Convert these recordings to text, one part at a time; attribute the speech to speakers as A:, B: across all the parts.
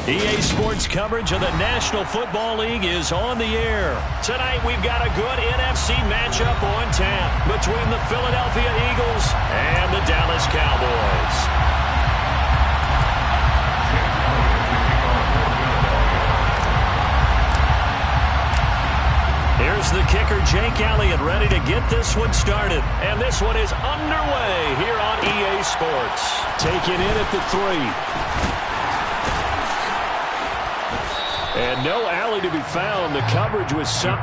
A: EA Sports coverage of the National Football League is on the air. Tonight we've got a good NFC matchup on tap between the Philadelphia Eagles and the Dallas Cowboys. Here's the kicker, Jake Elliott, ready to get this one started. And this one is underway here on EA Sports. Taken in at the 3. And no alley to be found. The coverage was some.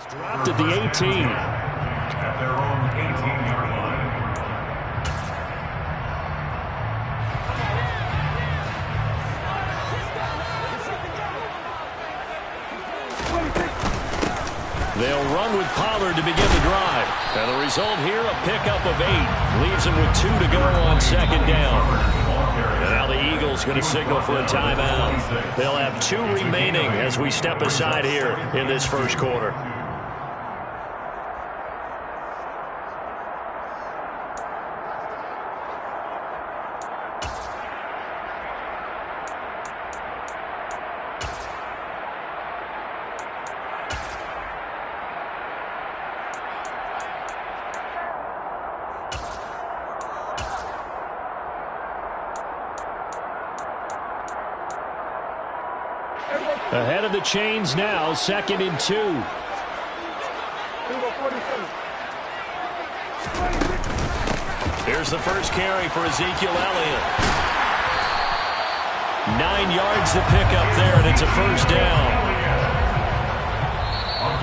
A: Dropped at the 18.
B: At their own 18-yard line.
A: They'll run with Pollard to begin the drive. And the result here, a pickup of 8. Leaves them with 2 to go on second down. And now the Eagles going to signal for a timeout. They'll have 2 remaining as we step aside here in this first quarter. Ahead of the chains now, 2nd and 2. Here's the first carry for Ezekiel Elliott. 9 yards to pick up there, and it's a first down.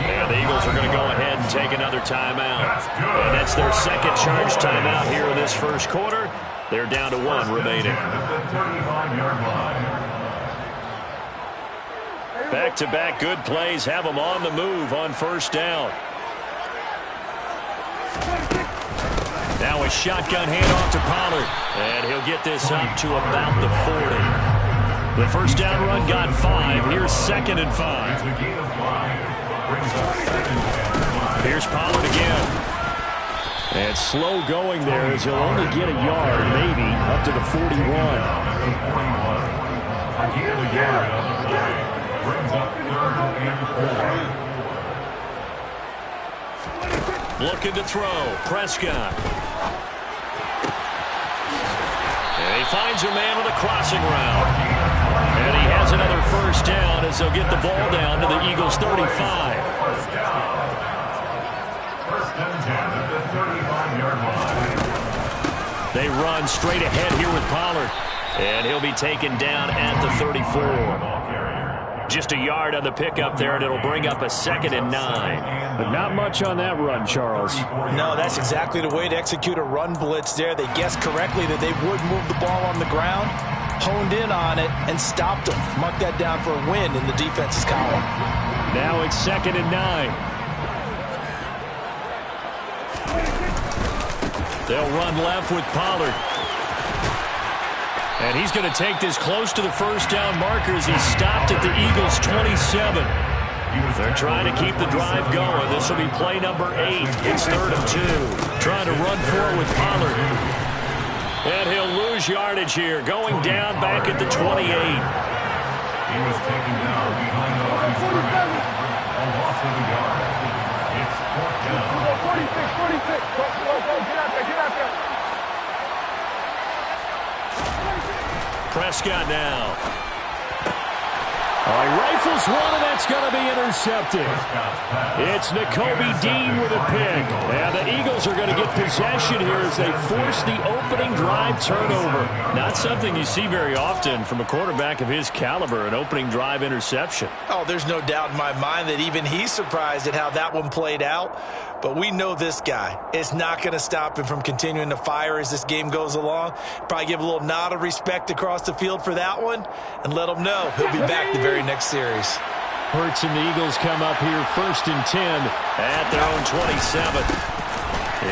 A: And the Eagles are going to go ahead and take another timeout. And that's their second charge timeout here in this first quarter. They're down to 1 remaining. Back-to-back good plays have them on the move on first down. Now a shotgun handoff to Pollard. And he'll get this up to about the 40. The first down run got 5. Here's 2nd and 5. Here's Pollard again. And slow going there as he'll only get a yard, maybe, up to the 41. Looking to throw. Prescott. And he finds a man with a crossing route. And he has another first down as they'll get the ball down to the Eagles' 35.
B: First and 10 at the 35-yard line.
A: They run straight ahead here with Pollard. And he'll be taken down at the 34. Just a yard on the pickup there, and it'll bring up a 2nd and 9.
C: But not much on that run, Charles.
D: No, that's exactly the way to execute a run blitz there. They guessed correctly that they would move the ball on the ground, honed in on it, and stopped them. Mark that down for a win in the defense's column.
C: Now it's 2nd and 9.
A: They'll run left with Pollard. And he's going to take this close to the first down marker as he's stopped at the Eagles' 27. They're trying to keep the drive going. This will be play number 8. It's 3rd and 2. Trying to run forward with Pollard. And he'll lose yardage here, going down back at the 28.
B: He was taken down behind the line of scrimmage. A loss of a yard. It's 4th down.
E: 46. Go, get out there.
A: Prescott now.
C: He rifles one, and that's going to be intercepted. It's Nakobe Dean with a pick. And the Eagles are going to get possession here as they force the opening drive turnover.
A: Not something you see very often from a quarterback of his caliber, an opening drive interception.
D: Oh, there's no doubt in my mind that even he's surprised at how that one played out. But we know this guy. It's not going to stop him from continuing to fire as this game goes along. Probably give a little nod of respect across the field for that one and let him know he'll be back the very next series.
C: Hurts and the Eagles come up here 1st and 10
A: at their own 27.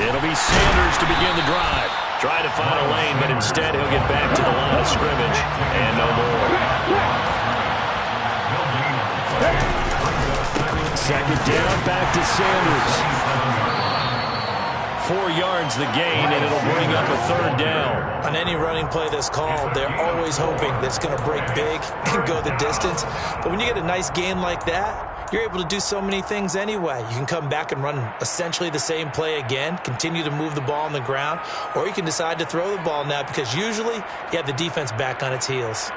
A: It'll be Sanders to begin the drive. Try to find a lane, but instead he'll get back to the line of scrimmage and no more.
C: 2nd down, back to Sanders.
A: 4 yards the gain, and it'll bring up a 3rd down.
D: On any running play that's called, they're always hoping that it's going to break big and go the distance. But when you get a nice gain like that, you're able to do so many things anyway. You can come back and run essentially the same play again, continue to move the ball on the ground, or you can decide to throw the ball now because usually you have the defense back on its heels.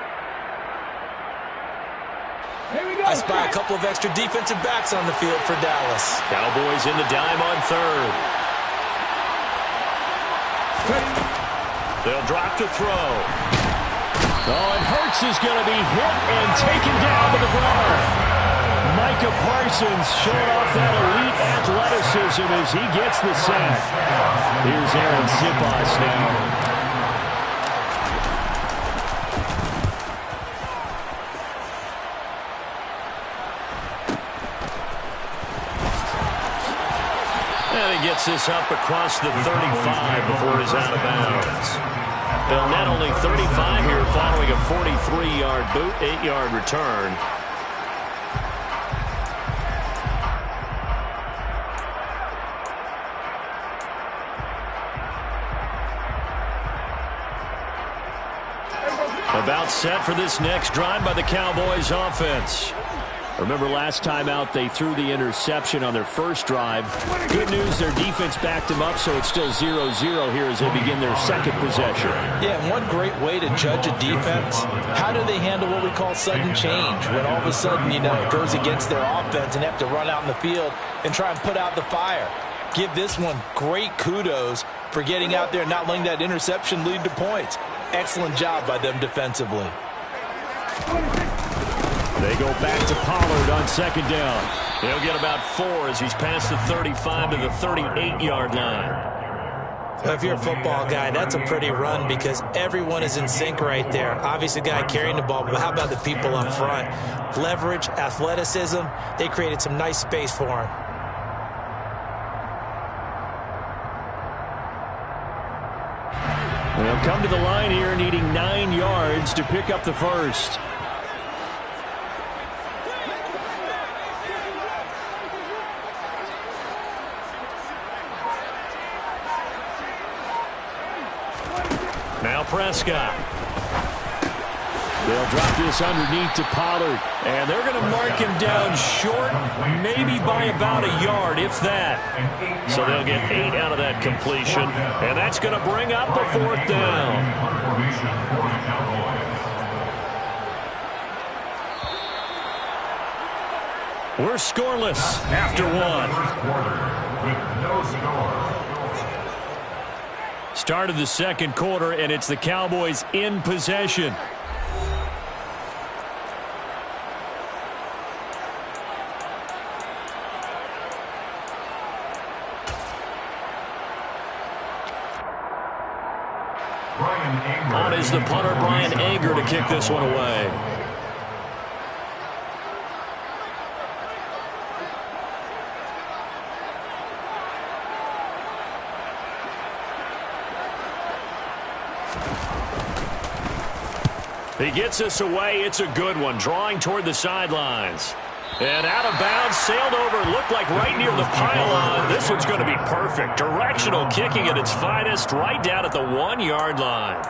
D: I spy a couple of extra defensive backs on the field for Dallas.
A: Cowboys in the dime on 3rd. They'll drop to throw.
C: And Hurts is going to be hit and taken down to the ground. Micah Parsons showing off that elite athleticism as he gets the sack. Here's Aaron Sipas now.
A: And he gets this up across the 35 before he's out of bounds. They'll net only 35 here following a 43-yard boot, 8-yard return. About set for this next drive by the Cowboys offense.
C: Remember last time out they threw the interception on their first drive. Good news, their defense backed them up, so it's still 0-0 here as they begin their second possession.
D: Yeah, and one great way to judge a defense, how do they handle what we call sudden change? When all of a sudden, it goes against their offense and they have to run out in the field and try and put out the fire. Give this one great kudos for getting out there and not letting that interception lead to points. Excellent job by them defensively.
C: They go back to Pollard on 2nd down.
A: He'll get about 4 as he's past the 35 to the 38-yard line.
D: If you're a football guy, that's a pretty run because everyone is in sync right there. Obviously, the guy carrying the ball, but how about the people up front? Leverage, athleticism, they created some nice space for him.
C: They'll come to the line here needing 9 yards to pick up the first.
A: Now Prescott.
C: They'll drop this underneath to Pollard.
A: And they're going to mark him down short, maybe by about a yard, if that. So they'll get 8 out of that completion. And that's going to bring up a 4th down. We're scoreless after 1. Start of the second quarter, and it's the Cowboys in possession. On is the punter, Brian Anger, to kick this one away. He gets us away. It's a good one, drawing toward the sidelines. And out of bounds, sailed over, looked like right near the pylon. This one's going to be perfect. Directional kicking at its finest, right down at the 1-yard line.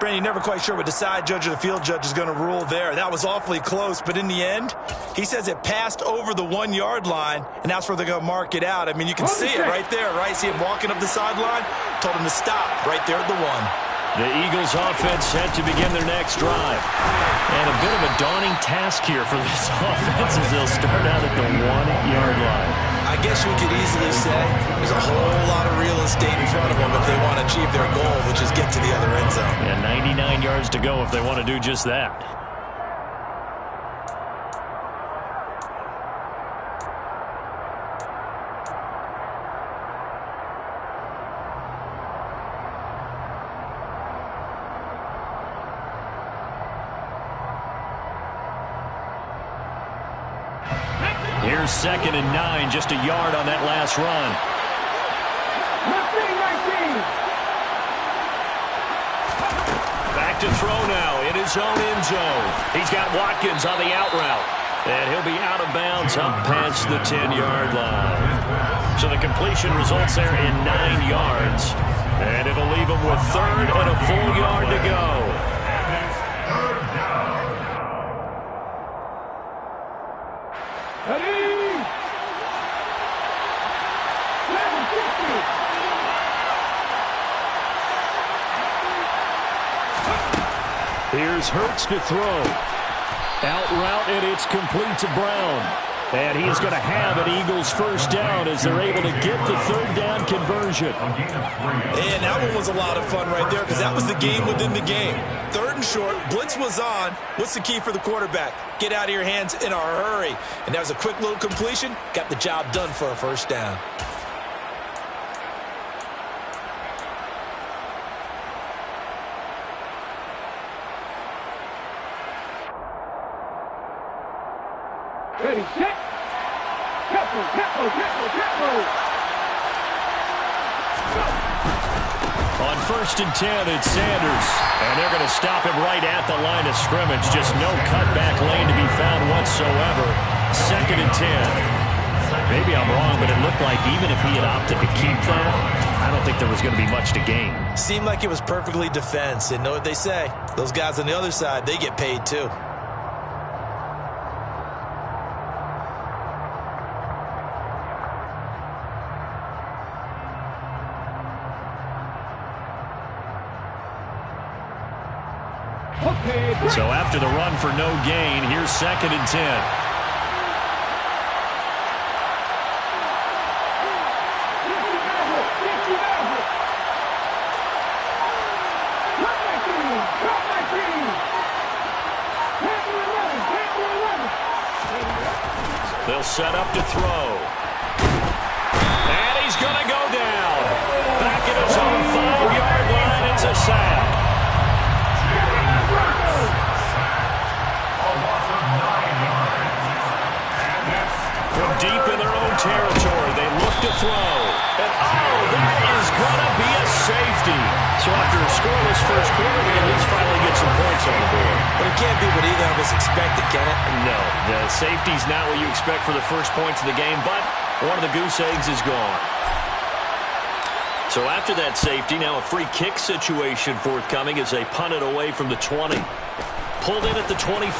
D: Brandon, you're never quite sure what the side judge or the field judge is going to rule there. That was awfully close, but in the end, he says it passed over the 1-yard line, and that's where they're going to mark it out. I mean, you can see it right there, right? See him walking up the sideline? Told him to stop right there at the 1.
A: The Eagles offense set to begin their next drive. And a bit of a daunting task here for this offense as they'll start out at the 1-yard line.
D: I guess we could easily say there's a whole lot of real estate in front of them if they want to achieve their goal, which is get to the other end zone.
A: And 99 yards to go if they want to do just that. Here's 2nd and 9, just a yard on that last run.
E: 19.
A: Back to throw now in his own end zone. He's got Watkins on the out route. And he'll be out of bounds up past the 10-yard line. So the completion results there in 9 yards. And it'll leave him with 3rd and a full yard to go. Here's Hurts to throw. Out route, and it's complete to Brown. And he is going to have an Eagles first down as they're able to get the 3rd down conversion.
D: And that one was a lot of fun right there because that was the game within the game. 3rd and short, blitz was on. What's the key for the quarterback? Get out of your hands in a hurry. And that was a quick little completion. Got the job done for a first down.
E: Ready, set. Tempo.
A: On 1st and 10, it's Sanders. And they're going to stop him right at the line of scrimmage. Just no cutback lane to be found whatsoever. 2nd and 10. Maybe I'm wrong, but it looked like even if he had opted to keep that, I don't think there was going to be much to gain.
D: Seemed like it was perfectly defense. And know what they say? Those guys on the other side, they get paid too.
A: So after the run for no gain, here's 2nd and 10. They'll set up to throw. And he's going to go down. Back at his own 5-yard line, it's a sack. From deep in their own territory, they look to throw. And, that is going to be a safety. So after a scoreless first quarter, we at least finally get some points on the board.
D: But it can't be what either of us expected, can it?
A: No, the safety's not what you expect for the first points of the game, but one of the goose eggs is gone. So after that safety, now a free kick situation forthcoming as they punt it away from the 20. Pulled in at the 24.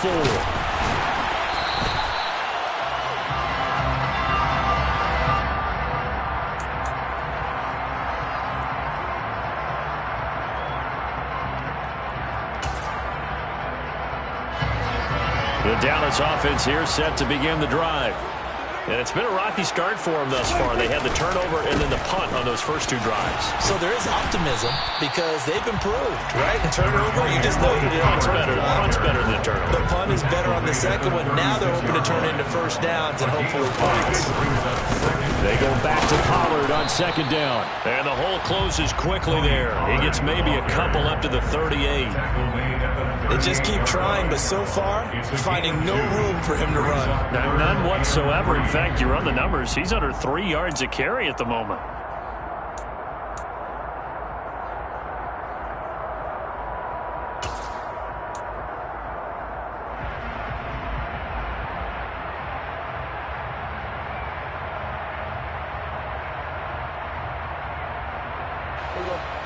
A: The Dallas offense here set to begin the drive. And it's been a rocky start for them thus far. They had the turnover and then the punt on those first 2 drives.
D: So there is optimism because they've improved, right? And turnover, you just noted it.
A: Punt's better than the turnover.
D: The punt is better on the second one. Now they're hoping to turn into first downs and hopefully points.
C: They go back to Pollard on second down.
A: And the hole closes quickly there. He gets maybe a couple up to the 38.
D: They just keep trying, but so far, finding no room for him to run.
A: None whatsoever. In fact, you run the numbers. He's under 3 yards a carry at the moment.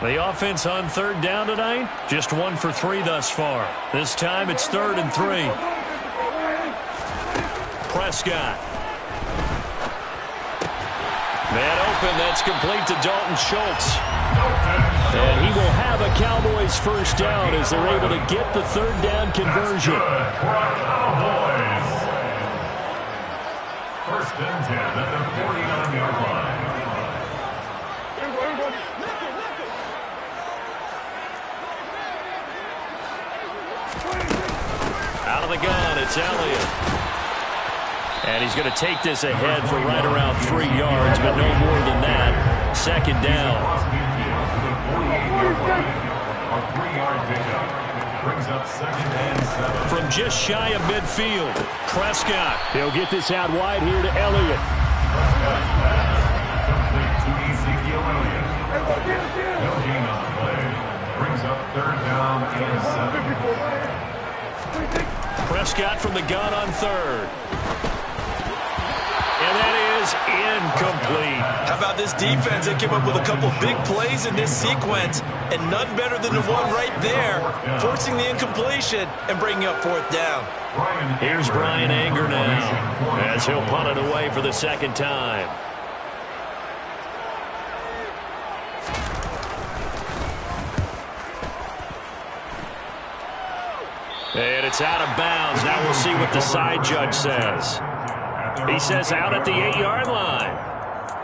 A: The offense on third down tonight, just 1 for 3 thus far. This time it's 3rd and 3. Prescott. Man open, that's complete to Dalton Schultz.
C: And he will have a Cowboys first down as they're able to get the 3rd down conversion.
B: First and 10 at the 49-yard line.
A: Out of the gun, it's Elliott. And he's going to take this ahead for right around 3 yards, but no more than that. 2nd down.
B: A 3-yard pickup. Brings up 2nd and 7.
A: From just shy of midfield, Prescott.
C: He'll get this out wide here to Elliott.
B: Prescott's pass complete to Ezekiel Elliott. No gain on the play. Brings up 3rd down and 7.
A: Prescott from the gun on 3rd. And that is incomplete.
D: How about this defense? They came up with a couple big plays in this sequence, and none better than the one right there, forcing the incompletion and bringing up 4th down.
A: Here's Brian Anger now, as he'll punt it away for the 2nd time. And it's out of bounds. Now we'll see what the side judge says. He says out at the 8-yard line.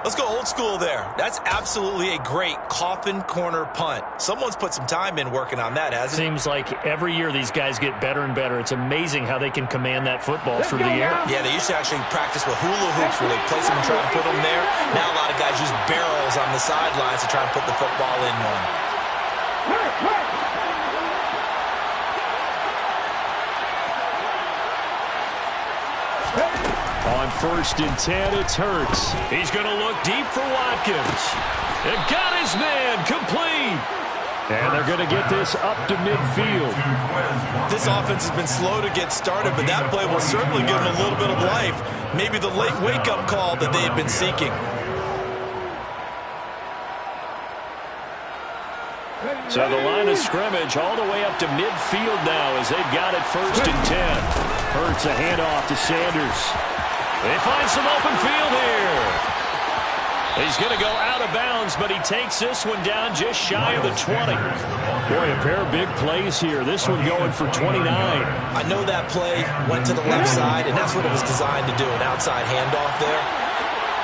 D: Let's go old school there. That's absolutely a great coffin corner punt. Someone's put some time in working on that, hasn't it?
A: Seems like every year these guys get better and better. It's amazing how they can command that football through the air.
D: Yeah, they used to actually practice with hula hoops where they place them and try to put them there. Now a lot of guys use barrels on the sidelines to try and put the football in one.
C: On 1st and 10, it's Hurts.
A: He's going to look deep for Watkins. And got his man complete.
C: And they're going to get this up to midfield.
D: This offense has been slow to get started, but that play will certainly give them a little bit of life. Maybe the late wake-up call that they had been seeking.
C: So the line of scrimmage all the way up to midfield now as they've got it 1st and 10. Hurts a handoff to Sanders.
A: They find some open field here. He's going to go out of bounds, but he takes this one down just shy of the 20.
C: Boy, a pair of big plays here. This one going for 29.
D: I know that play went to the left side, and that's what it was designed to do, an outside handoff there.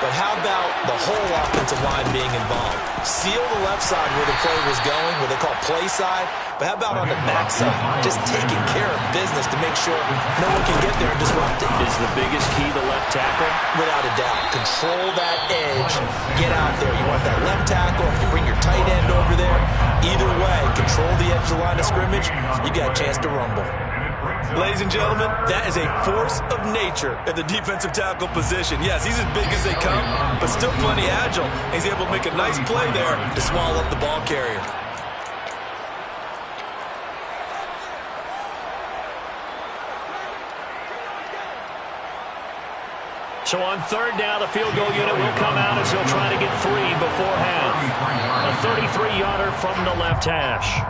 D: But how about the whole offensive line being involved? Seal the left side where the play was going, what they call play side. But how about on the back side? Just taking care of business to make sure no one can get there and disrupt it.
A: Is the biggest key the left tackle?
D: Without a doubt. Control that edge. Get out there. You want that left tackle. If you bring your tight end over there, either way, control the edge of the line of scrimmage, you got a chance to rumble. Ladies and gentlemen, that is a force of nature at the defensive tackle position. Yes, he's as big as they come, but still plenty agile. He's able to make a nice play there to swallow up the ball carrier.
A: So on 3rd down, the field goal unit will come out as he'll try to get 3 before half. A 33-yarder from the left hash.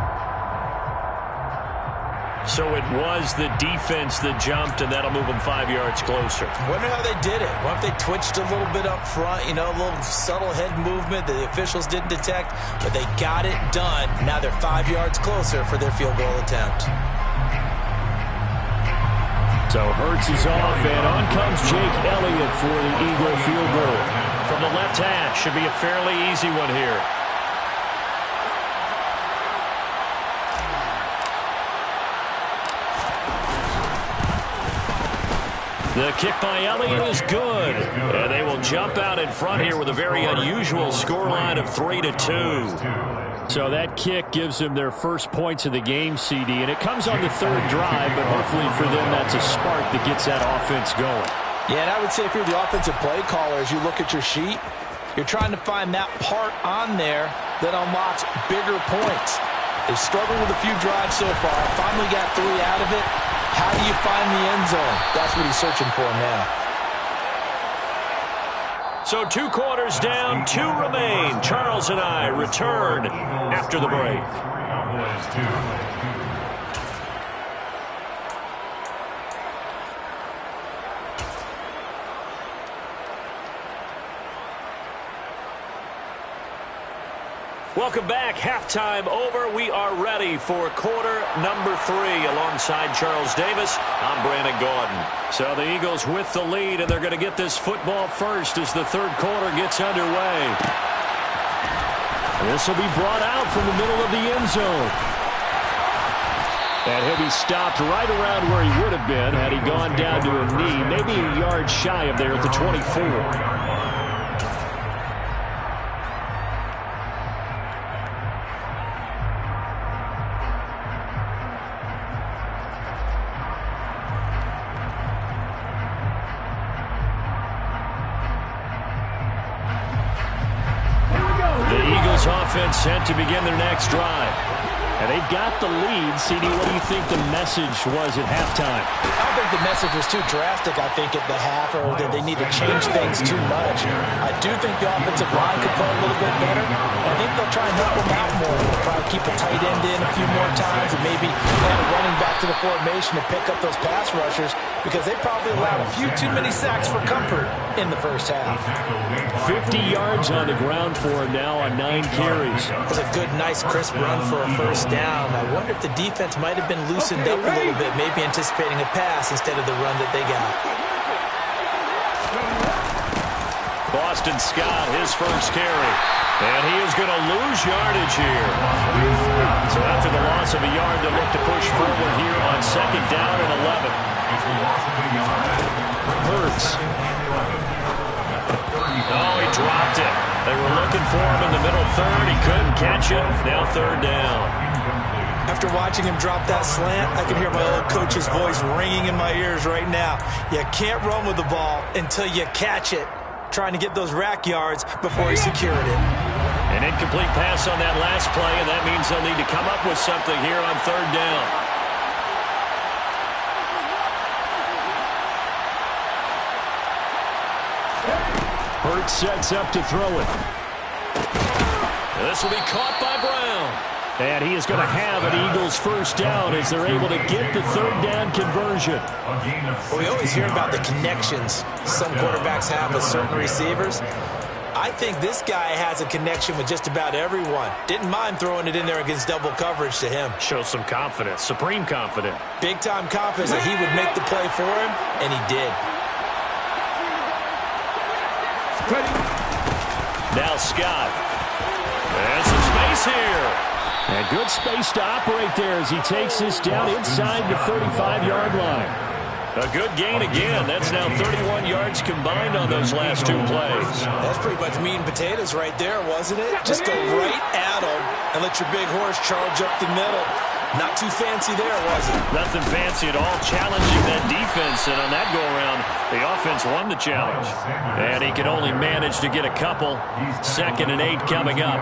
A: So it was the defense that jumped, and that'll move them 5 yards closer.
D: Wonder how they did it. Wonder if they twitched a little bit up front, you know, a little subtle head movement that the officials didn't detect, but they got it done. Now they're 5 yards closer for their field goal attempt.
C: So Hurts is off, and on comes Jake Elliott good for the Eagle field goal.
A: From the left hash, should be a fairly easy one here. The kick by Elliott is good. And they will jump out in front here with a very unusual scoreline of 3-2.
C: So that kick gives them their first points of the game, CD, and it comes on the third drive, but hopefully for them that's a spark that gets that offense going.
D: Yeah, and I would say if you're the offensive play caller, as you look at your sheet, you're trying to find that part on there that unlocks bigger points. They've struggled with a few drives so far. Finally got 3 out of it. How do you find the end zone? That's what he's searching for now.
A: So 2 quarters down, 2 remain. Charles and I return after the break. Welcome back. Halftime over. We are ready for quarter number 3. Alongside Charles Davis, I'm Brandon Gordon. So the Eagles with the lead, and they're going to get this football first as the third quarter gets underway.
C: This will be brought out from the middle of the end zone. And he'll be stopped right around where he would have been had he gone down to a knee, maybe a yard shy of there at the 24.
A: Offense sent to begin their next drive.
C: And they've got the lead. CD, what do you think the message was at halftime?
D: I don't think the message was too drastic, I think, at the half, or that they need to change things too much. I do think the offensive line could play a little bit better. I think they'll try and help them out more. They'll probably keep a tight end in a few more times and maybe add a running back to the formation to pick up those pass rushers, because they probably allowed a few too many sacks for comfort in the first half.
C: 50 yards on the ground for him now on 9 carries.
D: It was a good, nice, crisp run for a first down. I wonder if the defense might have been loosened up a little bit, maybe anticipating a pass instead of the run that they got.
A: Boston Scott, his first carry. And he is going to lose yardage here. So after the loss of a yard, they'll look to push forward here on 2nd down and 11.
C: Hurts.
A: Oh, he dropped it. They were looking for him in the middle third. He couldn't catch it. Now 3rd down.
D: After watching him drop that slant, I can hear my old coach's voice ringing in my ears right now. You can't run with the ball until you catch it. Trying to get those rack yards before he secured it.
A: An incomplete pass on that last play, and that means they'll need to come up with something here on 3rd down.
C: Hurts sets up to throw it.
A: This will be caught by Brown.
C: And he is going to have an Eagles first down as they're able to get the 3rd down conversion.
D: Well, we always hear about the connections some quarterbacks have with certain receivers. I think this guy has a connection with just about everyone. Didn't mind throwing it in there against double coverage to him.
A: Shows some confidence, supreme confidence.
D: Big-time confidence that he would make the play for him, and he did.
A: Now Scott. And some space here.
C: And good space to operate there as he takes this down inside the 35-yard line.
A: A good gain again. That's now 31 yards combined on those last 2 plays.
D: That's pretty much meat and potatoes right there, wasn't it? Just go right at him and let your big horse charge up the middle. Not too fancy there, was it?
A: Nothing fancy at all, challenging that defense. And on that go-around, the offense won the challenge. And he can only manage to get a couple. 2nd and 8 coming up.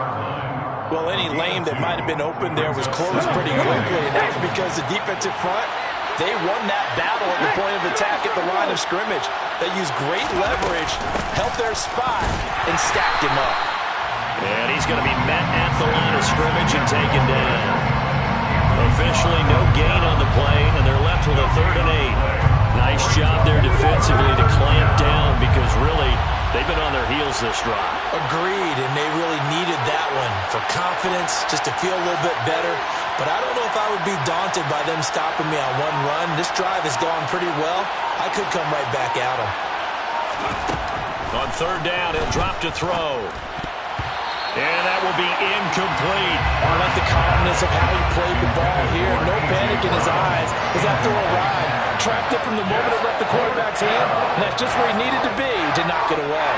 D: Well, any lane that might have been open there was closed pretty quickly, and that's because the defensive front, they won that battle at the point of attack at the line of scrimmage. They used great leverage, helped their spot, and stacked him up.
A: And he's going to be met at the line of scrimmage and taken down. Officially no gain on the play, and they're left with a 3rd and 8. Nice job there defensively to clamp down, because really, they've been on their heels this drive.
D: Agreed, and they really needed that one for confidence, just to feel a little bit better. But I don't know if I would be daunted by them stopping me on one run. This drive has gone pretty well. I could come right back at them.
A: third down. He'll drop to throw. And that will be incomplete.
D: I like the calmness of how he played the ball here. No panic in his eyes as that throw arrived. Tracked it from the moment it left the quarterback's hand, and that's just where he needed to be to knock it away.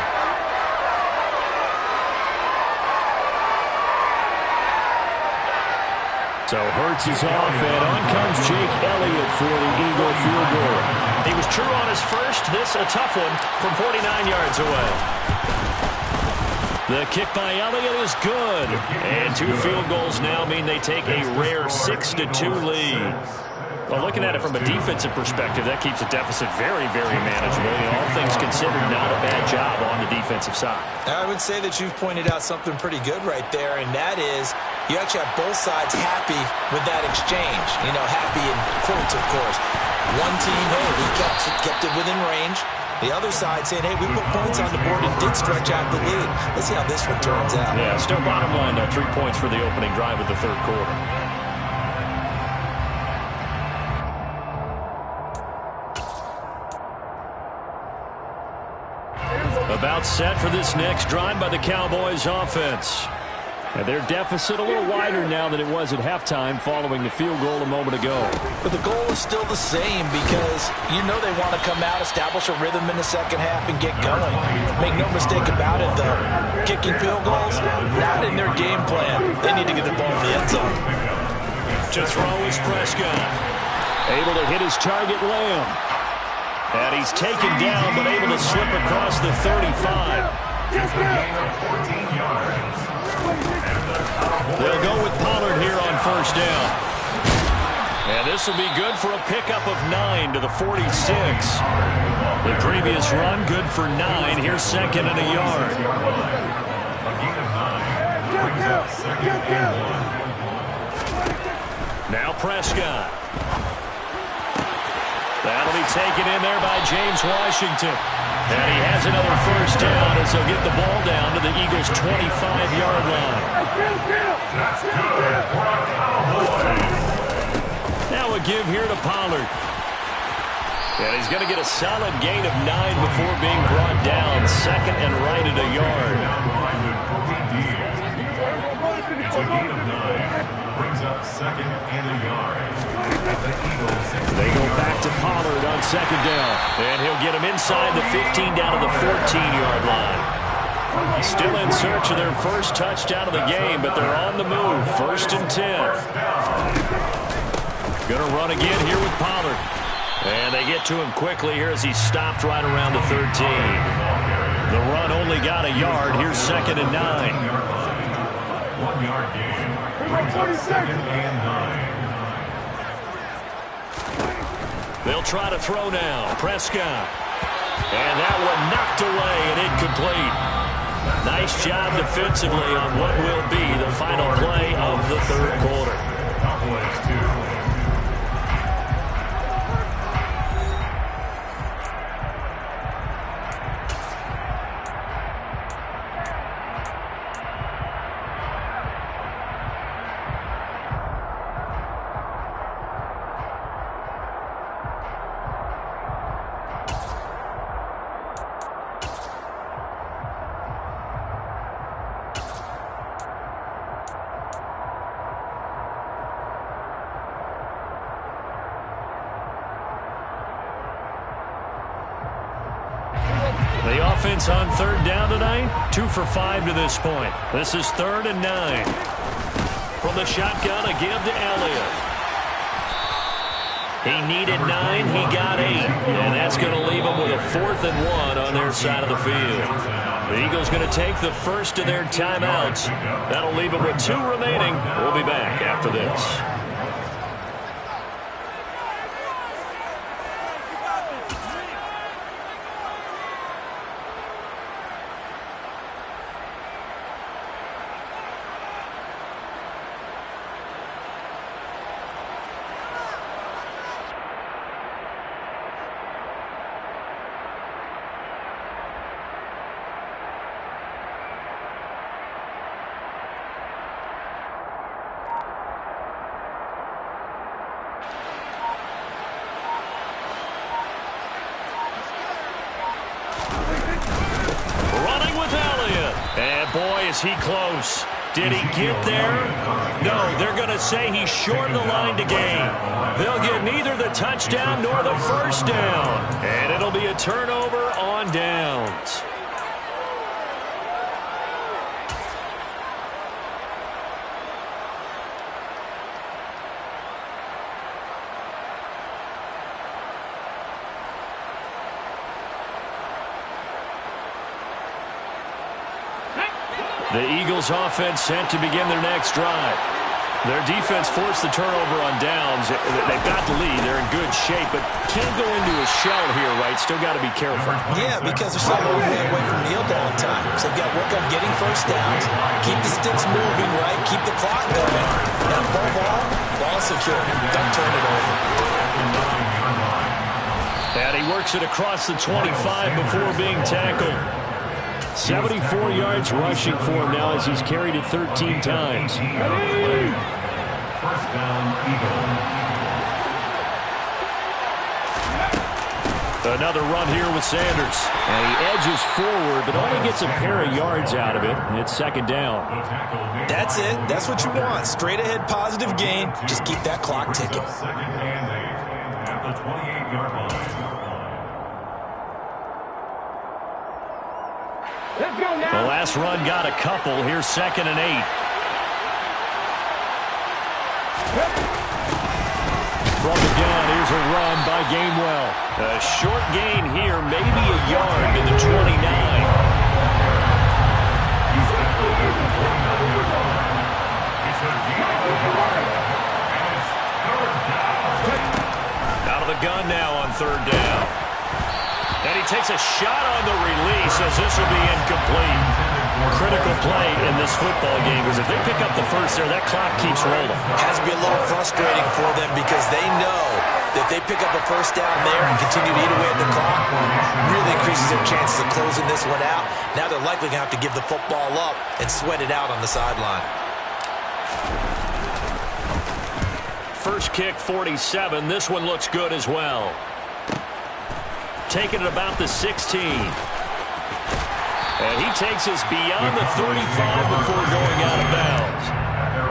C: So Hurts is off, and on comes Jake Elliott for the Eagle field goal.
A: He was true on his first. This a tough one from 49 yards away. The kick by Elliott is good. And 2 field goals now mean they take a rare 6-2 lead. Well, looking at it from a defensive perspective, that keeps the deficit very, very manageable. All things considered, not a bad job on the defensive side.
D: I would say that you've pointed out something pretty good right there, and that is you actually have both sides happy with that exchange. You know, happy in quotes, of course. One team, hey, we kept it within range. The other side saying, hey, we put points on the board and did stretch out the lead. Let's see how this one turns out.
A: Yeah, still bottom line, though, 3 points for the opening drive of the third quarter. About set for this next drive by the Cowboys offense. And their deficit a little wider now than it was at halftime following the field goal a moment ago.
D: But the goal is still the same because you know they want to come out, establish a rhythm in the second half, and get going. Make no mistake about it, though. Kicking field goals, not in their game plan. They need to get the ball in the end zone.
A: To throw is Prescott. Able to hit his target, Lamb. And he's taken down, but able to slip across the 35. They'll go with Pollard here on first down. And this will be good for a pickup of 9 to the 46. The previous run, good for 9. Here's second and a yard. Now Prescott. That'll be taken in there by James Washington. And he has another first down as he'll get the ball down to the Eagles' 25-yard line.
B: That's good for a Cowboy.
A: Now a give here to Pollard. And he's going to get a solid gain of 9 before being brought down. Second and right at a yard.
B: It's a gain of 9. Brings up second and a yard.
A: They go back to Pollard on second down. And he'll get him inside the 15 down to the 14-yard line. Still in search of their first touchdown of the game, but they're on the move. First and 10. Going to run again here with Pollard. And they get to him quickly here as he stopped right around the 13. The run only got a yard. Here's second and 9.
B: 1 yard gain. Brings up second and 9.
A: They'll try to throw now. Prescott. And that one knocked away and incomplete. Nice job defensively on what will be the final play of the third quarter.
B: Cowboys 2.
A: The offense on third down tonight, 2 for 5 to this point. This is 3rd and 9. From the shotgun, a give to Elliott. He needed 9, he got 8. And that's going to leave him with a 4th and 1 on their side of the field. The Eagles going to take the first of their timeouts. That'll leave them with 2 remaining. We'll be back after this. And boy, is he close. Did he get there? No, they're going to say he's short of the line to gain. They'll get neither the touchdown nor the first down. And it'll be a turnover on downs. The Eagles offense sent to begin their next drive. Their defense forced the turnover on downs. They've got the lead. They're in good shape, but can't go into a shell here, right? Still got to be careful.
D: Yeah, because they're so long way away from kneel down time. So they've got to work on getting first downs, keep the sticks moving, right? Keep the clock going. And ball secure. Don't turn it over.
A: And he works it across the 25 before being tackled. 74 yards rushing for him now as he's carried it 13 times.
B: First down, Eagles.
A: Another run here with Sanders. And he edges forward, but only gets a pair of yards out of it. It's second down.
D: That's it. That's what you want. Straight ahead positive gain. Just keep that clock ticking.
B: Second and 8 at the 28-yard line.
E: Let's go now.
A: The last run got a couple. Here's second and 8. From the gun, here's a run by Gainwell. A short gain here, maybe a yard to the 29. Out of the gun now on third down. And he takes a shot on the release as this will be incomplete. Critical play in this football game because if they pick up the first there, that clock keeps rolling.
D: Has to be a little frustrating for them because they know that if they pick up a first down there and continue to eat away at the clock, really increases their chances of closing this one out. Now they're likely going to have to give the football up and sweat it out on the sideline.
A: First kick, 47. This one looks good as well. Taking it about the 16. And he takes us beyond the 35 before going out of bounds.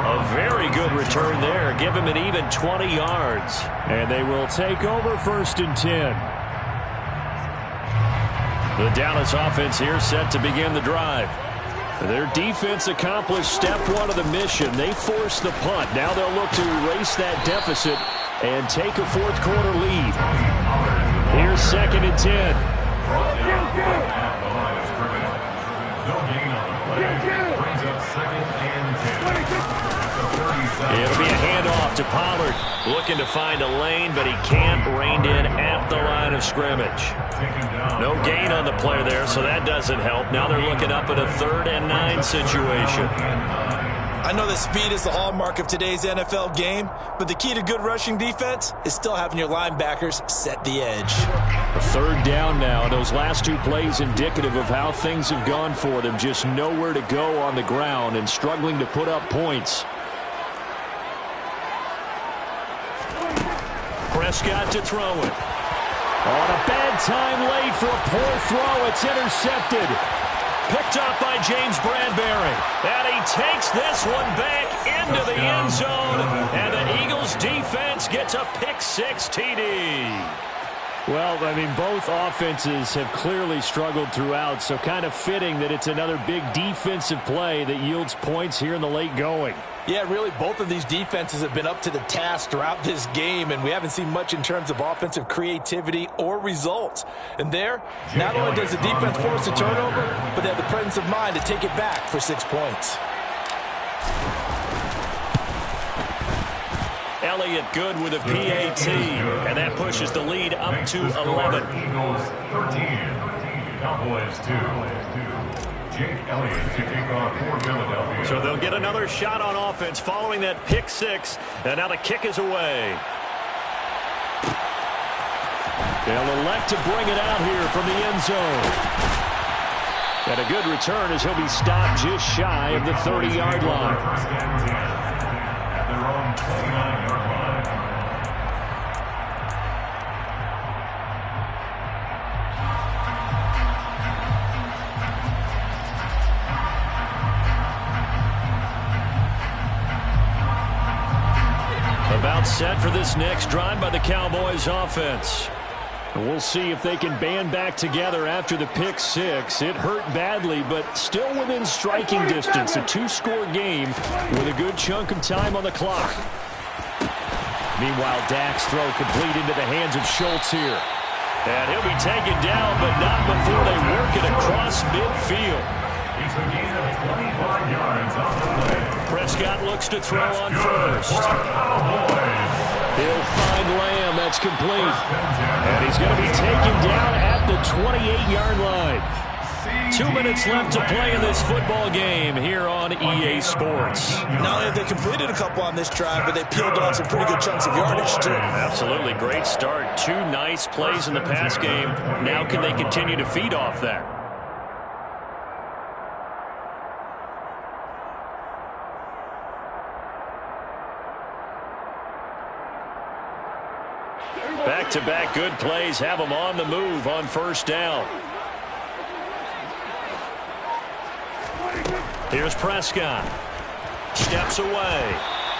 A: A very good return there. Give him an even 20 yards. And they will take over first and 10. The Dallas offense here set to begin the drive. Their defense accomplished step one of the mission. They forced the punt. Now they'll look to erase that deficit and take a fourth quarter lead. Here's second and 10. It'll be a handoff to Pollard. Looking to find a lane, but he can't. Reined in at the line of scrimmage. No gain on the play there, so that doesn't help. Now they're looking up at a 3rd and 9 situation.
D: I know that speed is the hallmark of today's NFL game, but the key to good rushing defense is still having your linebackers set the edge.
A: A 3rd down now. Those last 2 plays indicative of how things have gone for them. Just nowhere to go on the ground and struggling to put up points. Prescott to throw it. On a bad time late for a poor throw. It's intercepted. Picked up by James Bradbury. And he takes this one back into the end zone. And the Eagles defense gets a pick-6 TD. Well, I mean, both offenses have clearly struggled throughout, so kind of fitting that it's another big defensive play that yields points here in the late going.
D: Yeah, really, both of these defenses have been up to the task throughout this game, and we haven't seen much in terms of offensive creativity or results. And there, not only does the defense force a turnover, but they have the presence of mind to take it back for 6 points.
A: Elliott good with a PAT, and that pushes the lead up to 11.
B: Eagles 13, Cowboys 2. Jake Elliott to kick off for Philadelphia.
A: So they'll get another shot on offense following that pick-6, and now the kick is away. They'll elect to bring it out here from the end zone. And a good return as he'll be stopped just shy of the 30-yard line.
B: First and 10 at their own 29-yard line.
C: Timeout set for this next drive by the Cowboys offense. And we'll see if they can band back together after the pick six. It hurt badly, but still within striking distance. A two-score game with a good chunk of time on the clock. Meanwhile, Dak's throw complete into the hands of Schultz here. And he'll be taken down, but not before they work it across midfield.
B: It's a gain of 25 yards on the play.
C: Prescott looks to throw on first. He'll find Lamb. That's complete. And he's going to be taken down at the 28-yard line. 2 minutes left to play in this football game here on EA Sports.
D: Not only have they completed a couple on this drive, but they peeled off some pretty good chunks of yardage, too.
C: Absolutely. Great start. 2 nice plays in the pass game. Now can they continue to feed off that? Back-to-back good plays have them on the move on first down. Here's Prescott. Steps away.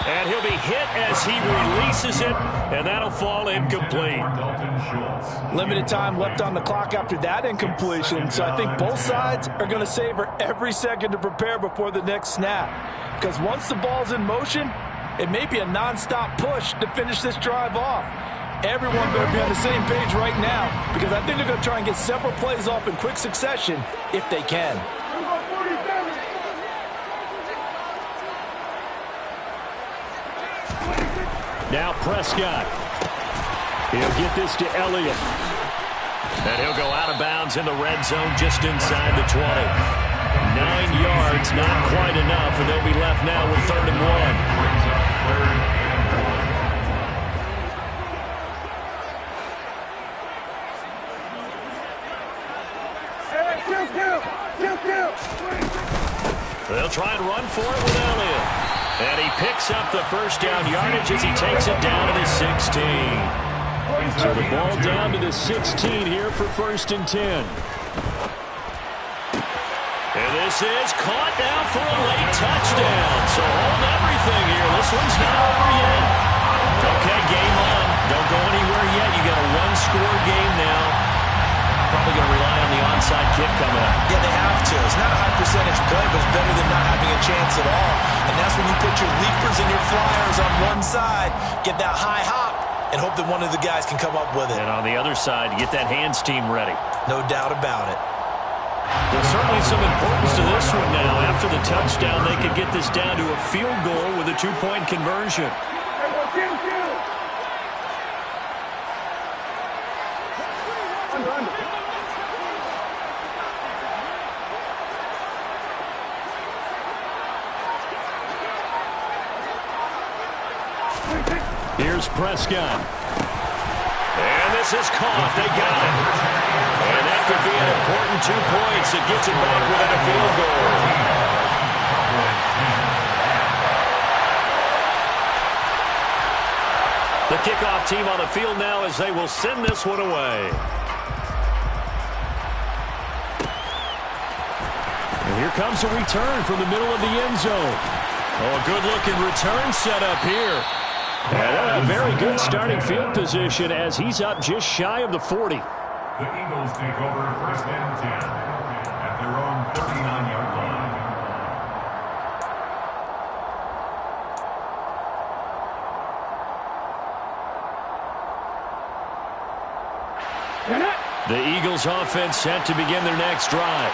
C: And he'll be hit as he releases it, and that'll fall incomplete.
D: Limited time left on the clock after that incompletion, so I think both sides are going to savor every second to prepare before the next snap. Because once the ball's in motion, it may be a nonstop push to finish this drive off. Everyone better be on the same page right now, because I think they're going to try and get several plays off in quick succession if they can.
C: Now Prescott. He'll get this to Elliott. And he'll go out of bounds in the red zone just inside the 20. 9 yards, not quite enough, and they'll be left now with 3rd and 1. They'll try and run for it with Elliott. And he picks up the first down yardage as he takes it down to the 16. So the ball down to the 16 here for 1st and 10. And this is caught now for a late touchdown. So hold everything here. This one's not over yet. Okay, game on. Don't go anywhere yet. You got a one-score game now. Probably going to rely on the onside kick coming up.
D: Yeah, they have to. It's not a high percentage play, but it's better than not having a chance at all. And that's when you put your leapers and your flyers on one side, get that high hop, and hope that one of the guys can come up with it.
C: And on the other side, get that hands team ready.
D: No doubt about it.
C: There's certainly some importance to this one now. After the touchdown, they could get this down to a field goal with a 2-point conversion. Here's Prescott. And this is caught. They got it. And that could be an important 2 points. It gets it back within a field goal. The kickoff team on the field now as they will send this one away. And here comes a return from the middle of the end zone. Oh, a good-looking return set up here. And a very good starting field position as he's up just shy of the 40.
B: The Eagles take over 1st and 10 at their own 39-yard line.
C: The Eagles offense set to begin their next drive.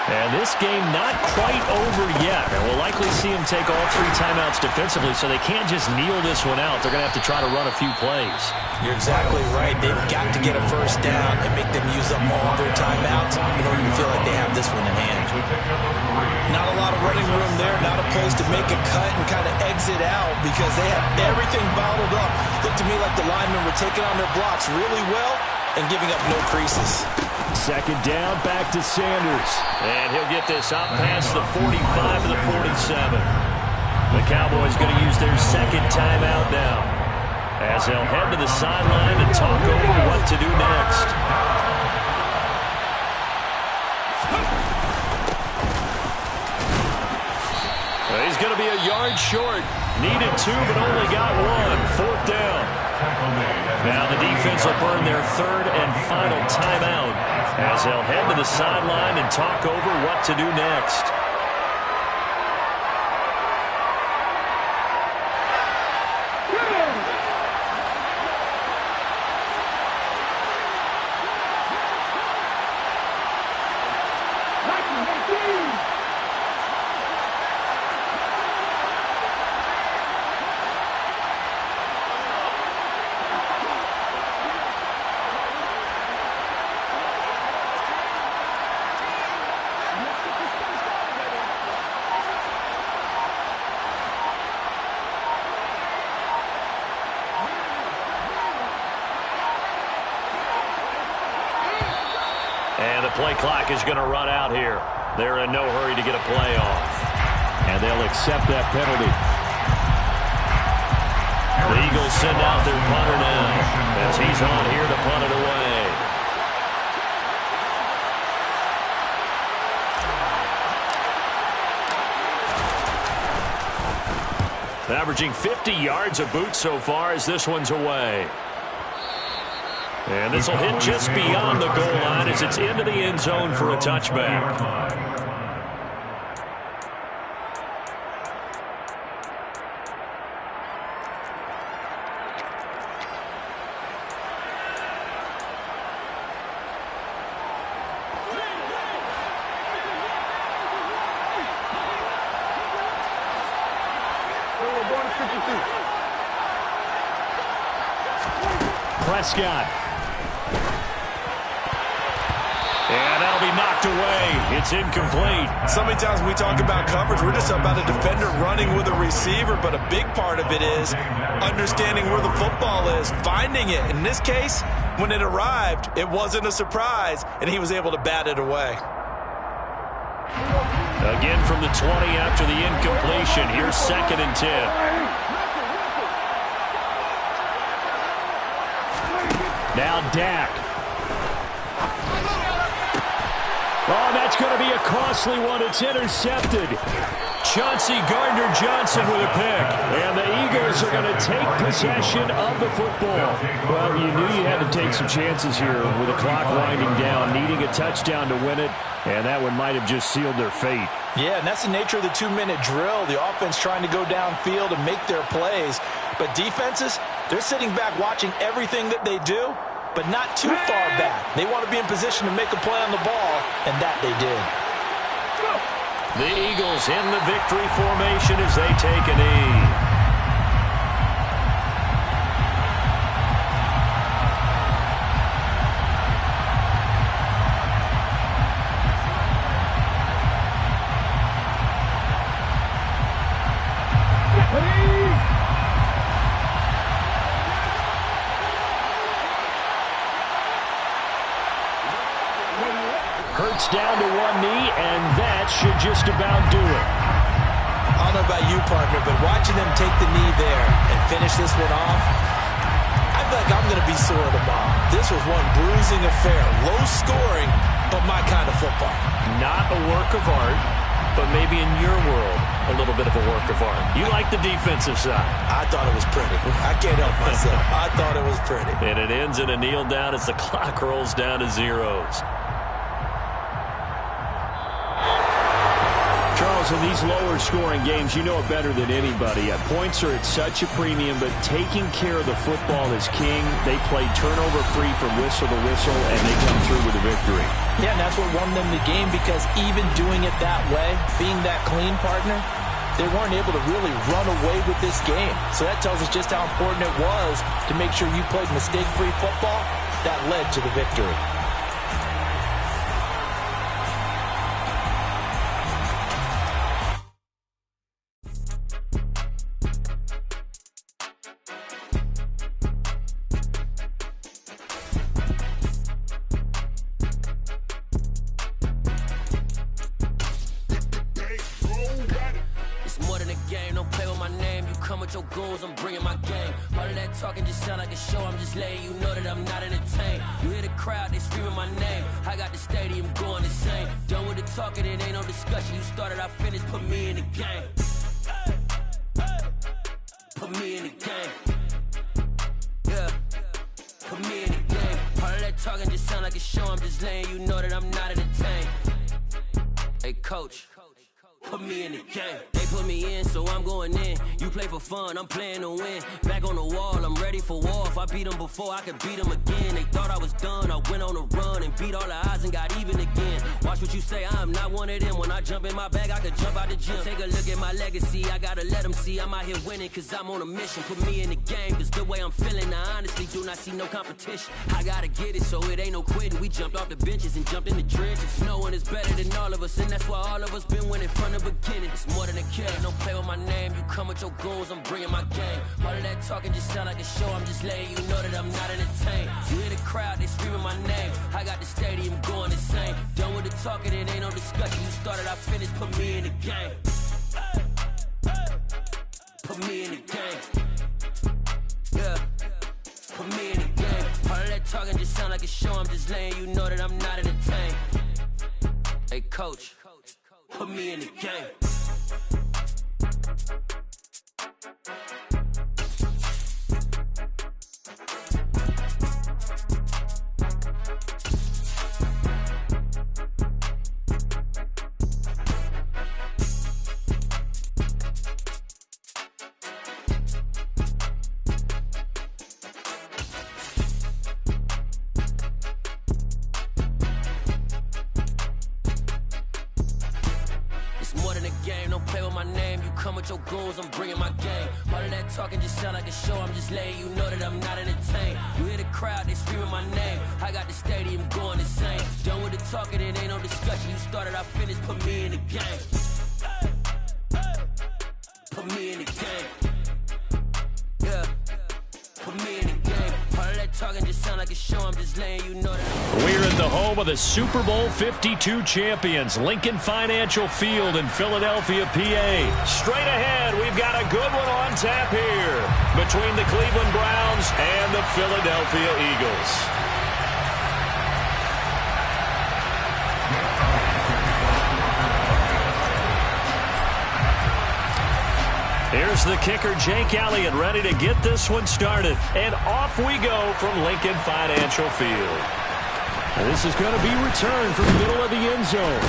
C: And this game not quite over yet. And we'll likely see them take all 3 timeouts defensively, so they can't just kneel this one out. They're going to have to try to run a few plays.
D: You're exactly right. They've got to get a first down and make them use up all their timeouts in order to feel like they have this one in hand. Not a lot of running room there. Not a place to make a cut and kind of exit out because they have everything bottled up. Looked to me like the linemen were taking on their blocks really well and giving up no creases.
C: 2nd down, back to Sanders. And he'll get this out past the 45 to the 47. The Cowboys going to use their 2nd timeout now, as they'll head to the sideline and talk over what to do next. He's going to be a yard short.
A: Needed 2, but only got 1. 4th down. Now the defense will burn their 3rd and final timeout as they'll head to the sideline and talk over what to do next. And the play clock is going to run out here. They're in no hurry to get a play off.
C: And they'll accept that penalty.
A: The Eagles send out their punter now as he's on here to punt it away. Averaging 50 yards a boot so far as this one's away. And this will hit just beyond the goal line as it's into the end zone for a touchback.
C: Prescott.
A: And that'll be knocked away. It's incomplete.
D: So many times when we talk about coverage, we're just about a defender running with a receiver, but a big part of it is understanding where the football is, finding it. In this case, when it arrived, it wasn't a surprise, and he was able to bat it away.
A: Again from the 20 after the incompletion. Here's 2nd and 10.
C: Now Dak. Oh, that's going to be a costly one. It's intercepted.
A: Chauncey Gardner-Johnson with a pick.
C: And the Eagles are going to take possession of the football. Well, you knew you had to take some chances here with the clock winding down, needing a touchdown to win it, and that one might have just sealed their fate.
D: Yeah, and that's the nature of the 2-minute drill. The offense trying to go downfield and make their plays. But defenses, they're sitting back watching everything that they do, but not too far back. They want to be in position to make a play on the ball, and that they did.
A: The Eagles in the victory formation as they take a knee.
C: Hurts down to one knee, and that should just about do it.
D: I don't know about you, partner, but watching them take the knee there and finish this one off, I feel like I'm going to be sore tomorrow. This was one bruising affair, low scoring, but my kind of football.
A: Not a work of art, but maybe in your world, a little bit of a work of art. You like the defensive side.
D: I thought it was pretty. I can't help myself. I thought it was pretty.
A: And it ends in a kneel down as the clock rolls down to zeros.
C: Charles, in these lower-scoring games, you know it better than anybody. Points are at such a premium, but taking care of the football is king. They play turnover-free from whistle to whistle, and they come through with a victory.
D: Yeah, and that's what won them the game, because even doing it that way, being that clean, partner, they weren't able to really run away with this game. So that tells us just how important it was to make sure you played mistake-free football. That led to the victory.
F: Talking, it ain't no discussion. You started, I finished, put me in the game. Put me in the game. Yeah. Put me in the game. All of that talking just sound like a show. I'm just letting you know that I'm not entertained. Hey, coach. Put me in the game. They put me in, so I'm going in. You play for fun, I'm playing to win. Back on the wall, I'm ready for war. If I beat them before, I could beat them again. They thought I was done, I went on a run and beat all the odds and got even again. Watch what you say, I'm not one of them. When I jump in my bag, I could jump out the gym. Take a look at my legacy, I gotta let them see I'm out here winning, cause I'm on a mission. Put me in the game, cause the way I'm feeling, I honestly do not see no competition. I gotta get it, so it ain't no quitting. We jumped off the benches and jumped in the trenches. No one is better than all of us, and that's why all of us been winning from the beginning. It's more than a killer, don't play with my name. You come with your goons, I'm bringing my game. All of that talking just sound like a show. I'm just letting you know that I'm not entertained. You hear the crowd, they screaming my name. I got the stadium going insane. Done with the talking, it ain't no discussion. You started, I finished, put me in the game. Put me in the game. Yeah. Put me in the game. All of that talking just sound like a show. I'm just letting you know that I'm not entertained. Hey, coach. Put me in the game. With your goons, I'm bringing my game. All of that talking just sound like a show. I'm just letting you know that I'm not entertained. You hear the crowd, they screaming my name. I got the stadium going insane. Done with the talking, it ain't no discussion. You started, I finished, put me in the game. Put me in the game. Yeah. Put me in the game. All of that talking just sound like a show. I'm just letting you know that
A: We're at the home of the Super Bowl 52 champions, Lincoln Financial Field in Philadelphia, PA. Straight ahead, we've got a good one on tap here between the Cleveland Browns and the Philadelphia Eagles. Here's the kicker, Jake Elliott, ready to get this one started. And off we go from Lincoln Financial Field.
C: And this is going to be returned from the middle of the end zone.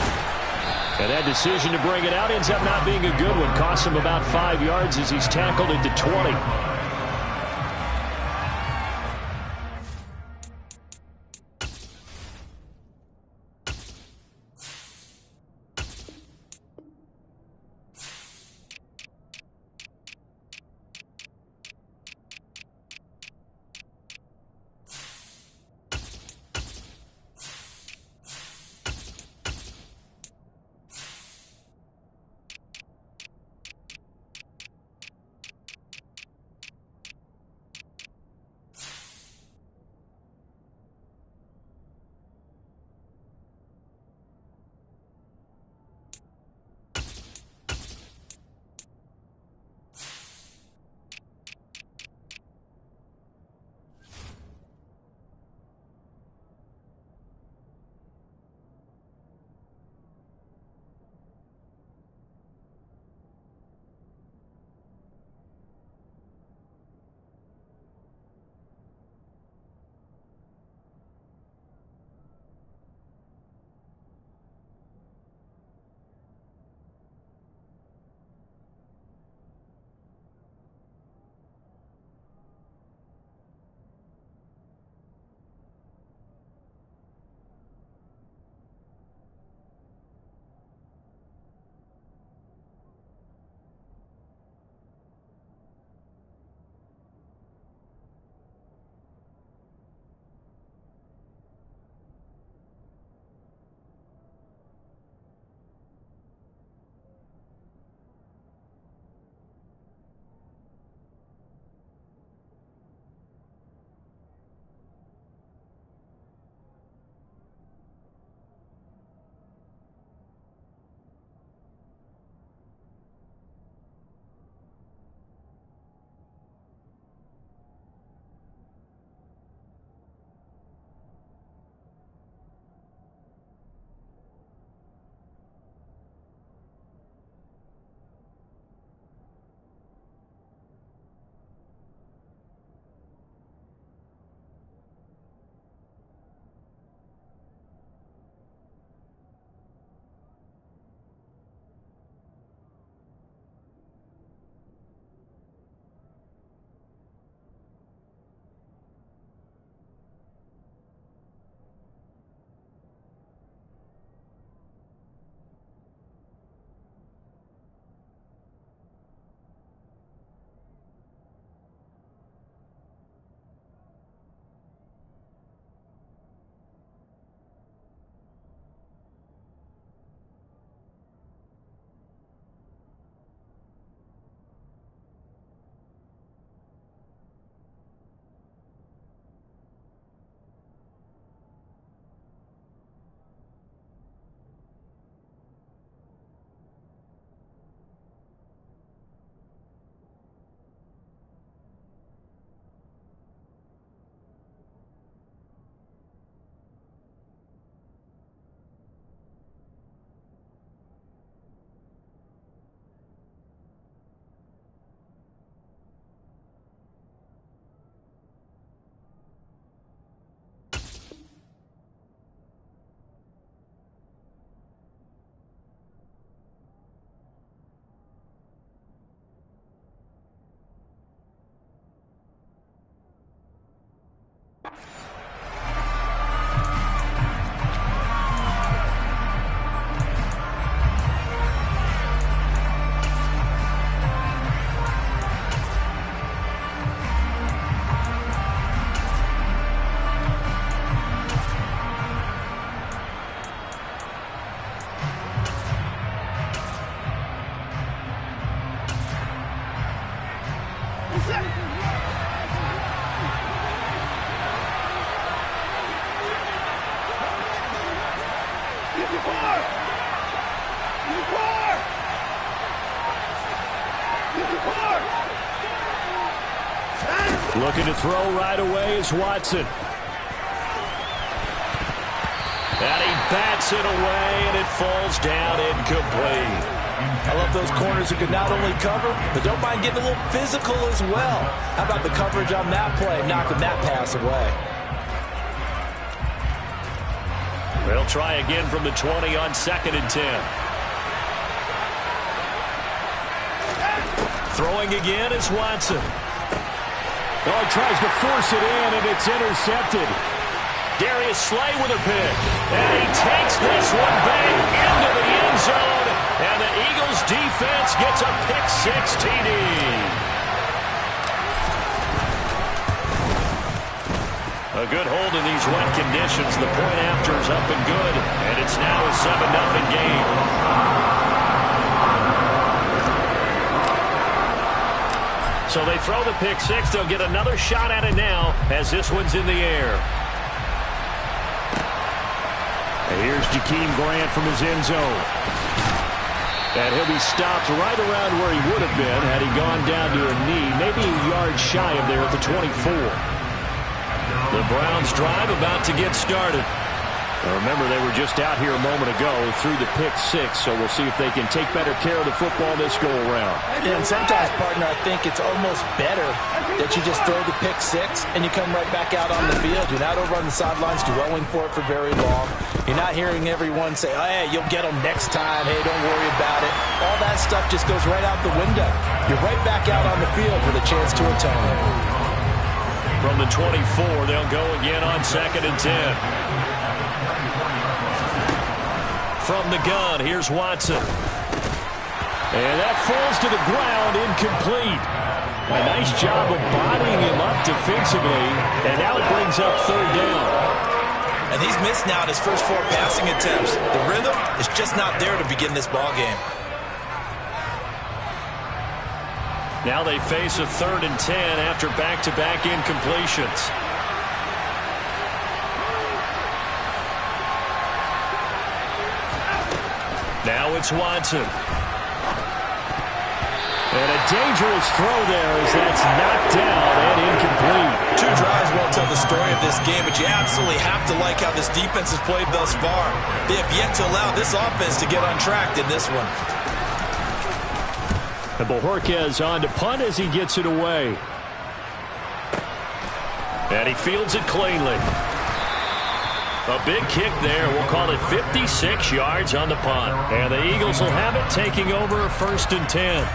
A: And that decision to bring it out ends up not being a good one. Costs him about 5 yards as he's tackled at the 20.
C: Looking to throw right away is Watson.
A: And he bats it away, and it falls down incomplete.
D: I love those corners who can not only cover, but don't mind getting a little physical as well. How about the coverage on that play, knocking that pass away?
A: They'll try again from the 20 on 2nd and 10. Throwing again is Watson.
C: Oh, he tries to force it in, and it's intercepted.
A: Darius Slay with a pick. And he takes this one back into the end zone. And the Eagles defense gets a pick-6 TD. A good hold in these wet conditions. The point after is up and good. And it's now a 7-0 game. So they throw the pick-6. They'll get another shot at it now as this one's in the air.
C: And here's Jakeem Grant from his end zone. And he'll be stopped right around where he would have been had he gone down to a knee, maybe a yard shy of there at the 24.
A: The Browns drive about to get started.
C: Now remember, they were just out here a moment ago through the pick-6, so we'll see if they can take better care of the football this go-around.
D: And sometimes, partner, I think it's almost better that you just throw the pick-6 and you come right back out on the field. You're not over on the sidelines dwelling for it for very long. You're not hearing everyone say, oh, hey, you'll get them next time. Hey, don't worry about it. All that stuff just goes right out the window. You're right back out on the field with a chance to atone.
A: From the 24, they'll go again on 2nd and 10. From the gun, here's Watson.
C: And that falls to the ground, incomplete. A nice job of bodying him up defensively, and now it brings up 3rd down.
D: And he's missed now his first 4 passing attempts. The rhythm is just not there to begin this ball game.
A: Now they face a 3rd and 10 after back-to-back incompletions. Now it's Watson.
C: And a dangerous throw there as that's knocked down and incomplete.
D: 2 drives won't tell the story of this game, but you absolutely have to like how this defense has played thus far. They have yet to allow this offense to get untracked in this one.
C: And Bojorquez on to punt as he gets it away.
A: And he fields it cleanly. A big kick there. We'll call it 56 yards on the punt. And the Eagles will have it, taking over 1st and 10.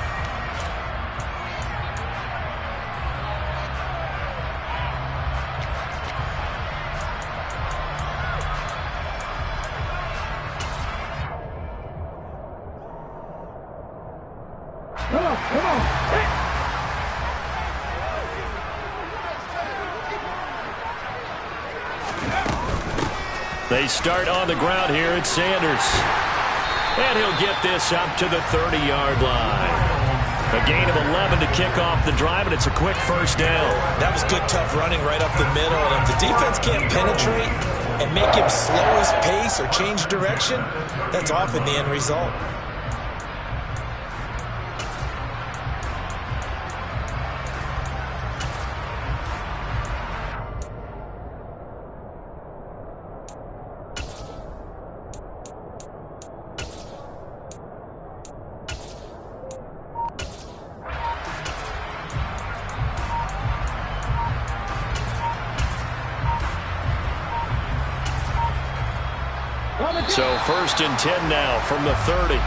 E: Come on.
A: They start on the ground here at Sanders. And he'll get this up to the 30-yard line. A gain of 11 to kick off the drive, and it's a quick 1st down.
D: That was good, tough running right up the middle. And if the defense can't penetrate and make him slow his pace or change direction, that's often the end result.
A: So 1st and 10 now from the 30.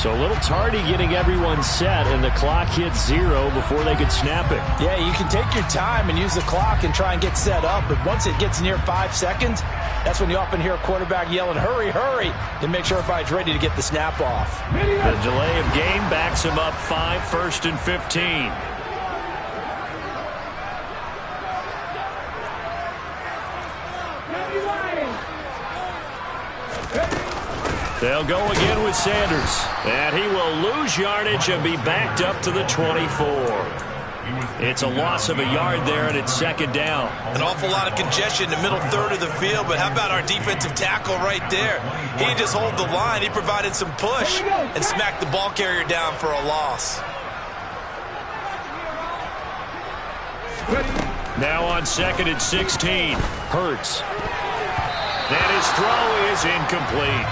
C: So a little tardy getting everyone set, and the clock hits 0 before they could snap it.
D: Yeah, you can take your time and use the clock and try and get set up, but once it gets near 5 seconds, that's when you often hear a quarterback yelling, hurry, hurry, to make sure everybody's ready to get the snap off.
A: The delay of game backs him up 5, 1st and 15. They'll go again with Sanders. And he will lose yardage and be backed up to the 24. It's a loss of a yard there, and it's 2nd down.
D: An awful lot of congestion in the middle 3rd of the field, but how about our defensive tackle right there? He didn't just hold the line. He provided some push and smacked the ball carrier down for a loss.
C: Now on 2nd and 16. Hurts. And his throw is incomplete.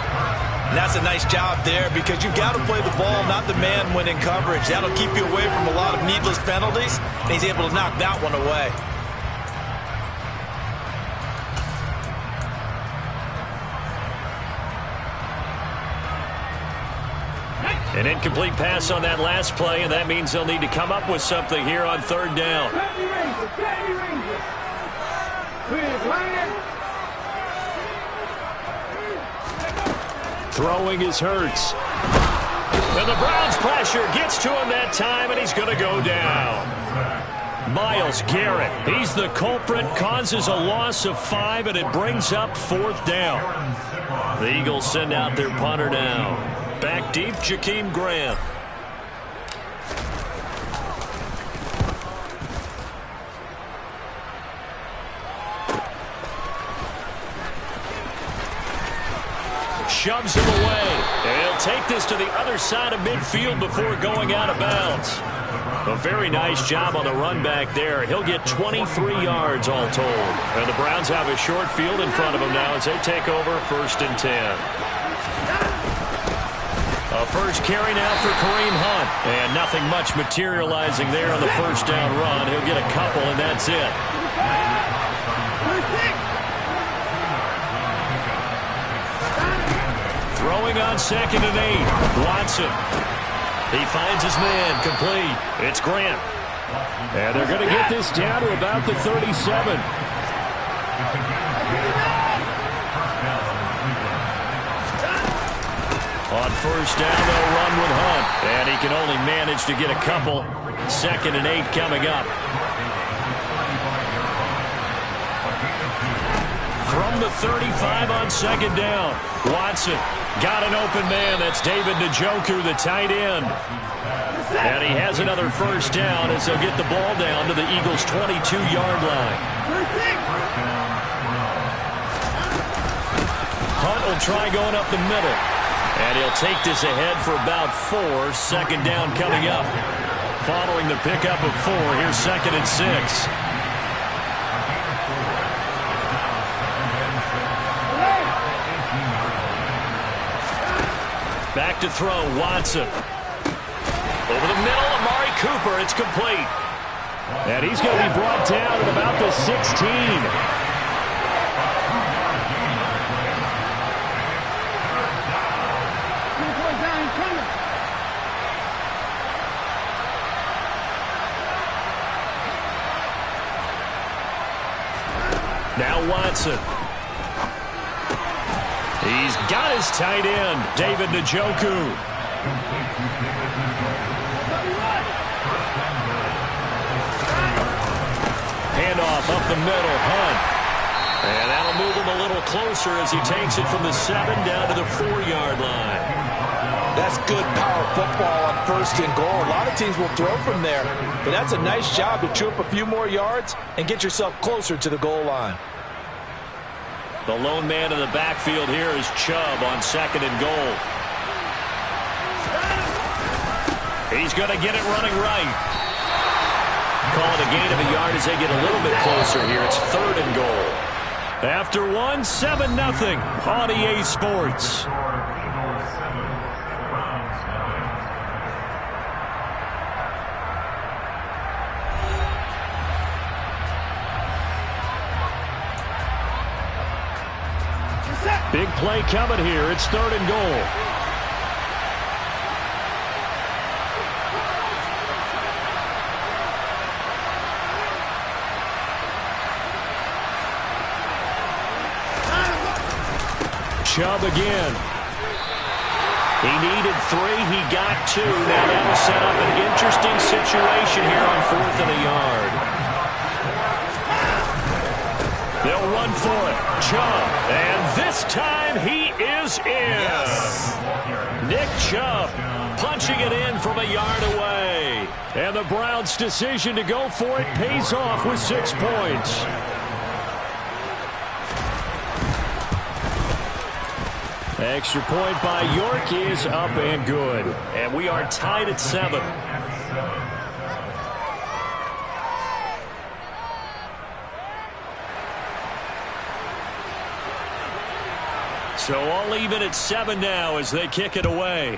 D: And that's a nice job there because you've got to play the ball, not the man when in coverage. That'll keep you away from a lot of needless penalties, and he's able to knock that one away.
C: An incomplete pass on that last play, and that means they'll need to come up with something here on 3rd down. Throwing is Hurts. And the Browns' pressure gets to him that time, and he's going to go down. Myles Garrett, he's the culprit, causes a loss of 5, and it brings up 4th down. The Eagles send out their punter now. Back deep, Jakeem Grant. Shoves him away. And he'll take this to the other side of midfield before going out of bounds. A very nice job on the run back there. He'll get 23 yards all told. And the Browns have a short field in front of them now as they take over 1st and 10. A first carry now for Kareem Hunt. And nothing much materializing there on the 1st down run. He'll get a couple, and that's it. Throwing on 2nd and 8. Watson. He finds his man. Complete. It's Grant. And they're going to get this down to about the 37. On 1st down, they'll run with Hunt. And he can only manage to get a couple. 2nd and 8 coming up. From the 35 on 2nd down. Watson got an open man. That's David Njoku, the tight end. And he has another 1st down as they'll get the ball down to the Eagles' 22-yard line. Hunt will try going up the middle. And he'll take this ahead for about 4. 2nd down coming up. Following the pickup of 4, here's 2nd and 6. Back to throw, Watson. Over the middle, Amari Cooper, it's complete. And he's going to be brought down at about the 16. Now Watson. He's got his tight end, David Njoku. Handoff up the middle, Hunt. And that'll move him a little closer as he takes it from the 7 down to the 4-yard line.
D: That's good power football on 1st and goal. A lot of teams will throw from there, but that's a nice job to chew up a few more yards and get yourself closer to the goal line.
C: The lone man in the backfield here is Chubb on 2nd and goal. He's going to get it running right. Call it a gain of a yard as they get a little bit closer here. It's 3rd and goal. After 1, 7-0 on EA Sports. Big play coming here. It's 3rd and goal. Chubb again. He needed 3. He got 2. Now that'll set up an interesting situation here on 4th and a yard. They'll run for it. Chubb. And this time he is in. Yes. Nick Chubb punching it in from a yard away. And the Browns' decision to go for it pays off with 6 points. Extra point by York is up and good. And we are tied at 7.
A: So all even at 7 now as they kick it away.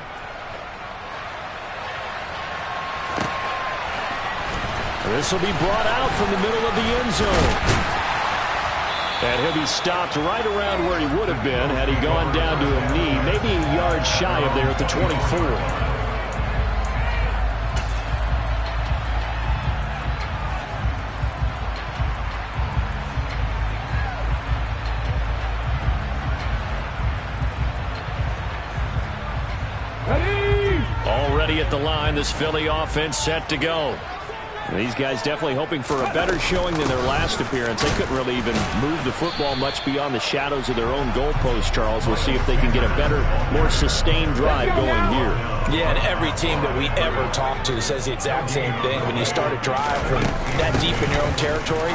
A: This will be brought out from the middle of the end zone. And he'll be stopped right around where he would have been had he gone down to a knee, maybe a yard shy of there at the 24. Already at the line, this Philly offense set to go. These guys definitely hoping for a better showing than their last appearance. They couldn't really even move the football much beyond the shadows of their own goalpost, Charles. We'll see if they can get a better, more sustained drive going here.
D: Yeah, and every team that we ever talk to says the exact same thing. When you start a drive from that deep in your own territory,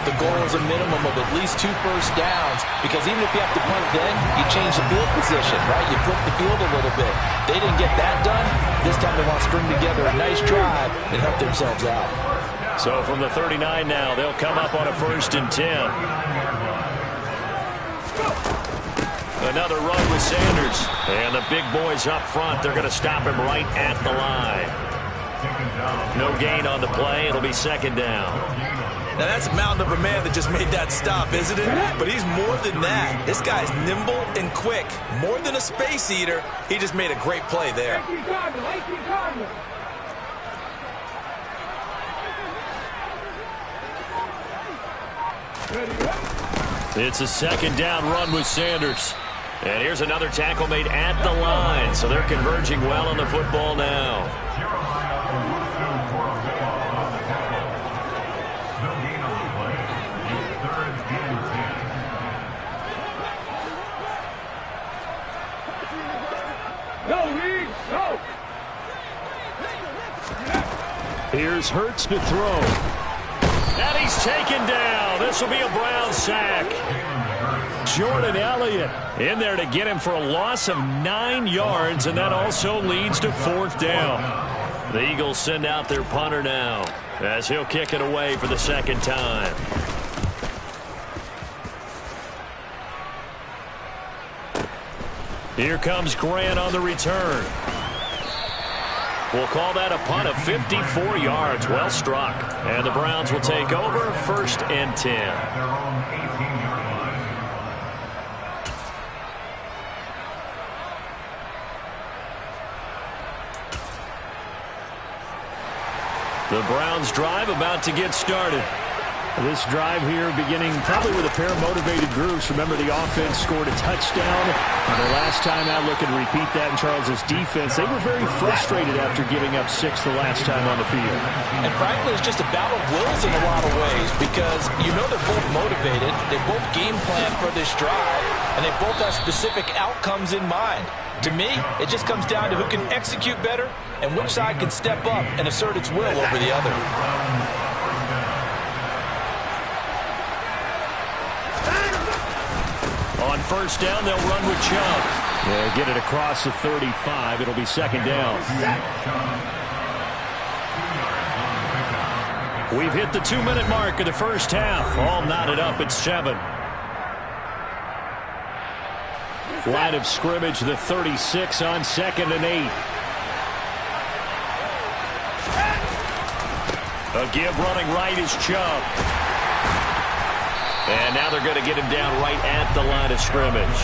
D: the goal is a minimum of at least 2 first downs, because even if you have to punt then, you change the field position, right? You flip the field a little bit. They didn't get that done. This time they want to string together a nice drive and help themselves out.
A: So from the 39 now, they'll come up on a 1st and 10. Another run with Sanders. And the big boys up front, they're going to stop him right at the line. No gain on the play. It'll be 2nd down.
D: Now that's a mountain of a man that just made that stop, isn't it? But he's more than that. This guy's nimble and quick. More than a space eater. He just made a great play there.
A: It's a 2nd down run with Sanders. And here's another tackle made at the line. So they're converging well on the football now. Here's Hurts to throw. And he's taken down. This will be a Brown sack. Jordan Elliott in there to get him for a loss of 9 yards, and that also leads to 4th down. The Eagles send out their punter now as he'll kick it away for the 2nd time. Here comes Grant on the return. We'll call that a punt of 54 yards. Well struck. And the Browns will take over 1st and 10. The Browns drive about to get started. This drive here beginning probably with a pair of motivated groups. Remember, the offense scored a touchdown. And the last time out, look and repeat that in Charles's defense. They were very frustrated after giving up 6 the last time on the field.
D: And frankly, it's just a battle of wills in a lot of ways, because you know they're both motivated. They both game plan for this drive, and they both have specific outcomes in mind. To me, it just comes down to who can execute better and which side can step up and assert its will over the other.
A: On 1st down, they'll run with Chubb. They'll get it across the 35. It'll be 2nd down. We've hit the 2-minute mark of the first half. All knotted up at 7. Line of scrimmage, the 36 on 2nd and 8. A give running right is Chubb. And now they're going to get him down right at the line of scrimmage.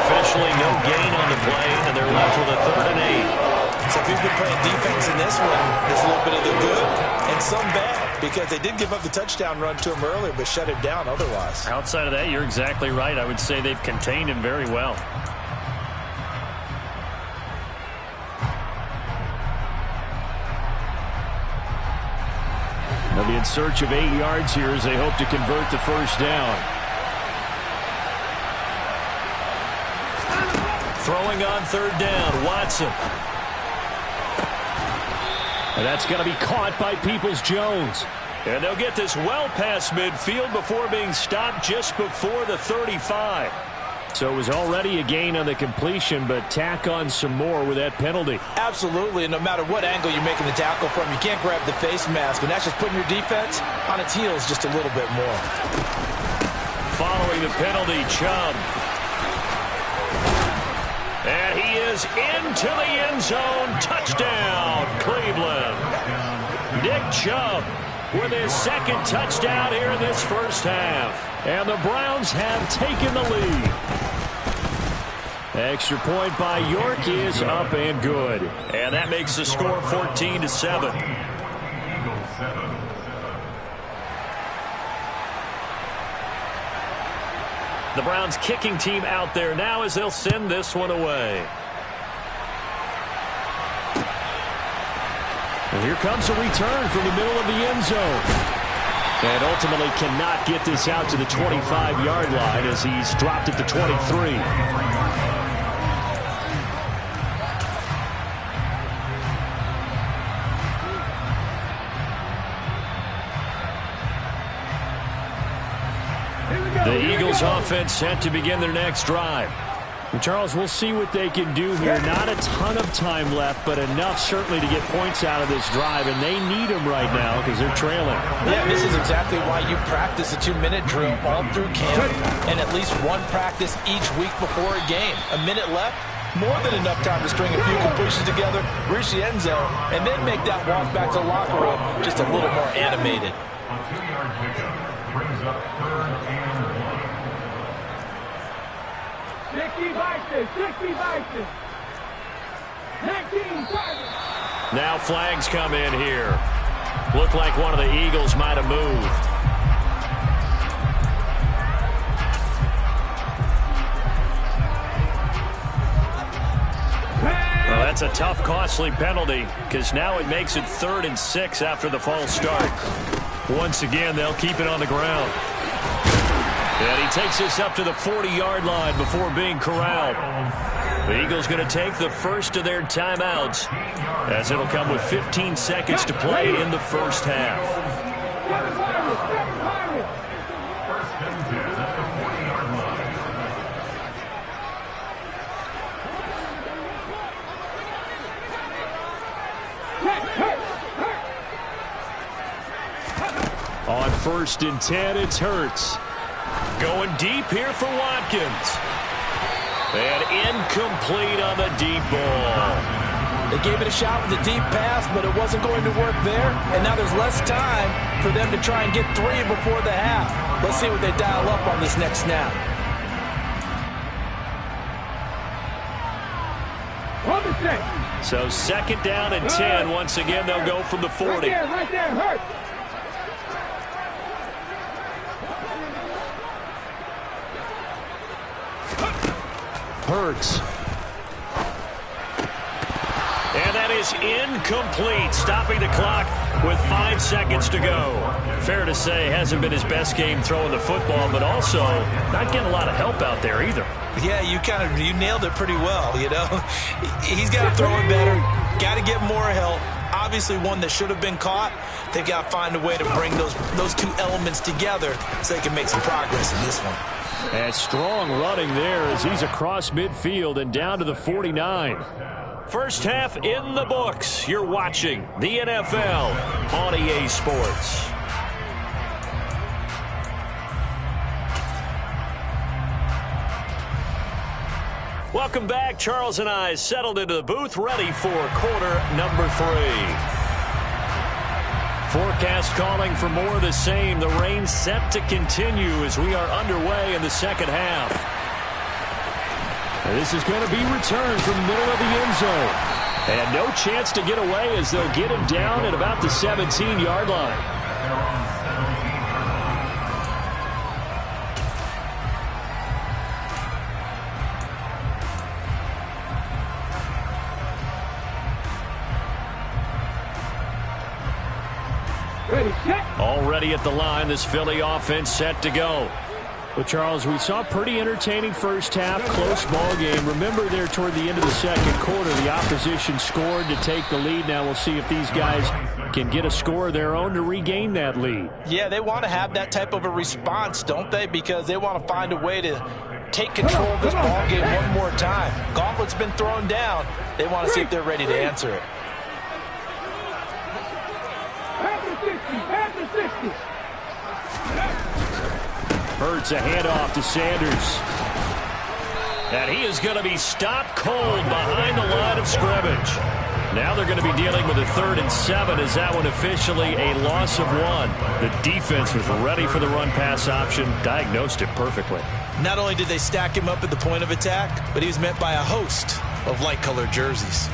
A: Officially no gain on the play, and they're left with a 3rd and 8.
D: So if you've been playing defense in this one, there's a little bit of the good and some bad, because they did give up the touchdown run to him earlier, but shut him down otherwise.
C: Outside of that, you're exactly right. I would say they've contained him very well.
A: They'll be in search of 8 yards here as they hope to convert the 1st down. Throwing on 3rd down, Watson. And that's going to be caught by Peoples-Jones. And they'll get this well past midfield before being stopped just before the 35. So it was already a gain on the completion, but tack on some more with that penalty.
D: Absolutely, and no matter what angle you're making the tackle from, you can't grab the face mask, and that's just putting your defense on its heels just a little bit more.
A: Following the penalty, Chubb. is into the end zone. Touchdown, Cleveland. Nick Chubb with his second touchdown here in this first half. And the Browns have taken the lead. Extra point by York is up and good. And that makes the score 14-7. The Browns kicking team out there now as they'll send this one away. And here comes a return from the middle of the end zone. And ultimately cannot get this out to the 25-yard line as he's dropped at the 23. The Eagles offense set to begin their next drive. And Charles, we'll see what they can do here. Not a ton of time left, but enough certainly to get points out of this drive, and they need them right now because they're trailing.
D: Yeah, this is exactly why you practice a 2-minute drill all through camp and at least one practice each week before a game. A minute left, more than enough time to string a few completions together, reach the end zone, and then make that walk back to the locker room just a little more animated.
B: A 2-yard pickup brings up 3rd and 1.
E: 60-60.
A: Now flags come in here. Looked like one of the Eagles might have moved. Well, that's a tough, costly penalty because now it makes it 3rd and 6 after the false start. Once again, they'll keep it on the ground. And he takes this up to the 40-yard line before being corralled. The Eagles going to take the first of their timeouts as it'll come with 15 seconds to play in the first half.
B: First and 10 at the 40-yard
C: line. On 1st and 10, it's Hurts.
A: Going deep here for Watkins. And incomplete on the deep ball.
D: They gave it a shot with a deep pass, but it wasn't going to work there. And now there's less time for them to try and get 3 before the half. Let's see what they dial up on this next snap.
A: So 2nd down and 10. Once again, they'll go from the 40.
E: Right there, Hurts.
C: Hurts.
A: And that is incomplete, stopping the clock with 5 seconds to go. Fair to say, hasn't been his best game throwing the football, but also not getting a lot of help out there either.
D: Yeah, you nailed it pretty well, you know. He's got to throw it better, got to get more help. Obviously one that should have been caught. They got to find a way to bring those two elements together so they can make some progress in this one.
C: And strong running there as he's across midfield and down to the 49.
A: First half in the books. You're watching the NFL on EA Sports. Welcome back. Charles and I settled into the booth, ready for quarter number 3. Forecast calling for more of the same. The rain set to continue as we are underway in the second half.
C: And this is going to be returned from the middle of the end zone.
A: And no chance to get away as they'll get him down at about the 17-yard line. Already at the line, this Philly offense set to go.
C: Well, Charles, we saw a pretty entertaining first half, close ball game. Remember there toward the end of the second quarter, the opposition scored to take the lead. Now we'll see if these guys can get a score of their own to regain that lead.
D: Yeah, they want to have that type of a response, don't they? Because they want to find a way to take control of this ball game one more time. Gauntlet's been thrown down. They want to see if they're ready to answer it.
C: Hurts a handoff to Sanders.
A: And he is going to be stopped cold behind the line of scrimmage. Now they're going to be dealing with a 3rd and 7 as that one officially a loss of 1. The defense was ready for the run-pass option, diagnosed it perfectly.
D: Not only did they stack him up at the point of attack, but he was met by a host of light-colored jerseys.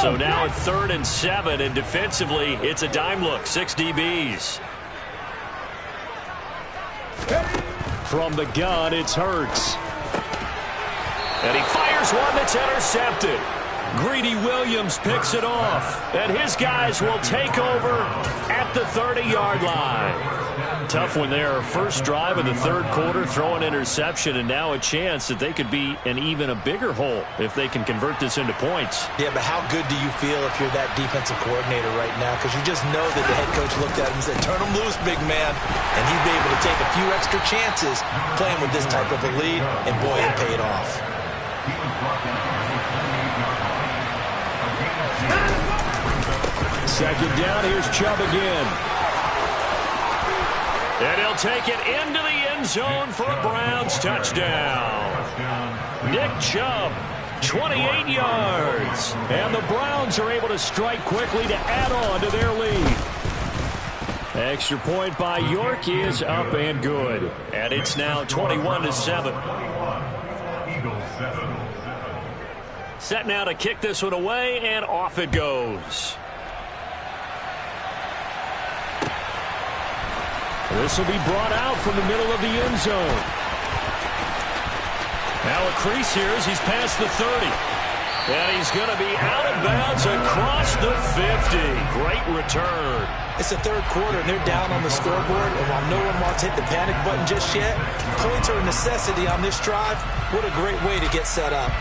A: So now at 3rd and 7, and defensively, it's a dime look, 6 DBs.
C: From the gun, it's Hurts.
A: And he fires one that's intercepted. Greedy Williams picks it off, and his guys will take over at the 30-yard line. Tough one there. First drive of the 3rd quarter, throw an interception, and now a chance that they could be in even a bigger hole if they can convert this into points.
D: Yeah, but how good do you feel if you're that defensive coordinator right now? Because you just know that the head coach looked at him and said, turn him loose, big man. And he'd be able to take a few extra chances playing with this type of a lead, and boy, it paid off.
C: Second down, here's Chubb again.
A: And he'll take it into the end zone for a Browns touchdown. Nick Chubb, 28 yards. And the Browns are able to strike quickly to add on to their lead. Extra point by York is up and good. And it's now 21-7. Set now to kick this one away, and off it goes.
C: This will be brought out from the middle of the end zone.
A: Now a crease here as he's past the 30. And he's going to be out of bounds across the 50. Great return.
D: It's the 3rd quarter, and they're down on the scoreboard. And while no one wants to hit the panic button just yet, points are a necessity on this drive. What a great way to get set up.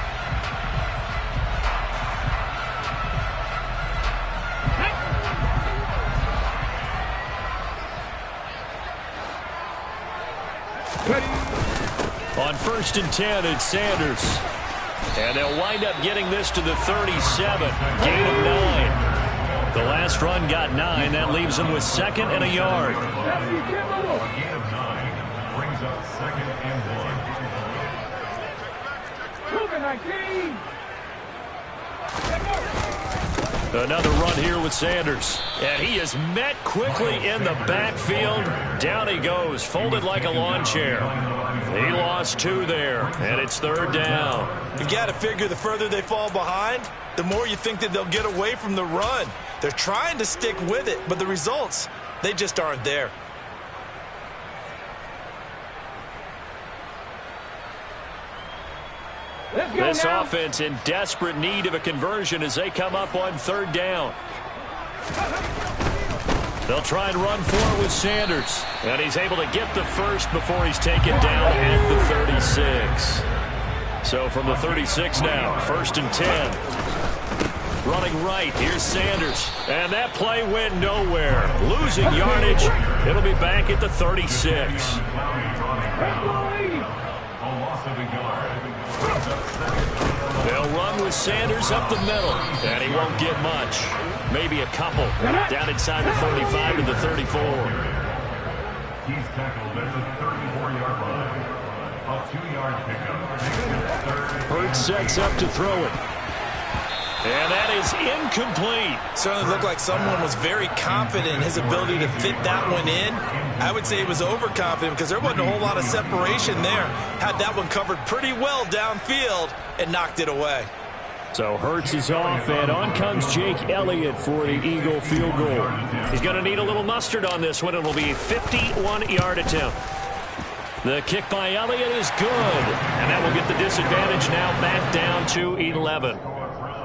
A: On 1st and 10, it's Sanders. And they'll wind up getting this to the 37. Gain of 9. The last run got 9. That leaves them with 2nd and a yard.
B: A gain of 9 brings up 2nd and 1.
A: Another run here with Sanders. And he is met quickly in the backfield. Down he goes, folded like a lawn chair. He lost 2 there, and it's 3rd down.
D: You've got to figure the further they fall behind, the more you think that they'll get away from the run. They're trying to stick with it, but the results, they just aren't there.
A: This offense in desperate need of a conversion as they come up on 3rd down. They'll try and run for it with Sanders. And he's able to get the first before he's taken down at the 36. So from the 36 now, 1st and 10. Running right, here's Sanders. And that play went nowhere. Losing yardage. It'll be back at the 36. They'll run with Sanders up the middle. And he won't get much. Maybe a couple. Down inside the 35 to the 34.
B: He's tackled at the 34-yard line. A 2-yard pickup.
C: Hurts sets up to throw it.
A: And that is incomplete.
D: Certainly looked like someone was very confident in his ability to fit that one in. I would say he was overconfident because there wasn't a whole lot of separation there. Had that one covered pretty well downfield and knocked it away.
C: So Hurts is off, and on comes Jake Elliott for the Eagle field goal.
A: He's going to need a little mustard on this one. It'll be a 51-yard attempt. The kick by Elliott is good. And that will get the disadvantage now back down to 11.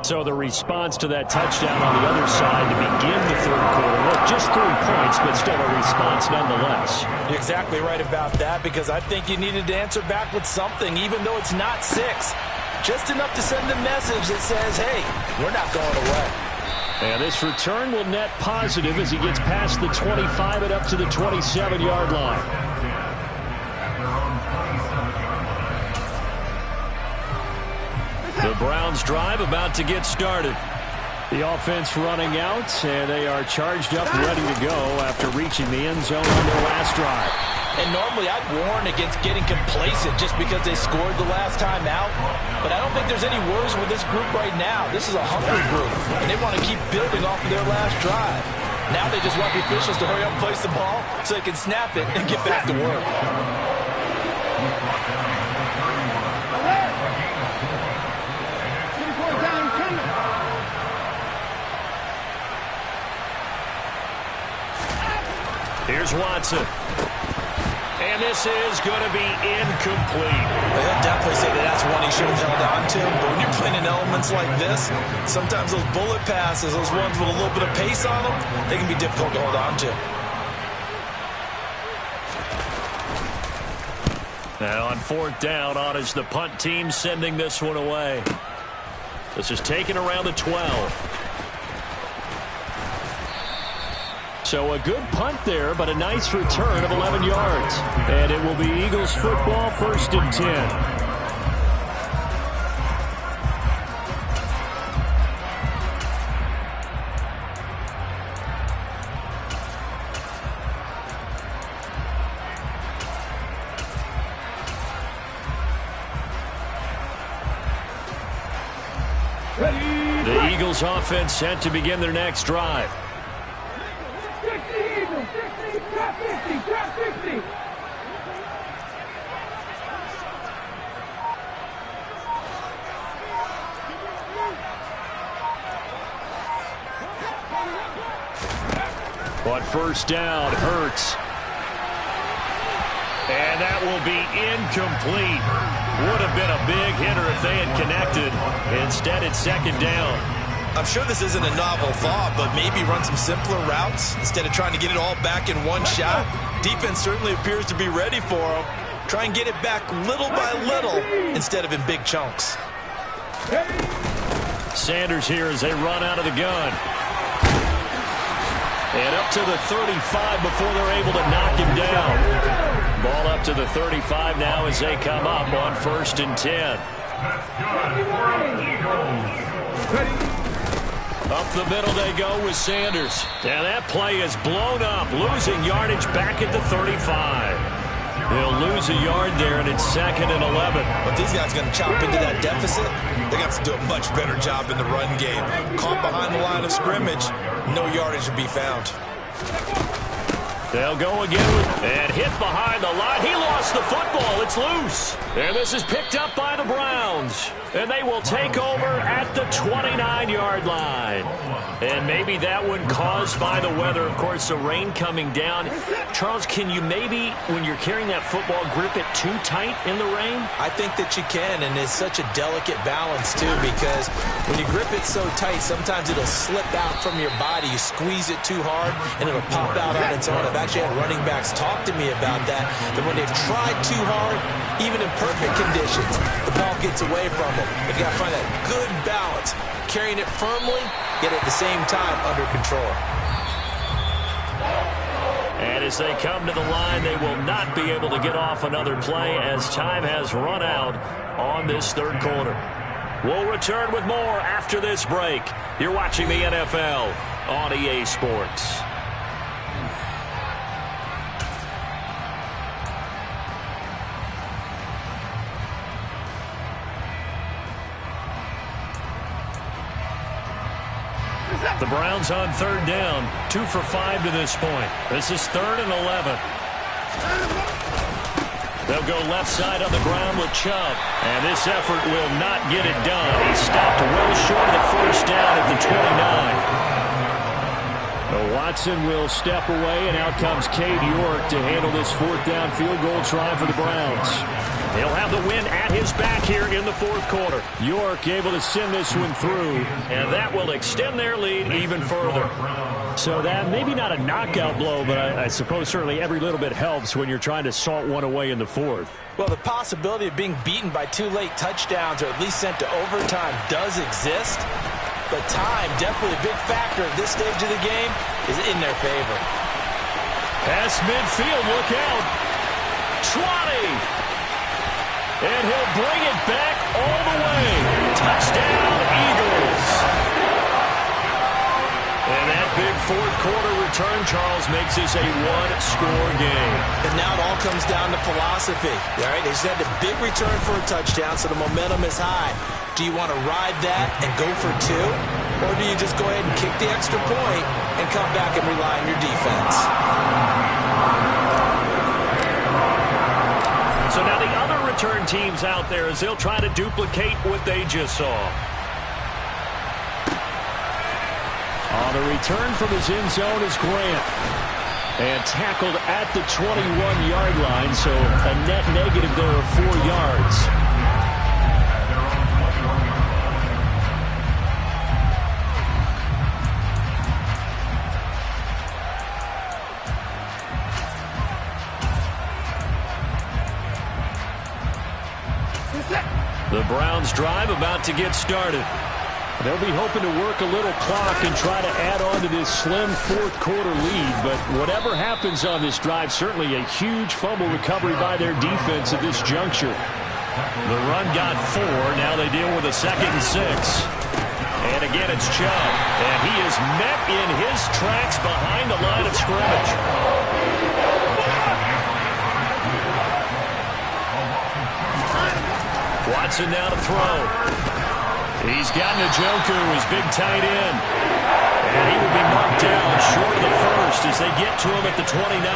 A: So the response to that touchdown on the other side to begin the 3rd quarter. Look, just 3 points, but still a response nonetheless.
D: You're exactly right about that because I think you needed to answer back with something, even though it's not 6. Just enough to send a message that says, hey, we're not going away.
C: And this return will net positive as he gets past the 25 and up to the 27-yard line.
A: The Browns drive about to get started.
C: The offense running out, and they are charged up, ready to go after reaching the end zone on their last drive.
D: And normally I'd warn against getting complacent just because they scored the last time out. But I don't think there's any worries with this group right now. This is a hungry group, and they want to keep building off of their last drive. Now they just want the officials to hurry up and place the ball so they can snap it and get back to work.
A: Here's Watson. And this is going to be incomplete.
D: Well, he'll definitely say that that's one he should have held on to. But when you're playing in elements like this, sometimes those bullet passes, those ones with a little bit of pace on them, they can be difficult to hold on to.
A: Now on 4th down, on is the punt team sending this one away. This is taken around the 12. So a good punt there, but a nice return of 11 yards. And it will be Eagles football, 1st and 10. The Eagles offense set to begin their next drive. On 1st down, Hurts. And that will be incomplete. Would have been a big hitter if they had connected. Instead, it's 2nd down.
D: I'm sure this isn't a novel thought, but maybe run some simpler routes instead of trying to get it all back in one shot. Defense certainly appears to be ready for them. Try and get it back little by little instead of in big chunks.
A: Sanders here as they run out of the gun. And up to the 35 before they're able to knock him down. Ball up to the 35 now as they come up on 1st and 10.
B: That's good for the Eagles.
A: Up the middle they go with Sanders. And that play is blown up, losing yardage back at the 35. They'll lose a yard there, and it's 2nd and 11.
D: But these guys are going to chop into that deficit. They got to do a much better job in the run game. Caught behind the line of scrimmage, no yardage to be found.
A: They'll go again and hit behind the line. He lost the football. It's loose. And this is picked up by the Browns. And they will take over at the 29-yard line. And maybe that one caused by the weather. Of course, the rain coming down. Charles, can you maybe, when you're carrying that football, grip it too tight in the rain?
D: I think that you can, and it's such a delicate balance, too, because when you grip it so tight, sometimes it'll slip out from your body. You squeeze it too hard, and it'll pop out on its own. I've actually had running backs talk to me about that when they've tried too hard, even in perfect conditions, the ball gets away from them. You've got to find that good balance, carrying it firmly, yet at the same time under control.
A: And as they come to the line, they will not be able to get off another play as time has run out on this 3rd quarter. We'll return with more after this break. You're watching the NFL on EA Sports. The Browns on 3rd down, 2 for 5 to this point. This is 3rd and 11. They'll go left side on the ground with Chubb. And this effort will not get it done. He stopped well short of the 1st down at the 29. Watson will step away, and out comes Cade York to handle this 4th down field goal try for the Browns. He'll have the win at his back here in the 4th quarter. York able to send this one through, and that will extend their lead even further. So that maybe not a knockout blow, but I suppose certainly every little bit helps when you're trying to salt one away in the 4th.
D: Well, the possibility of being beaten by 2 late touchdowns or at least sent to overtime does exist, but time, definitely a big factor at this stage of the game, is in their favor.
A: Past midfield, look out. 20. And he'll bring it back all the way. Touchdown, Eagles. quarter return, Charles, makes this a one-score game.
D: And now it all comes down to philosophy. All right, they just had a big return for a touchdown, so the momentum is high. Do you want to ride that and go for two? Or do you just go ahead and kick the extra point and come back and rely on your defense?
A: So now the other return teams out there as they'll try to duplicate what they just saw.
C: On the return from his end zone is Grant. And tackled at the 21-yard line, so a net negative there of 4 yards.
A: The Browns drive about to get started.
C: They'll be hoping to work a little clock and try to add on to this slim fourth-quarter lead. But whatever happens on this drive, certainly a huge fumble recovery by their defense at this juncture.
A: The run got 4. Now they deal with a 2nd and 6. And again, it's Chubb. And he is met in his tracks behind the line of scrimmage. Watson now to throw. He's got Njoku, his big tight end. And he will be marked down short of the first as they get to him at the 29.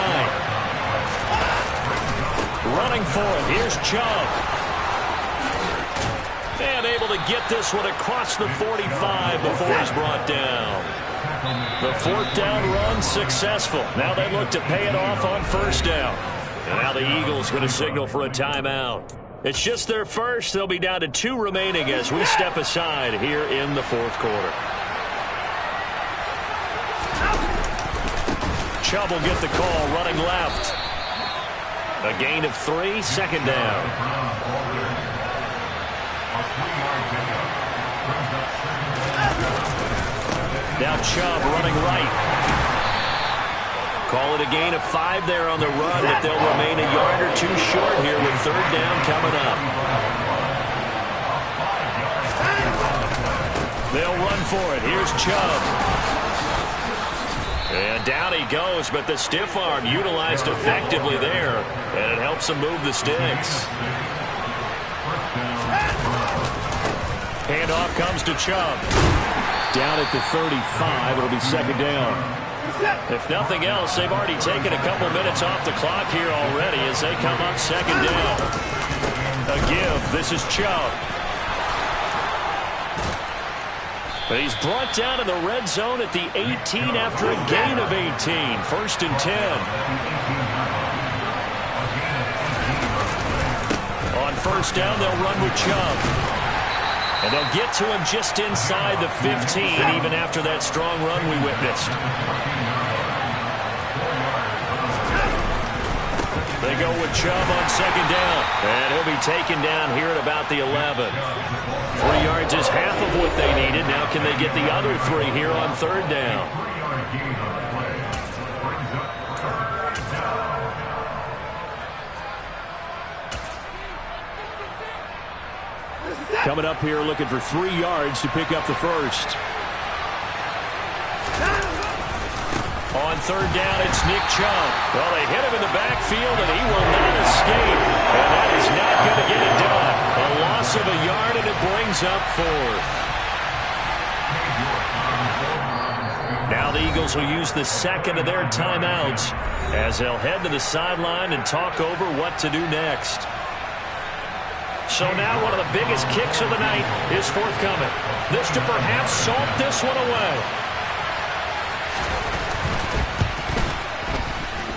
A: Running for it. Here's Chubb. And able to get this one across the 45 before he's brought down. The 4th down run successful. Now they look to pay it off on 1st down. And now the Eagles going to signal for a timeout. It's just their first. They'll be down to 2 remaining as we step aside here in the 4th quarter. Chubb will get the call running left. A gain of 3, 2nd down. Now Chubb running right. Call it a gain of 5 there on the run, but they'll remain a yard or 2 short here with 3rd down coming up. They'll run for it. Here's Chubb. And down he goes, but the stiff arm utilized effectively there, and it helps him move the sticks. Handoff comes to Chubb.
C: Down at the 35, it'll be 2nd down.
A: If nothing else, they've already taken a couple minutes off the clock here already as they come up 2nd down. A give. This is Chubb. But he's brought down in the red zone at the 18 after a gain of 18. 1st and 10. On 1st down, they'll run with Chubb. And they'll get to him just inside the 15, even after that strong run we witnessed. They go with Chubb on 2nd down. And he'll be taken down here at about the 11. 3 yards is half of what they needed. Now can they get the other 3 here on 3rd down?
C: Coming up here looking for 3 yards to pick up the first.
A: On 3rd down, it's Nick Chubb. Well, they hit him in the backfield, and he will not escape. And that is not going to get it done. A loss of a yard, and it brings up 4th. Now the Eagles will use the 2nd of their timeouts as they'll head to the sideline and talk over what to do next. So now one of the biggest kicks of the night is forthcoming. This to perhaps salt this one away.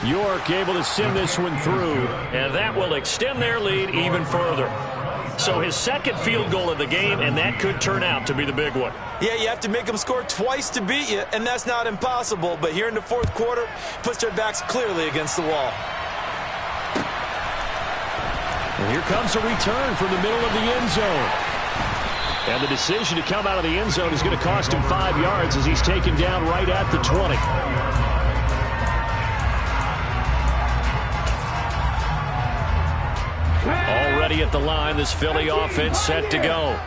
C: York able to send this one through.
A: And that will extend their lead even further. So his 2nd field goal of the game, and that could turn out to be the big one.
D: Yeah, you have to make them score twice to beat you, and that's not impossible. But here in the 4th quarter, puts their backs clearly against the wall.
C: And here comes a return from the middle of the end zone. And the decision to come out of the end zone is going to cost him 5 yards as he's taken down right at the 20. Already at the line, this Philly offense set to go.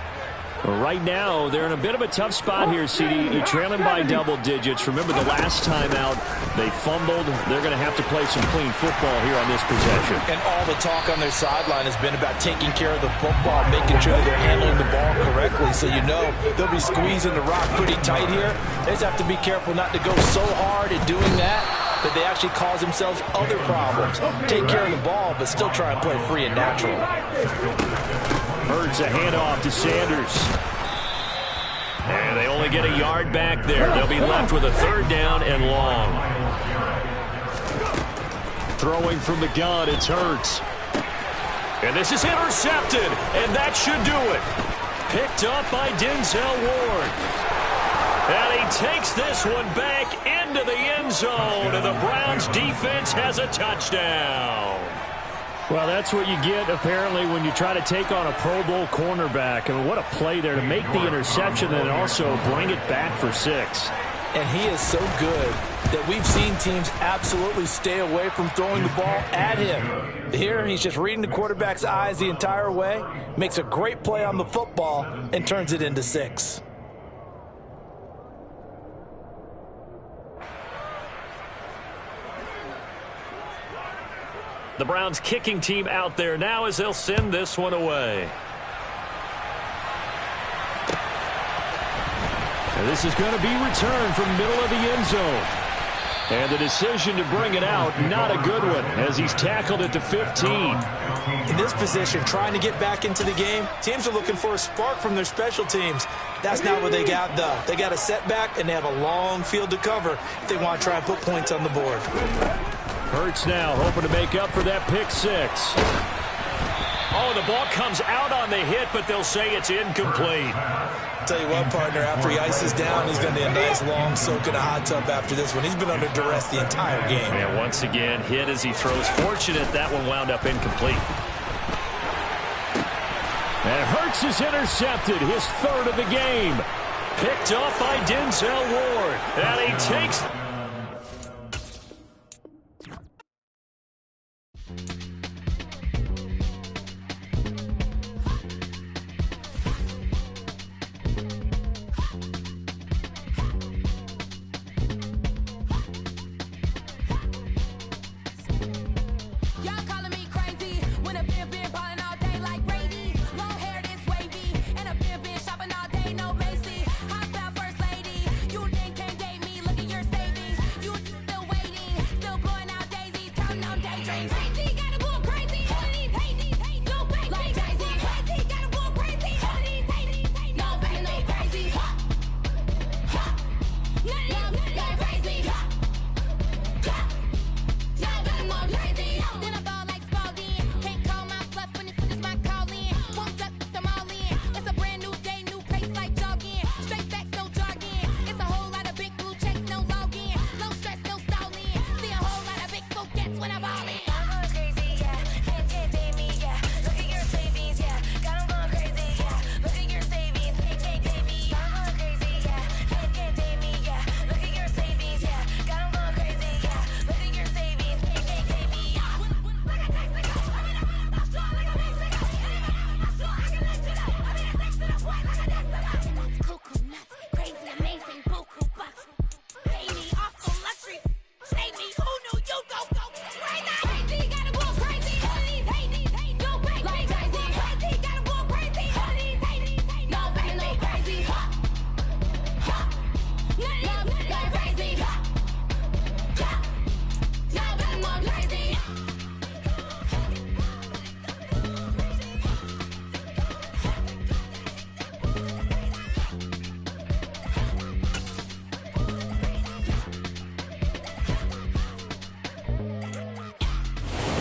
C: Right now, they're in a bit of a tough spot here, CD. You're trailing by double digits. Remember the last time out, they fumbled. They're going to have to play some clean football here on this possession.
D: And all the talk on their sideline has been about taking care of the football, making sure that they're handling the ball correctly. So you know they'll be squeezing the rock pretty tight here. They just have to be careful not to go so hard in doing that they actually cause themselves other problems. Take care of the ball, but still try and play free and natural.
C: Hurts a handoff to Sanders. And they only get a yard back there. They'll be left with a 3rd down and long. Throwing from the gun, it's Hurts.
A: And this is intercepted, and that should do it. Picked up by Denzel Ward. And he takes this one back into the end zone, and the Browns defense has a touchdown.
C: Well, that's what you get, apparently, when you try to take on a Pro Bowl cornerback. I mean, what a play there to make the interception and also bring it back for 6.
D: And he is so good that we've seen teams absolutely stay away from throwing the ball at him. Here, he's just reading the quarterback's eyes the entire way, makes a great play on the football, and turns it into 6.
A: The Browns kicking team out there now as they'll send this one away.
C: And this is going to be returned from middle of the end zone. And the decision to bring it out, not a good one, as he's tackled at the 15.
D: In this position, trying to get back into the game, teams are looking for a spark from their special teams. That's not what they got, though. They got a setback, and they have a long field to cover if they want to try and put points on the board.
C: Hurts now, hoping to make up for that pick 6.
A: Oh, the ball comes out on the hit, but they'll say it's incomplete.
D: Tell you what, partner, after he ices down, he's going to be a nice long soak in a hot tub after this one. He's been under duress the entire game.
A: And once again, hit as he throws. Fortunate that one wound up incomplete.
C: And Hurts is intercepted, his 3rd of the game.
A: Picked off by Denzel Ward. And he takes...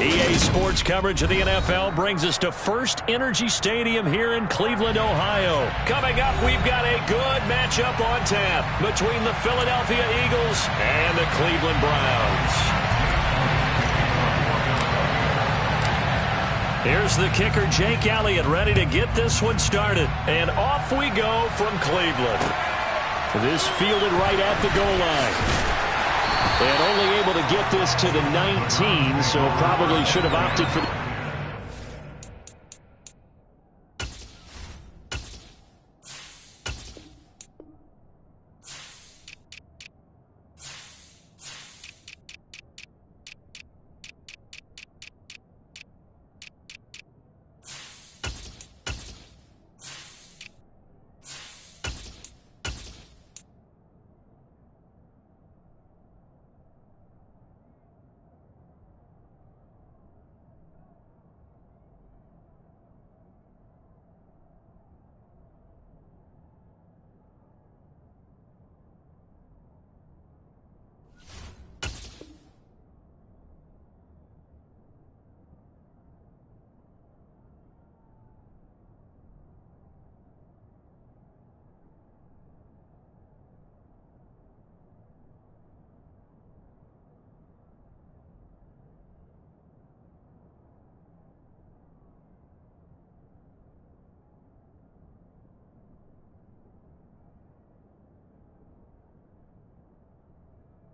A: EA Sports coverage of the NFL brings us to First Energy Stadium here in Cleveland, Ohio. Coming up, we've got a good matchup on tap between the Philadelphia Eagles and the Cleveland Browns. Here's the kicker, Jake Elliott, ready to get this one started. And off we go from Cleveland.
C: This fielded right at the goal line. And only able to get this to the 19, so probably should have opted for the...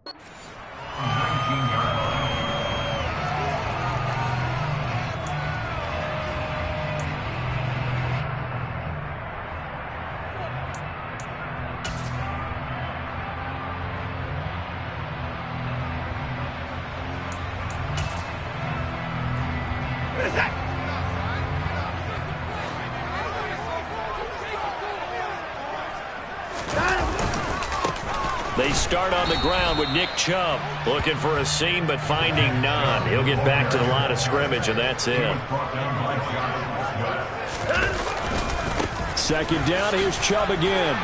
B: 19-yard line.
A: They start on the ground with Nick Chubb. Looking for a seam, but finding none. He'll get back to the line of scrimmage, and that's it.
C: Second down, here's Chubb again.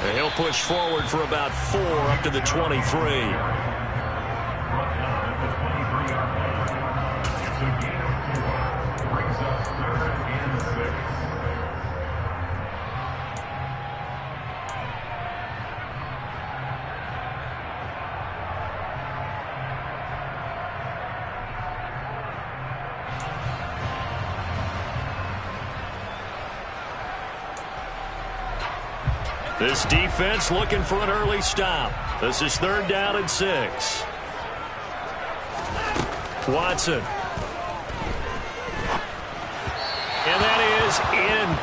A: And he'll push forward for about 4 up to the 23. This defense looking for an early stop. This is 3rd down and 6. Watson. And that is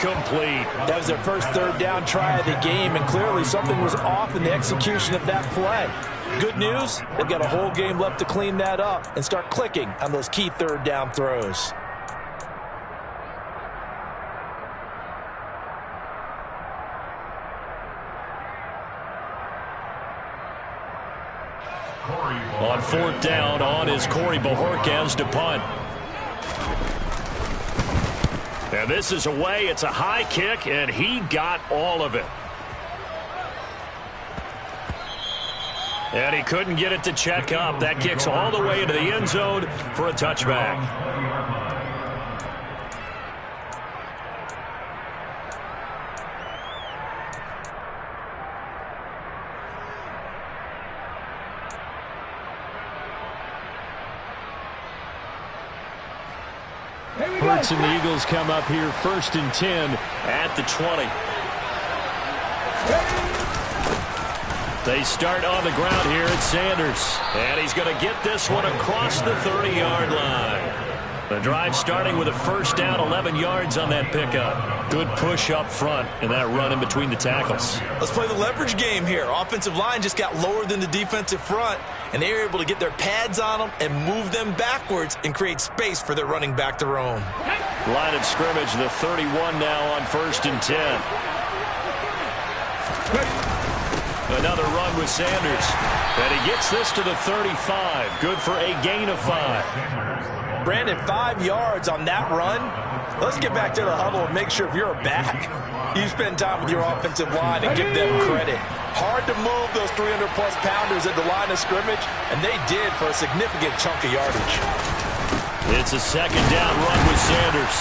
A: incomplete.
D: That was their first 3rd down try of the game, and clearly something was off in the execution of that play. Good news, they've got a whole game left to clean that up and start clicking on those key 3rd down throws.
A: On 4th down, on is Corey Bojorquez to punt. And this is away. It's a high kick, and he got all of it. And he couldn't get it to check up. That kicks all the way into the end zone for a touchback.
C: Hurts and the Eagles come up here 1st and 10
A: at the 20. They start on the ground here at Sanders. And he's going to get this one across the 30-yard line. The drive starting with a 1st down, 11 yards on that pickup. Good push up front and that run in between the tackles.
D: Let's play the leverage game here. Offensive line just got lower than the defensive front, and they were able to get their pads on them and move them backwards and create space for their running back to roam.
A: Line of scrimmage, the 31 now on 1st and 10. Another run with Sanders. And he gets this to the 35. Good for a gain of 5.
D: Brandon, 5 yards on that run. Let's get back to the huddle and make sure if you're a back, you spend time with your offensive line and give them credit. Hard to move those 300-plus pounders at the line of scrimmage, and they did for a significant chunk of yardage.
A: It's a 2nd down run with Sanders.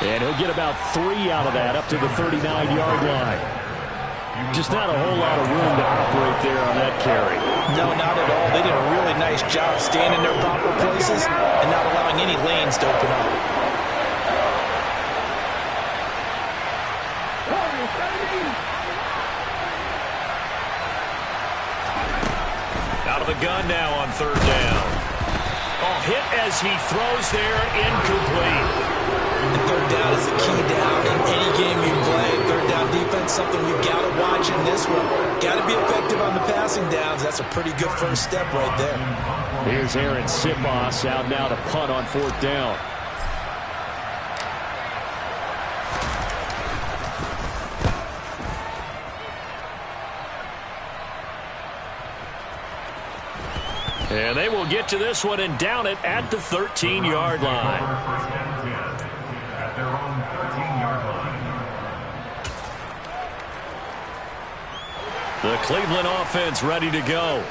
C: And he'll get about 3 out of that up to the 39-yard line. Just not a whole lot of room to operate there on that carry.
D: No, not at all. They did a really nice job staying in their proper places and not allowing any lanes to open up.
A: Out of the gun now on 3rd down. Oh, hit as he throws there, incomplete.
D: And 3rd down is a key down in any game you play. 3rd down defense, something we've got to watch in this one. Got to be effective on the passing downs. That's a pretty good first step right there.
C: Here's Aaron Sipos out now to punt on 4th down.
A: And they will get to this one and down it at the 13-yard line.
B: At their own 13-yard line.
A: The Cleveland offense ready to go.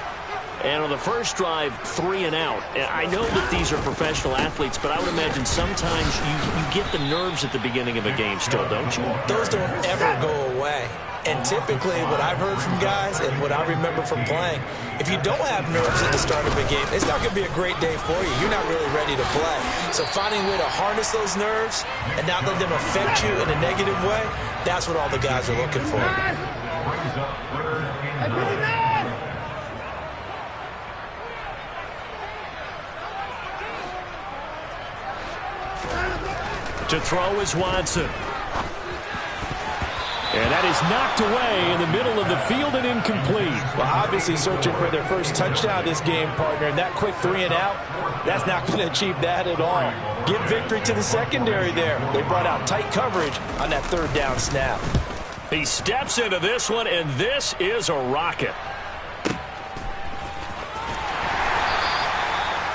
A: And on the first drive, 3 and out. I know that these are professional athletes, but I would imagine sometimes you get the nerves at the beginning of a game still, don't you?
D: Those don't ever go away. And typically what I've heard from guys and what I remember from playing, if you don't have nerves at the start of a game, it's not going to be a great day for you. You're not really ready to play. So finding a way to harness those nerves and not let them affect you in a negative way, that's what all the guys are looking for.
B: Brings up 3rd and 9.
C: To throw is Watson. And that is knocked away in the middle of the field and incomplete.
D: Well, obviously searching for their first touchdown this game, partner. And that quick 3 and out, that's not going to achieve that at all. Give victory to the secondary there. They brought out tight coverage on that 3rd down snap.
A: He steps into this one, and this is a rocket.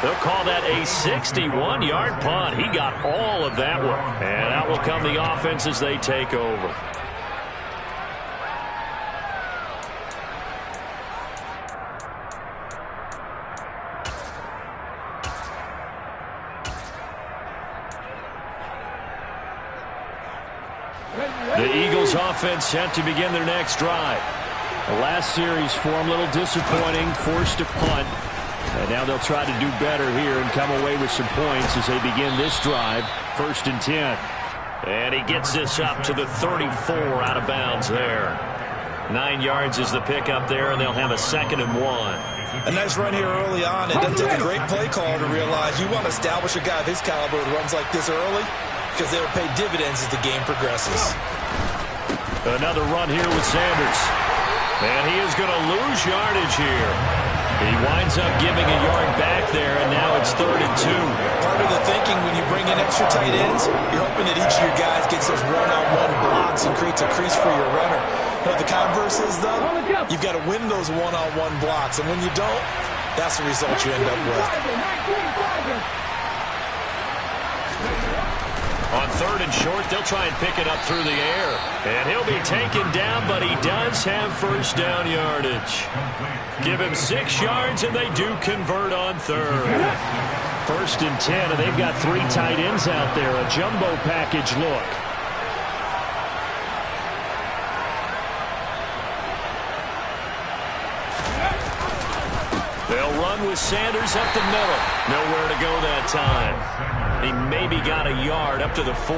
A: They'll call that a 61-yard punt. He got all of that one. And out will come the offense as they take over. The Eagles offense set to begin their next drive.
C: The last series for them, a little disappointing, forced to punt. And now they'll try to do better here and come away with some points as they begin this drive. 1st and 10.
A: And he gets this up to the 34 out of bounds there. 9 yards is the pickup there, and they'll have a 2nd and 1.
D: A nice run here early on. It doesn't take a great play caller to realize you want to establish a guy of his caliber that runs like this early, because they will pay dividends as the game progresses.
A: Another run here with Sanders. And he is going to lose yardage here. He winds up giving a yard back there, and now it's 3rd and 2.
D: Part of the thinking when you bring in extra tight ends, you're hoping that each of your guys gets those one-on-one blocks and creates a crease for your runner. But the converse is, though, you've got to win those one-on-one blocks. And when you don't, that's the result you end up with.
A: On 3rd and short, they'll try and pick it up through the air. And he'll be taken down, but he does have 1st down yardage. Give him 6 yards, and they do convert on 3rd.
C: 1st and 10, and they've got 3 tight ends out there. A jumbo package look.
A: They'll run with Sanders up the middle. Nowhere to go that time. He maybe got a yard up to the 40.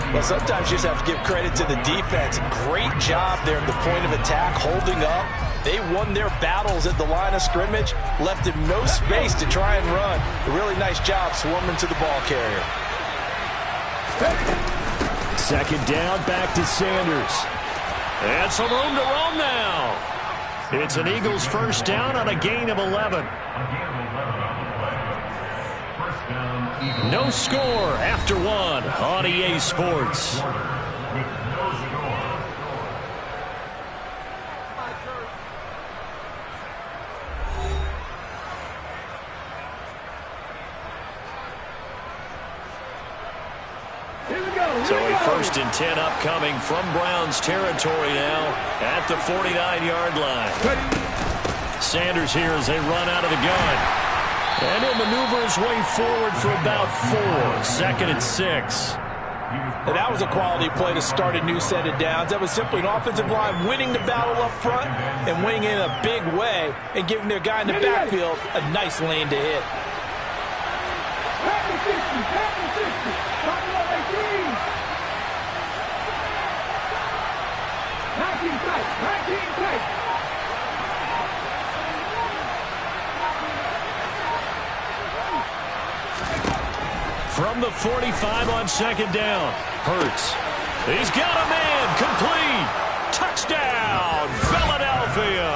D: Well, sometimes you just have to give credit to the defense. Great job there at the point of attack, holding up. They won their battles at the line of scrimmage, left him no space to try and run. A really nice job swarming to the ball carrier.
C: 2nd down, back to Sanders.
A: And some room to roam now. It's an Eagles 1st down on a gain of 11. No score after 1 on EA Sports. So a 1st and 10 upcoming from Browns territory now at the 49-yard line. Sanders here as they run out of the gun. And he'll maneuver his way forward for about 4. 2nd and 6.
D: And that was a quality play to start a new set of downs. That was simply an offensive line winning the battle up front and winning in a big way and giving their guy in the backfield a nice lane to hit.
A: From the 45 on 2nd down. Hurts. He's got a man. Complete. Touchdown, Philadelphia.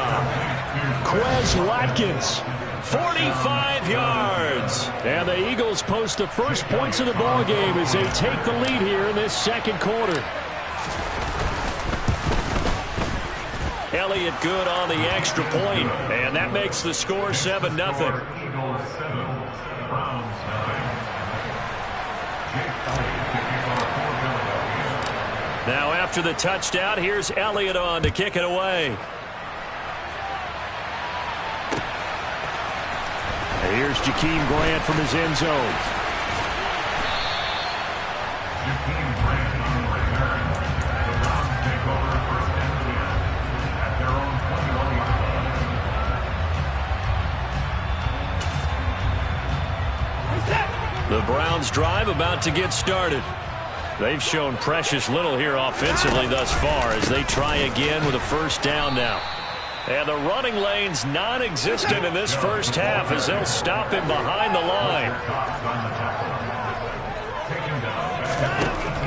C: Quez Watkins.
A: 45 yards.
C: And the Eagles post the first points of the ball game as they take the lead here in this 2nd quarter.
A: Elliott good on the extra point, and that makes the score 7-0. Now after the touchdown, here's Elliott on to kick it away.
C: And here's Jakeem Grant from his end zone.
B: Jakeem Grant on the return. The Browns take over 1st and 10 at their own 21 yard line.
A: The Browns drive about to get started. They've shown precious little here offensively thus far as they try again with a 1st down now. And the running lane's non-existent in this 1st half as they'll stop him behind the line.
B: Taken down.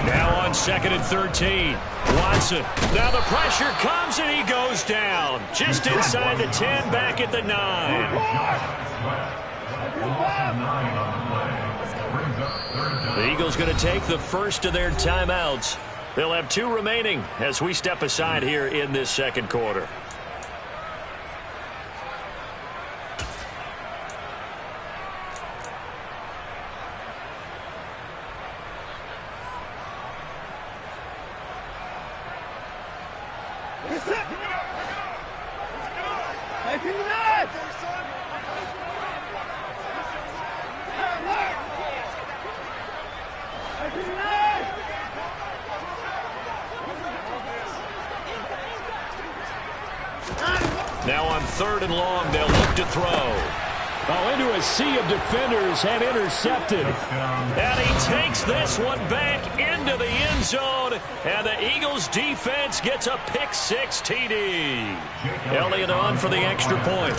A: Now on 2nd and 13. Watson. Now the pressure comes and he goes down. Just inside the 10, back at the 9. The Eagles going to take the first of their timeouts. They'll have 2 remaining as we step aside here in this second quarter. Now on 3rd and long, they'll look to throw.
C: Oh, into a sea of defenders and intercepted.
A: And he takes this one back into the end zone. And the Eagles defense gets a pick-6 TD. Elliott on for the extra point.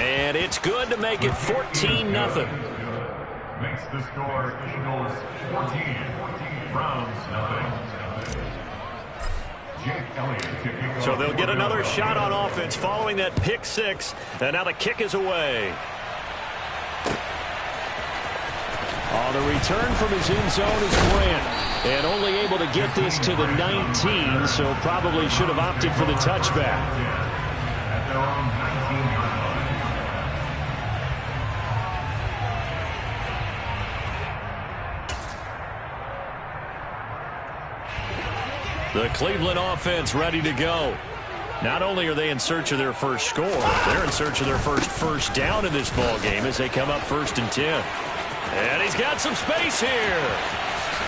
A: And it's good to make it 14-0.
B: Makes the score Eagles 14, Browns nothing.
A: So they'll get another shot on offense following that pick-6. And now the kick is away.
C: Oh, the return from his end zone is Grant. And only able to get this to the 19, so probably should have opted for the touchback.
B: At their own 19-yard
A: The Cleveland offense ready to go. Not only are they in search of their first score, they're in search of their first down in this ball game as they come up 1st and 10. And he's got some space here.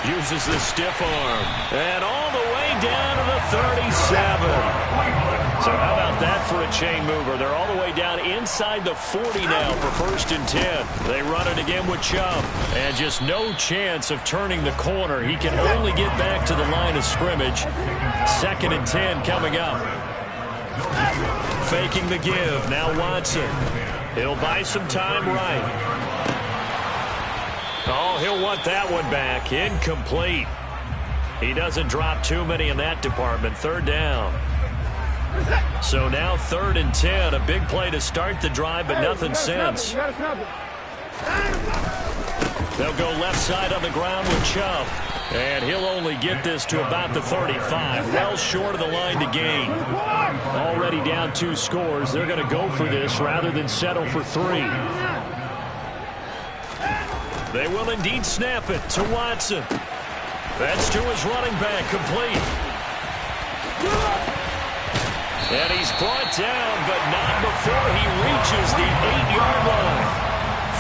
A: Uses the stiff arm. And all the way down to the 37. So how about that for a chain mover? They're all the way down inside the 40 now for 1st and 10. They run it again with Chubb. And just no chance of turning the corner. He can only get back to the line of scrimmage. 2nd and 10 coming up. Faking the give. Now Watson. He'll buy some time right. Oh, he'll want that one back. Incomplete. He doesn't drop too many in that department. 3rd down. So now 3rd and 10. A big play to start the drive, but nothing since. They'll go left side on the ground with Chubb. And he'll only get this to about the 35. Well short of the line to gain. Already down 2 scores. They're going to go for this rather than settle for 3. They will indeed snap it to Watson. That's to his running back, complete. And he's brought down, but not before he reaches the 8-yard line.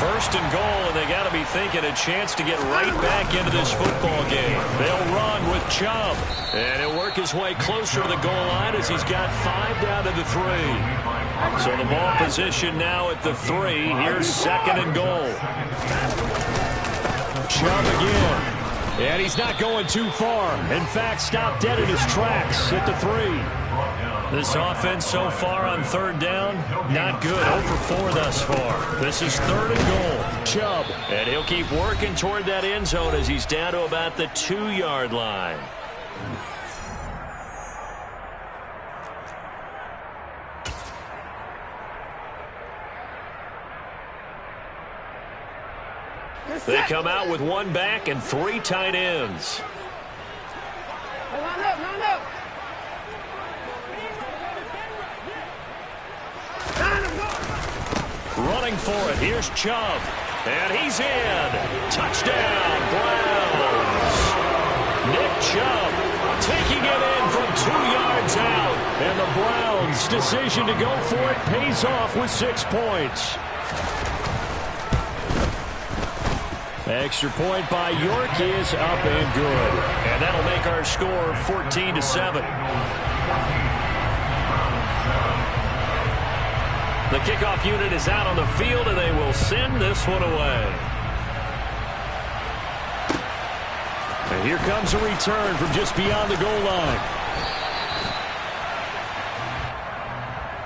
A: 1st and goal, and they got to be thinking a chance to get right back into this football game. They'll run with Chubb, and he'll work his way closer to the goal line as he's got 5 down to the 3. So the ball position now at the 3. Here's 2nd and goal.
C: Chubb again. And he's not going too far. In fact, stopped dead in his tracks at the 3.
A: This offense so far on 3rd down, not good. 0 for 4 thus far. This is 3rd and goal. Chubb. And he'll keep working toward that end zone as he's down to about the 2-yard line. They come out with 1 back and 3 tight ends. Running for it. Here's Chubb. And he's in. Touchdown, Browns. Nick Chubb taking it in from 2 yards out. And the Browns' decision to go for it pays off with 6 points. Extra point by York is up and good. And that'll make our score 14-7. The kickoff unit is out on the field, and they will send this one away. And here comes a return from just beyond the goal line.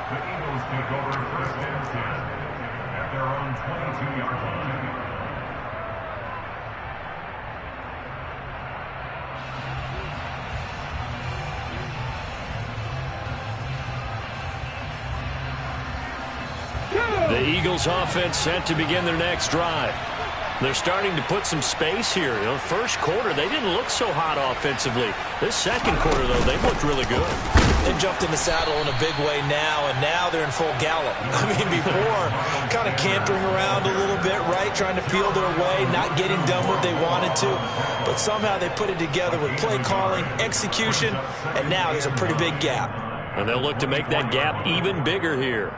B: The Eagles take over 1st and 10. at their own 22-yard line.
A: The Eagles offense set to begin their next drive. They're starting to put some space here. You know, first quarter, they didn't look so hot offensively. This second quarter, though, they've looked really good.
D: They jumped in the saddle in a big way now, and now they're in full gallop. I mean, before, kind of cantering around a little bit, right, trying to feel their way, not getting done what they wanted to. But somehow they put it together with play calling, execution, and now there's a pretty big gap.
A: And they'll look to make that gap even bigger here.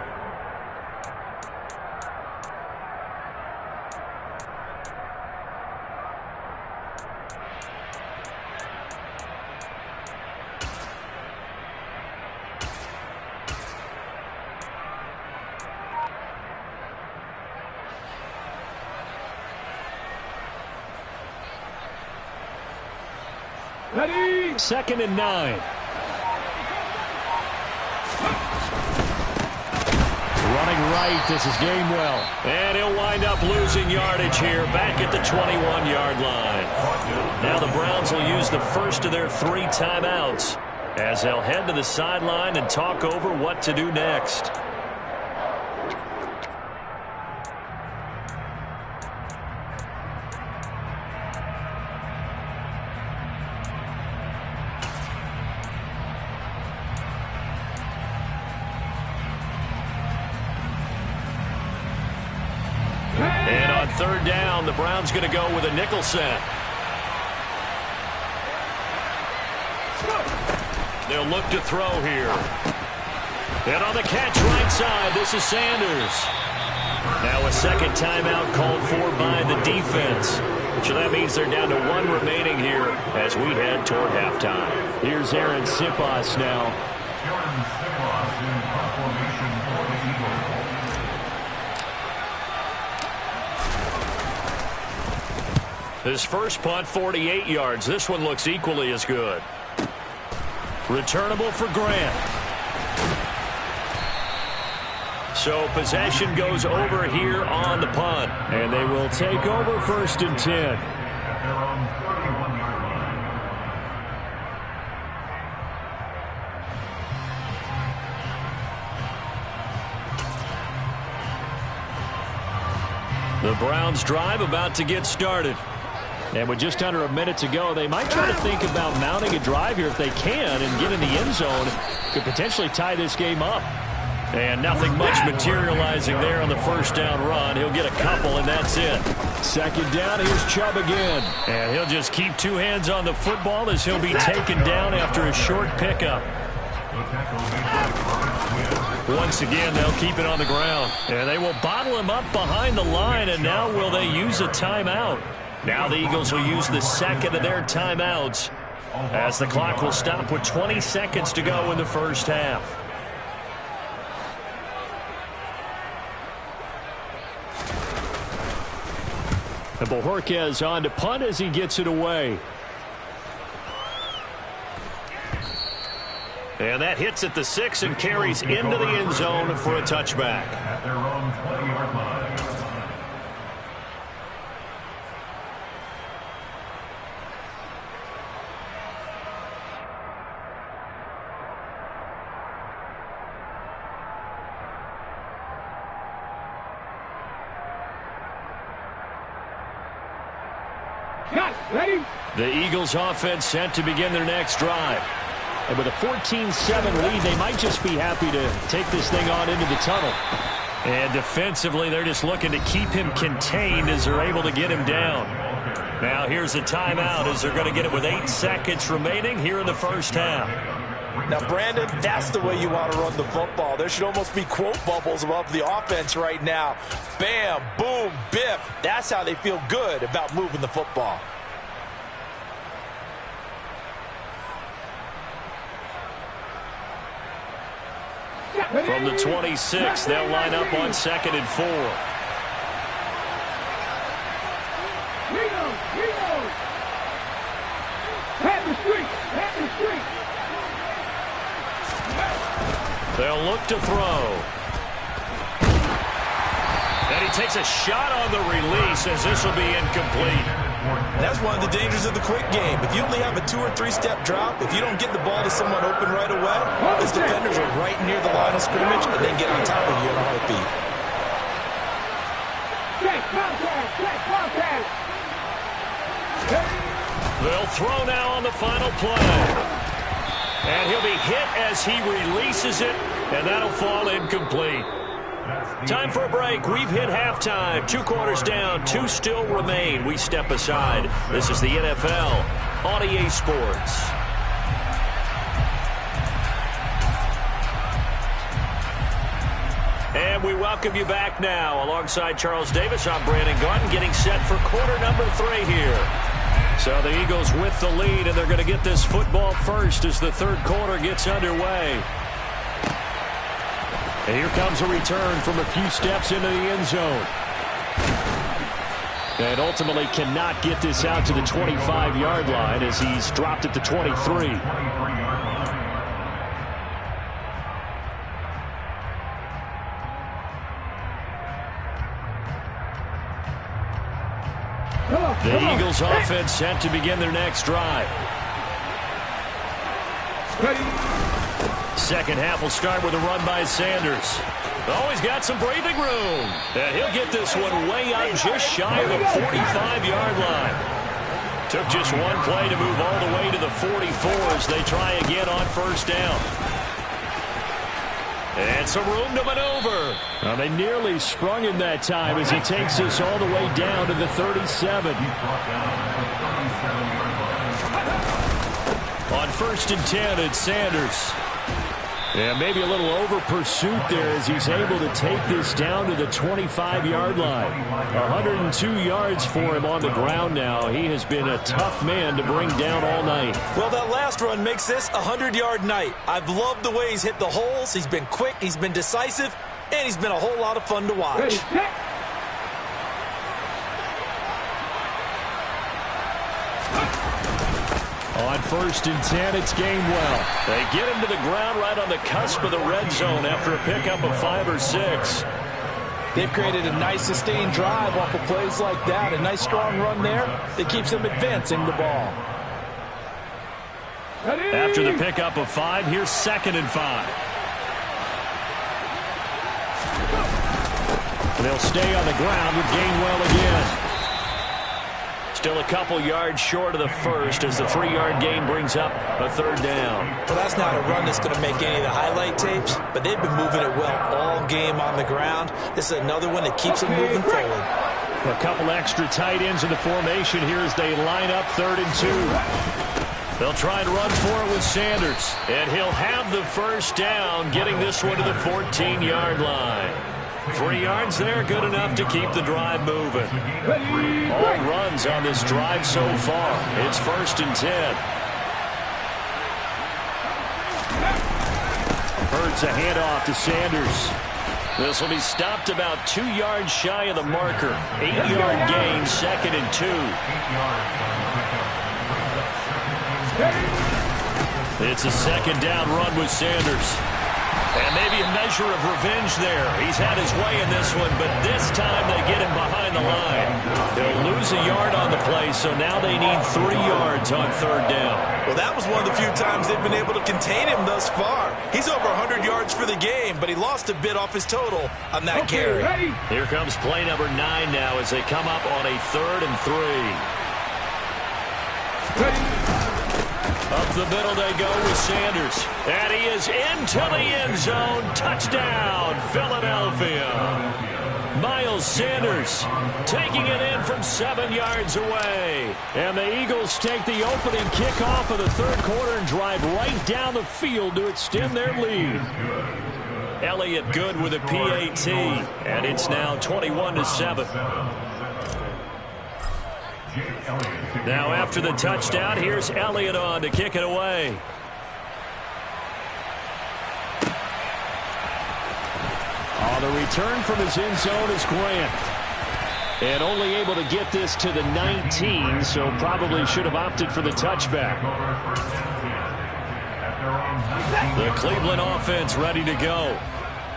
E: Ready?
C: 2nd and 9. Running right, this is Gainwell.
A: And he'll wind up losing yardage here back at the 21-yard line. Now the Browns will use the first of their 3 timeouts as they'll head to the sideline and talk over what to do next. And on 3rd down, the Browns going to go with a nickel set. They'll look to throw here. And on the catch right side, this is Sanders. Now a second timeout called for by the defense. So that means they're down to 1 remaining here as we head toward halftime.
C: Here's Aaron Siposs now.
B: Aaron Siposs in formation for the Eagles.
A: His first punt, 48 yards. This one looks equally as good. Returnable for Grant. So possession goes over here on the punt.
C: And they will take over 1st and 10.
B: At their own 31-yard line.
A: The Browns drive about to get started.
C: And with just under a minute to go, they might try to think about mounting a drive here if they can and get in the end zone. Could potentially tie this game up.
A: And nothing much materializing there on the first down run. He'll get a couple, and that's it.
C: 2nd down, here's Chubb again.
A: And he'll just keep 2 hands on the football as he'll be taken down after a short pickup. Once again, they'll keep it on the ground. And they will bottle him up behind the line, and now will they use a timeout? Now the Eagles will use the second of their timeouts as the clock will stop with 20 seconds to go in the first half.
C: And Bojorquez on to punt as he gets it away.
A: And that hits at the 6 and carries into the end zone for a touchback.
B: At their own 20-yard line.
E: Ready?
A: The Eagles offense set to begin their next drive.
C: And with a 14-7 lead, they might just be happy to take this thing on into the tunnel.
A: And defensively, they're just looking to keep him contained as they're able to get him down. Now here's a timeout as they're going to get it with 8 seconds remaining here in the first half.
D: Now, Brandon, that's the way you want to run the football. There should almost be quote bubbles above the offense right now. Bam, boom, biff. That's how they feel good about moving the football.
A: From the 26, they'll line up on 2nd and 4. They'll look to throw. And he takes a shot on the release as this will be incomplete.
D: That's one of the dangers of the quick game. If you only have a 2- or 3-step drop, if you don't get the ball to someone open right away, his defenders are right near the line of scrimmage and they get on top of you in a heartbeat.
A: They'll throw now on the final play. And he'll be hit as he releases it, and that'll fall incomplete. Time for a break. We've hit halftime. 2 quarters down, 2 still remain. We step aside. This is the NFL on EA Sports. And we welcome you back now. Alongside Charles Davis, I'm Brandon Gaudin, getting set for quarter number 3 here. So the Eagles with the lead, and they're going to get this football first as the third quarter gets underway. And here comes a return from a few steps into the end zone. And ultimately cannot get this out to the 25-yard line as he's dropped at the 23. The Eagles offense set to begin their next drive. Second half will start with a run by Sanders. Oh, he's got some breathing room. And he'll get this one way out just shy of the 45-yard line. Took just one play to move all the way to the 44 as they try again on first down. And some room to maneuver. Well, they nearly sprung him that time as he takes this all the way down to the 37. On first and 10, it's Sanders. And maybe a little over pursuit there as he's able to take this down to the 25-yard line. 102 yards for him on the ground now. He has been a tough man to bring down all night.
D: Well, that last run makes this a 100-yard night. I've loved the way he's hit the holes. He's been quick, he's been decisive, and he's been a whole lot of fun to watch.
A: On first and 10, it's Gainwell. They get him to the ground right on the cusp of the red zone after a pickup of 5 or 6.
D: They've created a nice sustained drive off of plays like that. A nice strong run there that keeps them advancing the ball.
A: After the pickup of 5, here's 2nd and 5. They'll stay on the ground with Gainwell again. Still a couple yards short of the first as the 3-yard gain brings up a third down.
D: Well, that's not a run that's going to make any of the highlight tapes, but they've been moving it well all game on the ground. This is another one that keeps them moving forward.
A: A couple extra tight ends in the formation here as they line up 3rd and 2. They'll try and run for it with Sanders, and he'll have the first down, getting this one to the 14-yard line. 3 yards there, good enough to keep the drive moving. All runs on this drive so far. It's 1st and 10. Hurts a handoff to Sanders. This will be stopped about 2 yards shy of the marker. 8-yard gain, 2nd and 2. It's a 2nd down run with Sanders. And maybe a measure of revenge there. He's had his way in this one, but this time they get him behind the line. They'll lose a yard on the play, so now they need 3 yards on 3rd down.
D: Well, that was one of the few times they've been able to contain him thus far. He's over 100 yards for the game, but he lost a bit off his total on that carry.
A: Here comes play number 9 now as they come up on a 3rd and 3. Up the middle they go with Sanders. And he is into the end zone. Touchdown, Philadelphia. Miles Sanders taking it in from 7 yards away. And the Eagles take the opening kickoff of the 3rd quarter and drive right down the field to extend their lead. Elliott good with a PAT. And it's now 21-7. Now after the touchdown, here's Elliott on to kick it away. On the return from his end zone is Grant. And only able to get this to the 19, so probably should have opted for the touchback. The Cleveland offense ready to go.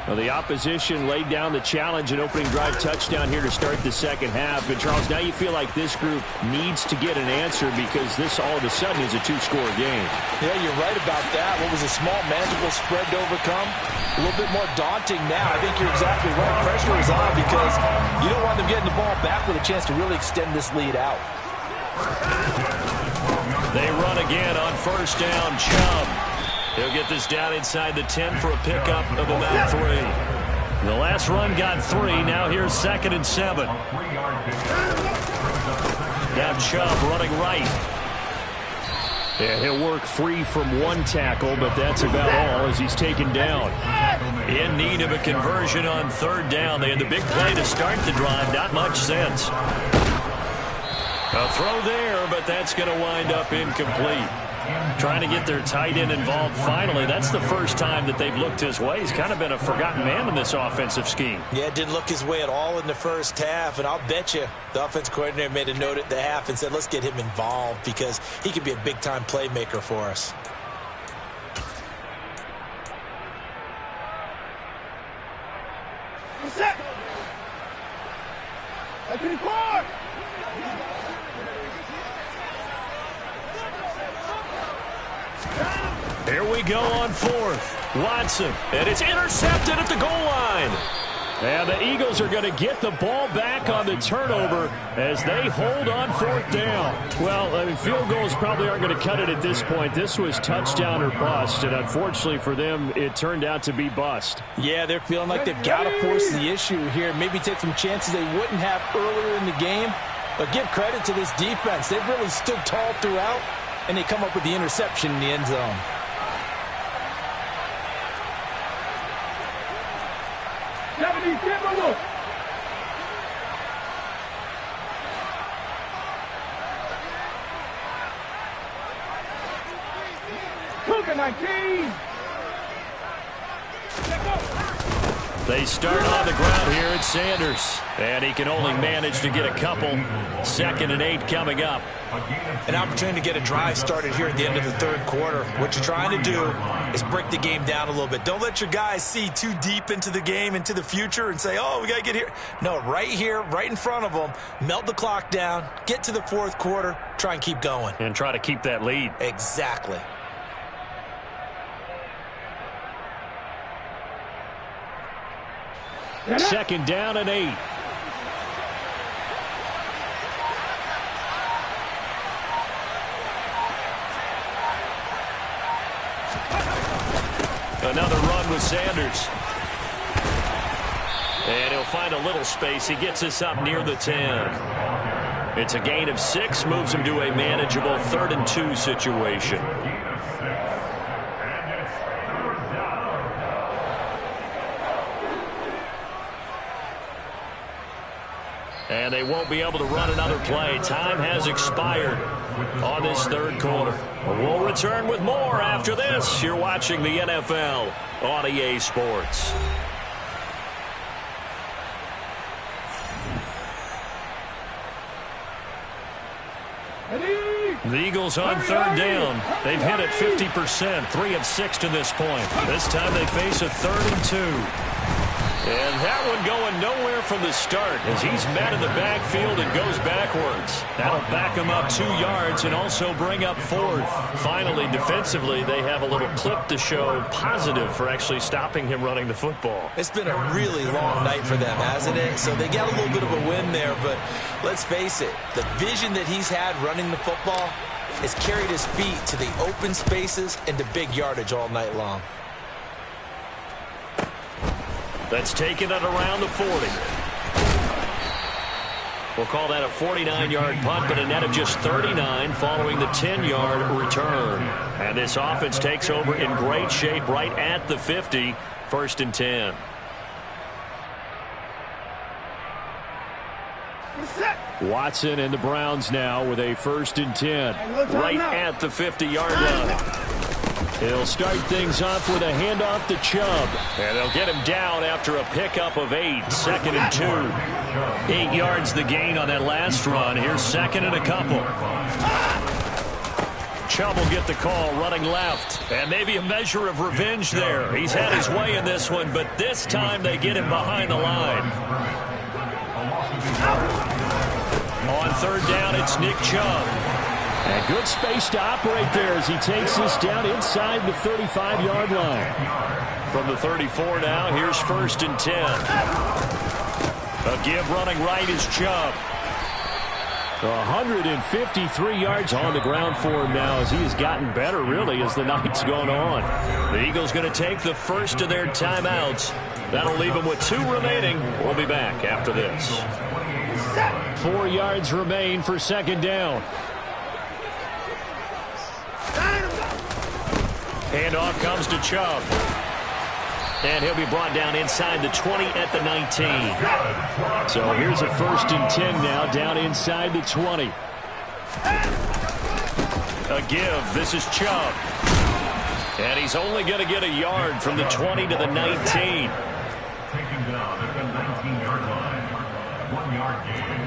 C: Well, the opposition laid down the challenge and opening drive touchdown here to start the second half. And, Charles, now you feel like this group needs to get an answer because this all of a sudden is a two-score game.
D: Yeah, you're right about that. What was a small, manageable spread to overcome? A little bit more daunting now. I think you're exactly right. Pressure is on because you don't want them getting the ball back with a chance to really extend this lead out.
A: They run again on first down. Chubb. He'll get this down inside the 10 for a pickup of about 3. The last run got 3. Now here's 2nd and 7. Now Chubb running right. Yeah, he'll work free from one tackle, but that's about all as he's taken down. In need of a conversion on 3rd down. They had the big play to start the drive. Not much sense. A throw there, but that's going to wind up incomplete. Trying to get their tight end involved finally. That's the first time that they've looked his way. He's kind of been a forgotten man in this offensive scheme.
D: Yeah, didn't look his way at all in the first half, and I'll bet you the offense coordinator made a note at the half and said, let's get him involved because he could be a big-time playmaker for us.
E: Set. Let's record.
A: Here we go on 4th. Watson, and it's intercepted at the goal line.
C: And the Eagles are going to get the ball back on the turnover as they hold on 4th down. Well, I mean, field goals probably aren't going to cut it at this point. This was touchdown or bust, and unfortunately for them, it turned out to be bust.
D: Yeah, they're feeling like they've got to force the issue here. Maybe take some chances they wouldn't have earlier in the game. But give credit to this defense. They've really stood tall throughout, and they come up with the interception in the end zone.
A: They start on the ground here at Sanders. And he can only manage to get a couple. 2nd and 8 coming up.
D: An opportunity to get a drive started here at the end of the 3rd quarter. What you're trying to do is break the game down a little bit. Don't let your guys see too deep into the game, into the future, and say, oh, we got to get here. No, right here, right in front of them, melt the clock down, get to the 4th quarter, try and keep going.
A: And try to keep that lead.
D: Exactly.
C: Second down and 8.
A: Another run with Sanders. And he'll find a little space. He gets us up near the 10. It's a gain of 6, moves him to a manageable 3rd and 2 situation. And they won't be able to run another play. Time has expired on this 3rd quarter. We'll return with more after this. You're watching the NFL on EA Sports. The Eagles on 3rd down. They've hit it 50%, 3 of 6 to this point. This time they face a 3rd and 2. And that one going nowhere from the start as he's met in the backfield and goes backwards. That'll back him up 2 yards and also bring up 4th. Finally, defensively, they have a little clip to show positive for actually stopping him running the football.
D: It's been a really long night for them, hasn't it? So they got a little bit of a win there, but let's face it, the vision that he's had running the football has carried his feet to the open spaces and to big yardage all night long.
A: That's taken it around the 40. We'll call that a 49-yard punt, but a net of just 39 following the 10-yard return. And this offense takes over in great shape right at the 50, 1st and 10.
C: Watson and the Browns now with a 1st and 10.
A: Right at the 50-yard line.
C: He'll start things off with a handoff to Chubb.
A: And they'll get him down after a pickup of 8. 2nd and 2. 8 yards the gain on that last run. Here's 2nd and a couple. Chubb will get the call running left. And maybe a measure of revenge there. He's had his way in this one, but this time they get him behind the line. On third down, it's Nick Chubb.
C: And good space to operate there as he takes this down inside the 35-yard line.
A: From the 34 now, here's 1st and 10. A give running right is Chubb.
C: 153 yards on the ground for him now as he has gotten better, really, as the night's gone on.
A: The Eagles going to take the first of their timeouts. That'll leave them with 2 remaining. We'll be back after this.
C: 4 yards remain for 2nd down.
A: Handoff comes to Chubb. And he'll be brought down inside the 20 at the 19.
C: So here's a 1st and 10 now, down inside the 20.
A: A give. This is Chubb. And he's only going to get a yard from the 20 to the 19.
B: Taken down at the 19-yard line. 1-yard gain.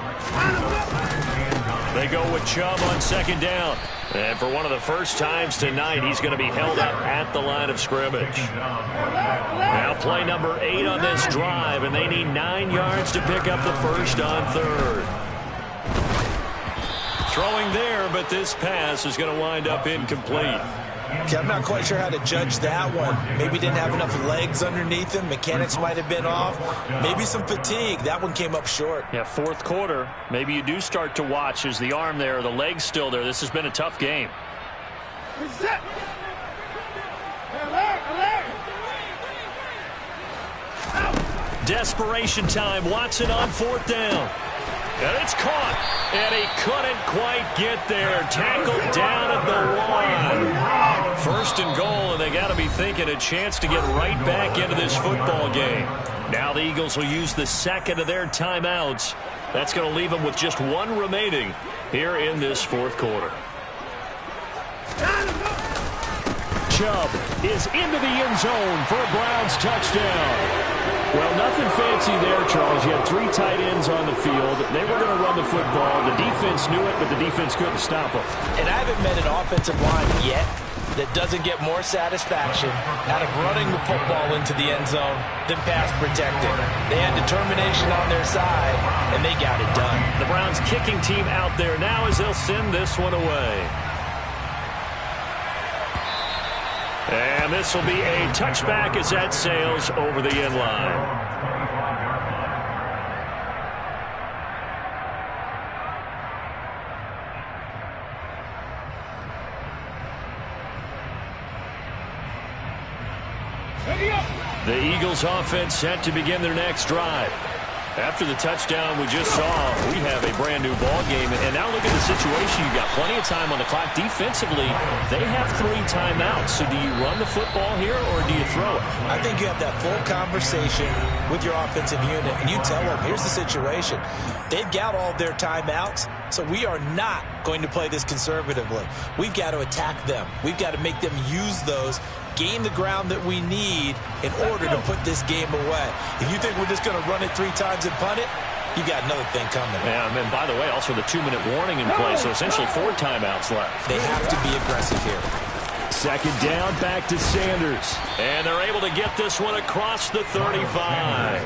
A: They go with Chubb on 2nd down. And for one of the first times tonight, he's going to be held up at the line of scrimmage. Now play number 8 on this drive, and they need 9 yards to pick up the first on 3rd. Throwing there, but this pass is going to wind up incomplete.
D: Okay, I'm not quite sure how to judge that one. Maybe didn't have enough legs underneath him. Mechanics might have been off. Maybe some fatigue. That one came up short.
A: Yeah, 4th quarter. Maybe you do start to watch. Is the arm there, the leg's still there? This has been a tough game. Desperation time. Watson on 4th down. And it's caught. And he couldn't quite get there. Tackled down at the 1. 1st and goal, and they got to be thinking a chance to get right back into this football game. Now the Eagles will use the 2nd of their timeouts. That's going to leave them with just 1 remaining here in this 4th quarter.
C: Chubb is into the end zone for a Browns touchdown. Well, nothing fancy there, Charles. You had 3 tight ends on the field. They were going to run the football. The defense knew it, but the defense couldn't stop them.
D: And I haven't met an offensive line yet that doesn't get more satisfaction out of running the football into the end zone than pass protecting. They had determination on their side, and they got it done.
A: The Browns kicking team out there now as they'll send this one away. And this will be a touchback as that sails over the end line. The Eagles offense set to begin their next drive. After the touchdown we just saw, we have a brand new ball game. And now look at the situation. You've got plenty of time on the clock. Defensively, they have 3 timeouts. So do you run the football here or do you throw it?
D: I think you have that full conversation with your offensive unit, and you tell them, here's the situation. They've got all their timeouts, so we are not going to play this conservatively. We've got to attack them. We've got to make them use those, gain the ground that we need in order to put this game away. If you think we're just going to run it 3 times and punt it, you got another thing coming.
A: Yeah, and then, by the way, also the 2-minute warning in play, so essentially 4 timeouts left.
D: They have to be aggressive here.
C: 2nd down, back to Sanders.
A: And they're able to get this one across the 35.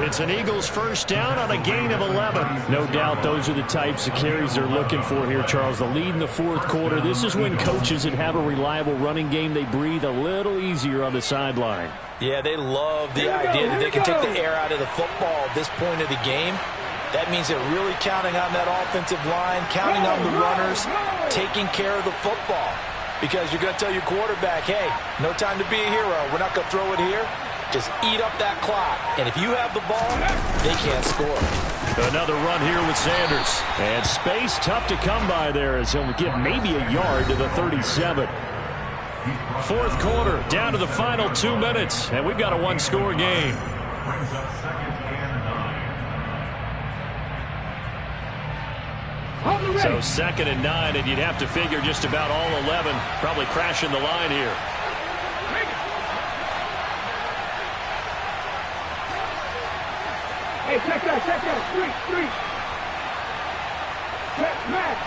A: It's an Eagles 1st down on a gain of 11.
C: No doubt those are the types of carries they're looking for here, Charles. The lead in the 4th quarter. This is when coaches that have a reliable running game, they breathe a little easier on the sideline.
D: Yeah, they love the idea that they can take the air out of the football at this point of the game. That means they're really counting on that offensive line, counting on the runners, taking care of the football. Because you're going to tell your quarterback, hey, no time to be a hero. We're not going to throw it here. Just eat up that clock. And if you have the ball, they can't score.
A: Another run here with Sanders.
C: And space tough to come by there as he'll give maybe a yard to the 37.
A: 4th quarter, down to the final 2 minutes. And we've got a 1-score game. So 2nd and 9, and you'd have to figure just about all 11 probably crashing the line here.
E: Hey, check that, street. Check smash.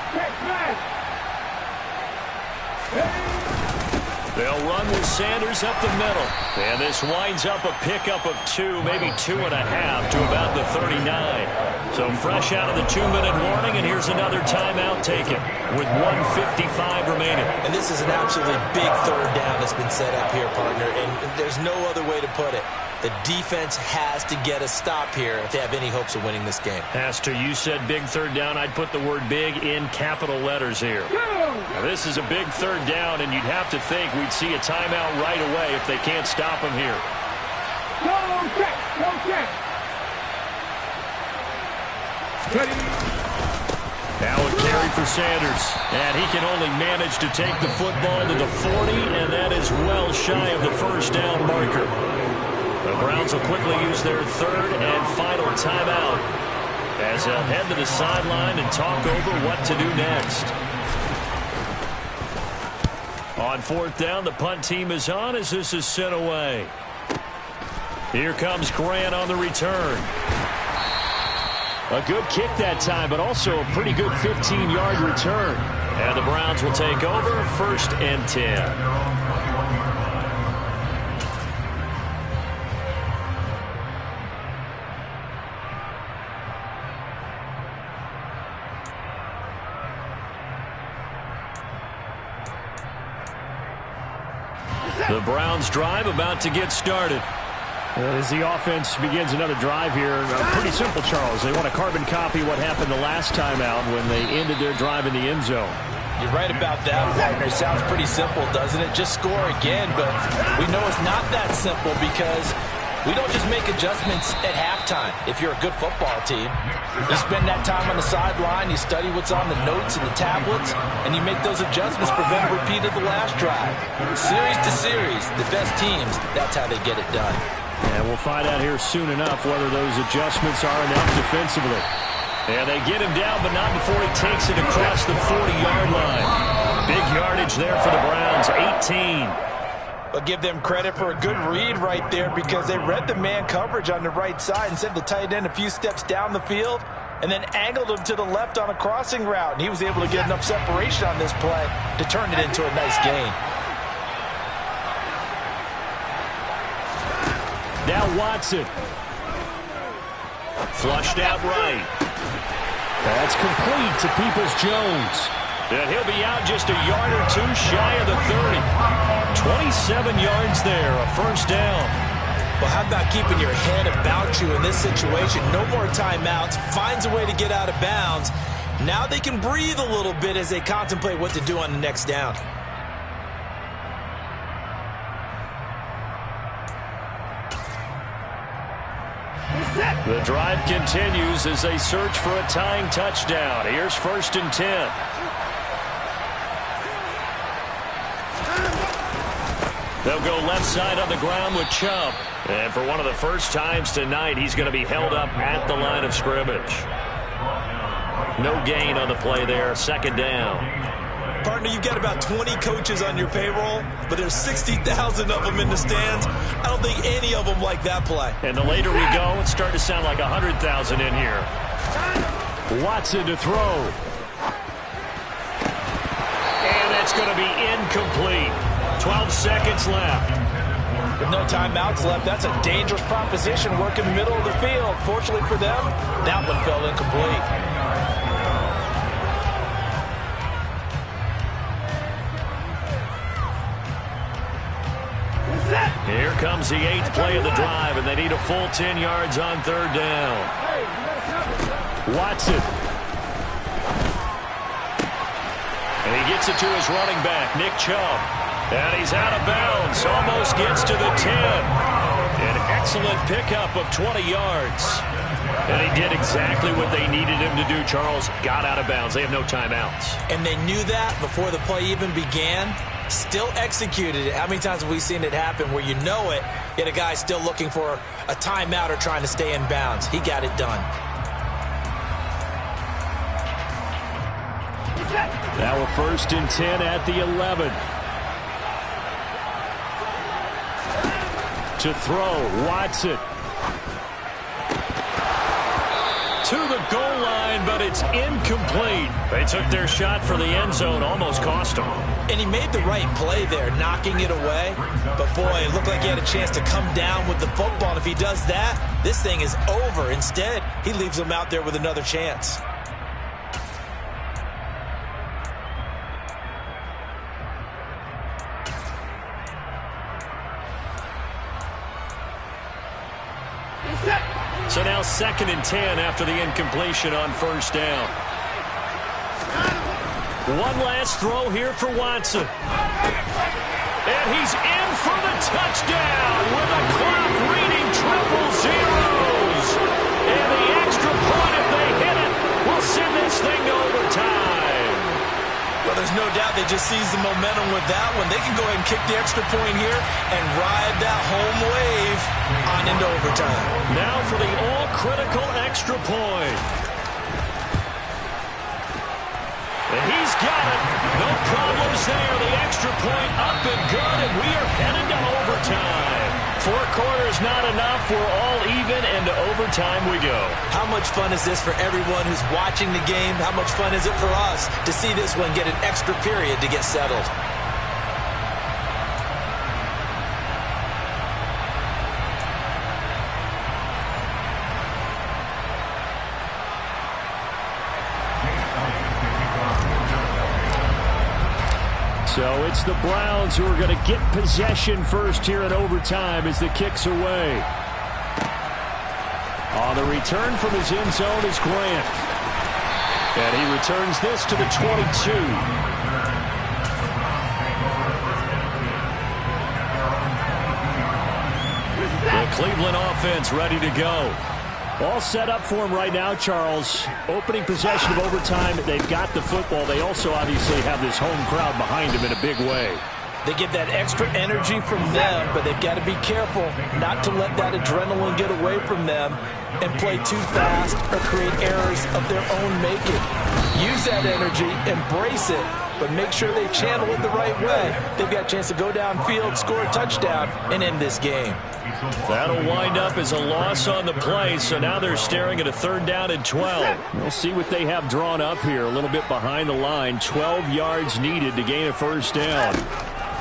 A: They'll run with Sanders up the middle. And this winds up a pickup of 2, maybe 2.5 to about the 39. So fresh out of the 2-minute warning, and here's another timeout taken with 1:55 remaining.
D: And this is an absolutely big third down that's been set up here, partner, and there's no other way to put it. The defense has to get a stop here if they have any hopes of winning this game.
A: Pastor, you said big third down. I'd put the word big in capital letters here. Now, this is a big third down, and you'd have to think we'd see a timeout right away if they can't stop him here.
E: No check.
A: Now a carry for Sanders, and he can only manage to take the football to the 40, and that is well shy of the first down marker. The Browns will quickly use their third and final timeout as they'll head to the sideline and talk over what to do next. On fourth down, the punt team is on as this is sent away. Here comes Grant on the return. A good kick that time, but also a pretty good 15-yard return. And the Browns will take over, 1st and 10. The Browns drive about to get started.
C: As the offense begins another drive here, pretty simple, Charles. They want to carbon copy what happened the last time out when they ended their drive in the end zone.
D: You're right about that, partner. It sounds pretty simple, doesn't it? Just score again, but we know it's not that simple because we don't just make adjustments at halftime. If you're a good football team, you spend that time on the sideline, you study what's on the notes and the tablets, and you make those adjustments, prevent a repeat of the last drive. Series to series, the best teams, that's how they get it done.
C: And we'll find out here soon enough whether those adjustments are enough defensively.
A: And they get him down, but not before he takes it across the 40-yard line. Big yardage there for the Browns, 18.
D: I'll give them credit for a good read right there because they read the man coverage on the right side and sent the tight end a few steps down the field and then angled him to the left on a crossing route. And he was able to get enough separation on this play to turn it into a nice gain.
C: Now Watson.
A: Flushed out right.
C: That's complete to Peoples-Jones.
A: And he'll be out just a yard or two shy of the 30. 27 yards there, a first down.
D: Well, how about keeping your head about you in this situation? No more timeouts. Finds a way to get out of bounds. Now they can breathe a little bit as they contemplate what to do on the next down.
A: The drive continues as they search for a tying touchdown. Here's 1st and 10. They'll go left side on the ground with Chubb. And for one of the first times tonight, he's going to be held up at the line of scrimmage. No gain on the play there, 2nd down.
D: Partner, you've got about 20 coaches on your payroll, but there's 60,000 of them in the stands. I don't think any of them like that play.
A: And the later we go, it's starting to sound like 100,000 in here.
C: Watson to throw.
A: And that's going to be incomplete. 12 seconds left.
D: With no timeouts left, that's a dangerous proposition. Work in the middle of the field. Fortunately for them, that one fell incomplete.
A: Here comes the 8th play of the drive, and they need a full 10 yards on 3rd down.
C: Watson.
A: And he gets it to his running back, Nick Chubb. And he's out of bounds, almost gets to the 10. An excellent pickup of 20 yards. And he did exactly what they needed him to do, Charles. Got out of bounds. They have no timeouts.
D: And they knew that before the play even began. Still executed it. How many times have we seen it happen where you know it, yet a guy still looking for a timeout or trying to stay in bounds? He got it done.
C: Now a 1st and 10 at the 11. To throw, Watson.
A: to the goal line, but it's incomplete. They took their shot for the end zone, almost cost them.
D: And he made the right play there, knocking it away. But, boy, it looked like he had a chance to come down with the football. And if he does that, this thing is over. Instead, he leaves him out there with another chance.
A: So now 2nd and 10 after the incompletion on first down. One last throw here for Watson. And he's in for the touchdown with a clock reading triple zeros. And the extra point, if they hit it, will send this thing to overtime.
D: Well, there's no doubt they just seized the momentum with that one. They can go ahead and kick the extra point here and ride that home wave on into overtime.
A: Now for the all-critical extra point. And he's got it. No problems there. The extra point up and good, and we are headed to overtime. 4 quarters not enough. We're all even, and to overtime we go.
D: How much fun is this for everyone who's watching the game? How much fun is it for us to see this one get an extra period to get settled?
C: So it's the Browns who are going to get possession first here in overtime as the kick's away. On the return from his end zone is Grant. And he returns this to the 22.
A: The Cleveland offense ready to go.
C: All set up for him right now, Charles. Opening possession of overtime. They've got the football. They also obviously have this home crowd behind them in a big way.
D: They get that extra energy from them, but they've got to be careful not to let that adrenaline get away from them and play too fast or create errors of their own making. Use that energy, embrace it, but make sure they channel it the right way. They've got a chance to go downfield, score a touchdown, and end this game.
A: That'll wind up as a loss on the play, so now they're staring at a 3rd down and 12.
C: We'll see what they have drawn up here. A little bit behind the line. 12 yards needed to gain a 1st down.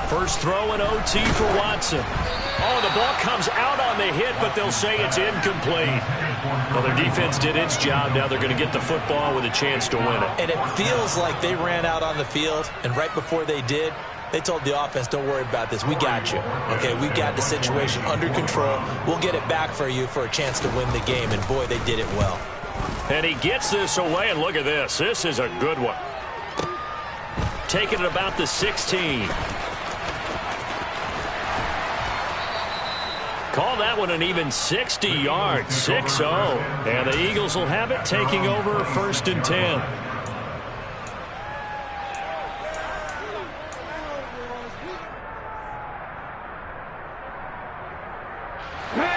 A: First throw in OT for Watson. Oh, the ball comes out on the hit, but they'll say it's incomplete. Well, their defense did its job. Now they're going to get the football with a chance to win it.
D: And it feels like they ran out on the field, and right before they did, they told the offense, don't worry about this. We got you. Okay, we got the situation under control. We'll get it back for you for a chance to win the game. And, boy, they did it well.
A: And he gets this away, and look at this. This is a good one. Taking it about the 16. Call that one an even 60 yards, 6-0. And the Eagles will have it, taking over 1st and 10.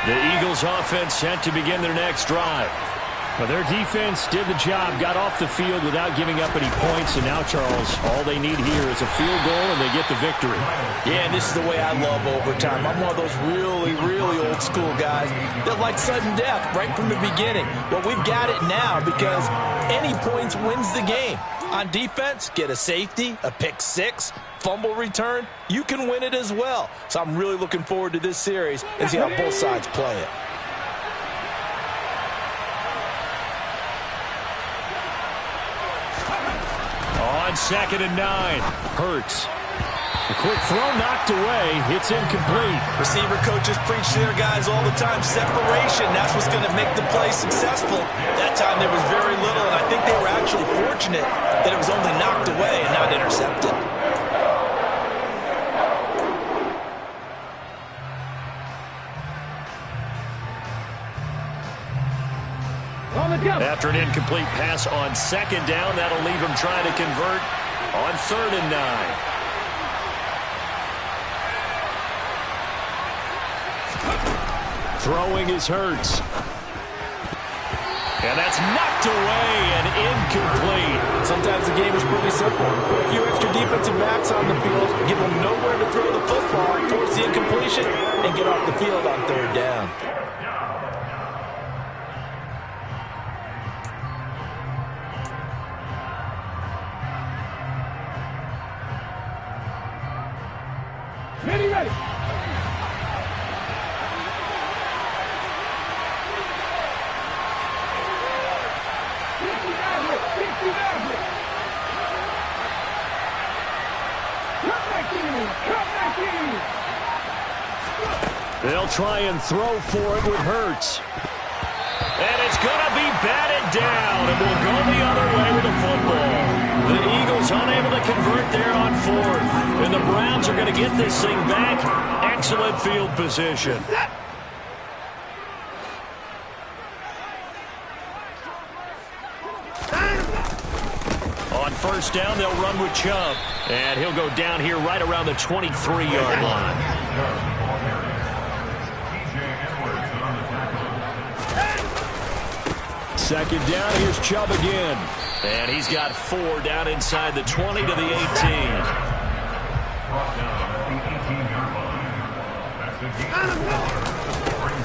A: The Eagles offense set to begin their next drive.
C: Well, their defense did the job, got off the field without giving up any points, and now, Charles, all they need here is a field goal, and they get the victory.
D: Yeah, and this is the way I love overtime. I'm one of those really, really old school guys that like sudden death right from the beginning. Well, we've got it now because any points wins the game. On defense, get a safety, a pick 6, fumble return, you can win it as well. So I'm really looking forward to this series and see how both sides play it.
A: On 2nd and 9.
C: Hurts. A quick throw knocked away. It's incomplete.
D: Receiver coaches preach to their guys all the time. Separation, that's what's going to make the play successful. That time there was very little, and I think they were actually fortunate that it was only knocked away and not intercepted.
A: After an incomplete pass on 2nd down, that'll leave him trying to convert on 3rd and 9.
C: Throwing is Hurts.
A: And that's knocked away and incomplete.
D: Sometimes the game is pretty simple. Put a few extra defensive backs on the field, give them nowhere to throw the football, force the incompletion, and get off the field on 3rd down.
C: They'll try and throw for it with Hurts.
A: And it's going to be batted down, and we'll go the other way with the football. The Eagles unable to convert there on fourth, and the Browns are going to get this thing back. Excellent field position. On first down, they'll run with Chubb, and he'll go down here right around the 23-yard line.
C: Second down, here's Chubb again.
A: And he's got 4 down inside the 20 to the 18.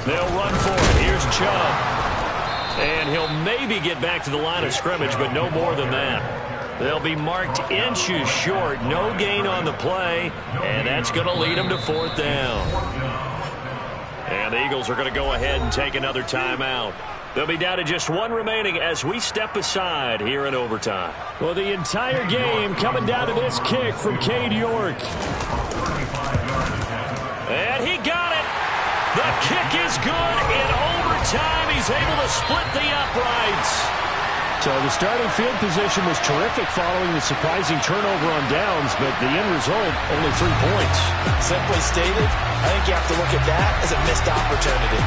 A: They'll run for it. Here's Chubb. And he'll maybe get back to the line of scrimmage, but no more than that. They'll be marked inches short. No gain on the play, and that's going to lead them to 4th down. And the Eagles are going to go ahead and take another timeout. They'll be down to just 1 remaining as we step aside here in overtime.
C: Well, the entire game coming down to this kick from Cade York.
A: And he got it. The kick is good. In overtime, he's able to split the uprights.
C: So the starting field position was terrific following the surprising turnover on downs, but the end result, only 3 points.
D: Simply stated, I think you have to look at that as a missed opportunity.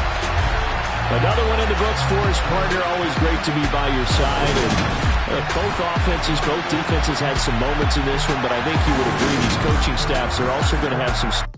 C: Another one in the books for his partner. Always great to be by your side. And both offenses, both defenses had some moments in this one, but I think you would agree these coaching staffs are also going to have some...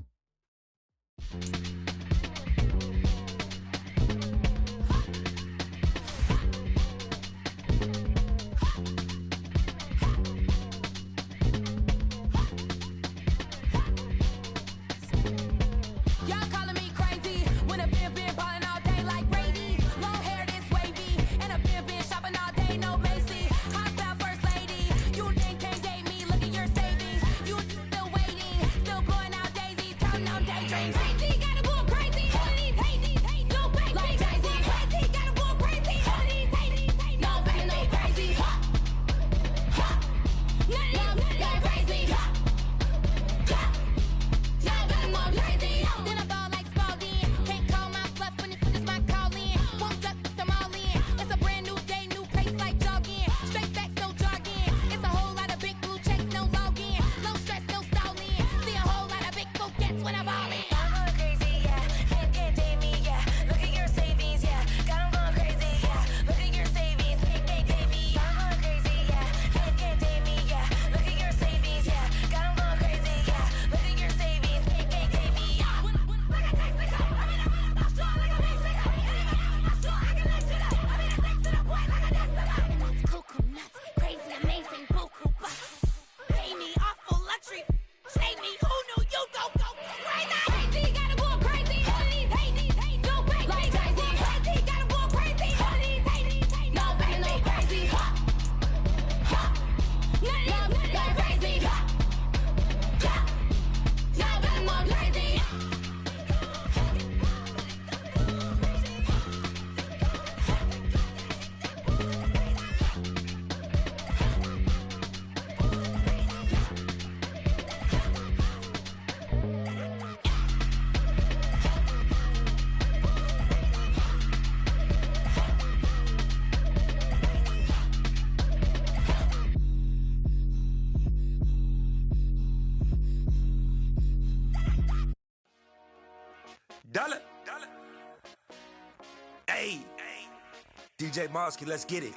G: Dollar. Hey. DJ Mosky, let's get it.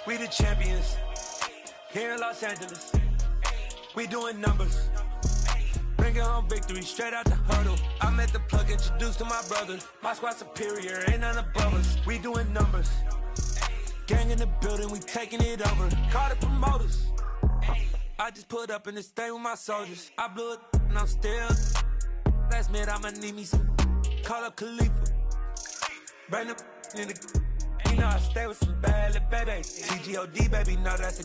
G: We the champions here in Los Angeles. We doing numbers. Bringing home victory straight out the huddle. I'm at the plug, introduced to my brother. My squad superior, ain't none above us. We doing numbers. Gang in the building, we taking it over. Call the promoters. I just put up in this thing with my soldiers. I blew it and I'm still. Last minute, I'ma need me some. Call up Khalifa. Bring the in the. You know I stay with some bad little babies. TGOD, baby, know that's a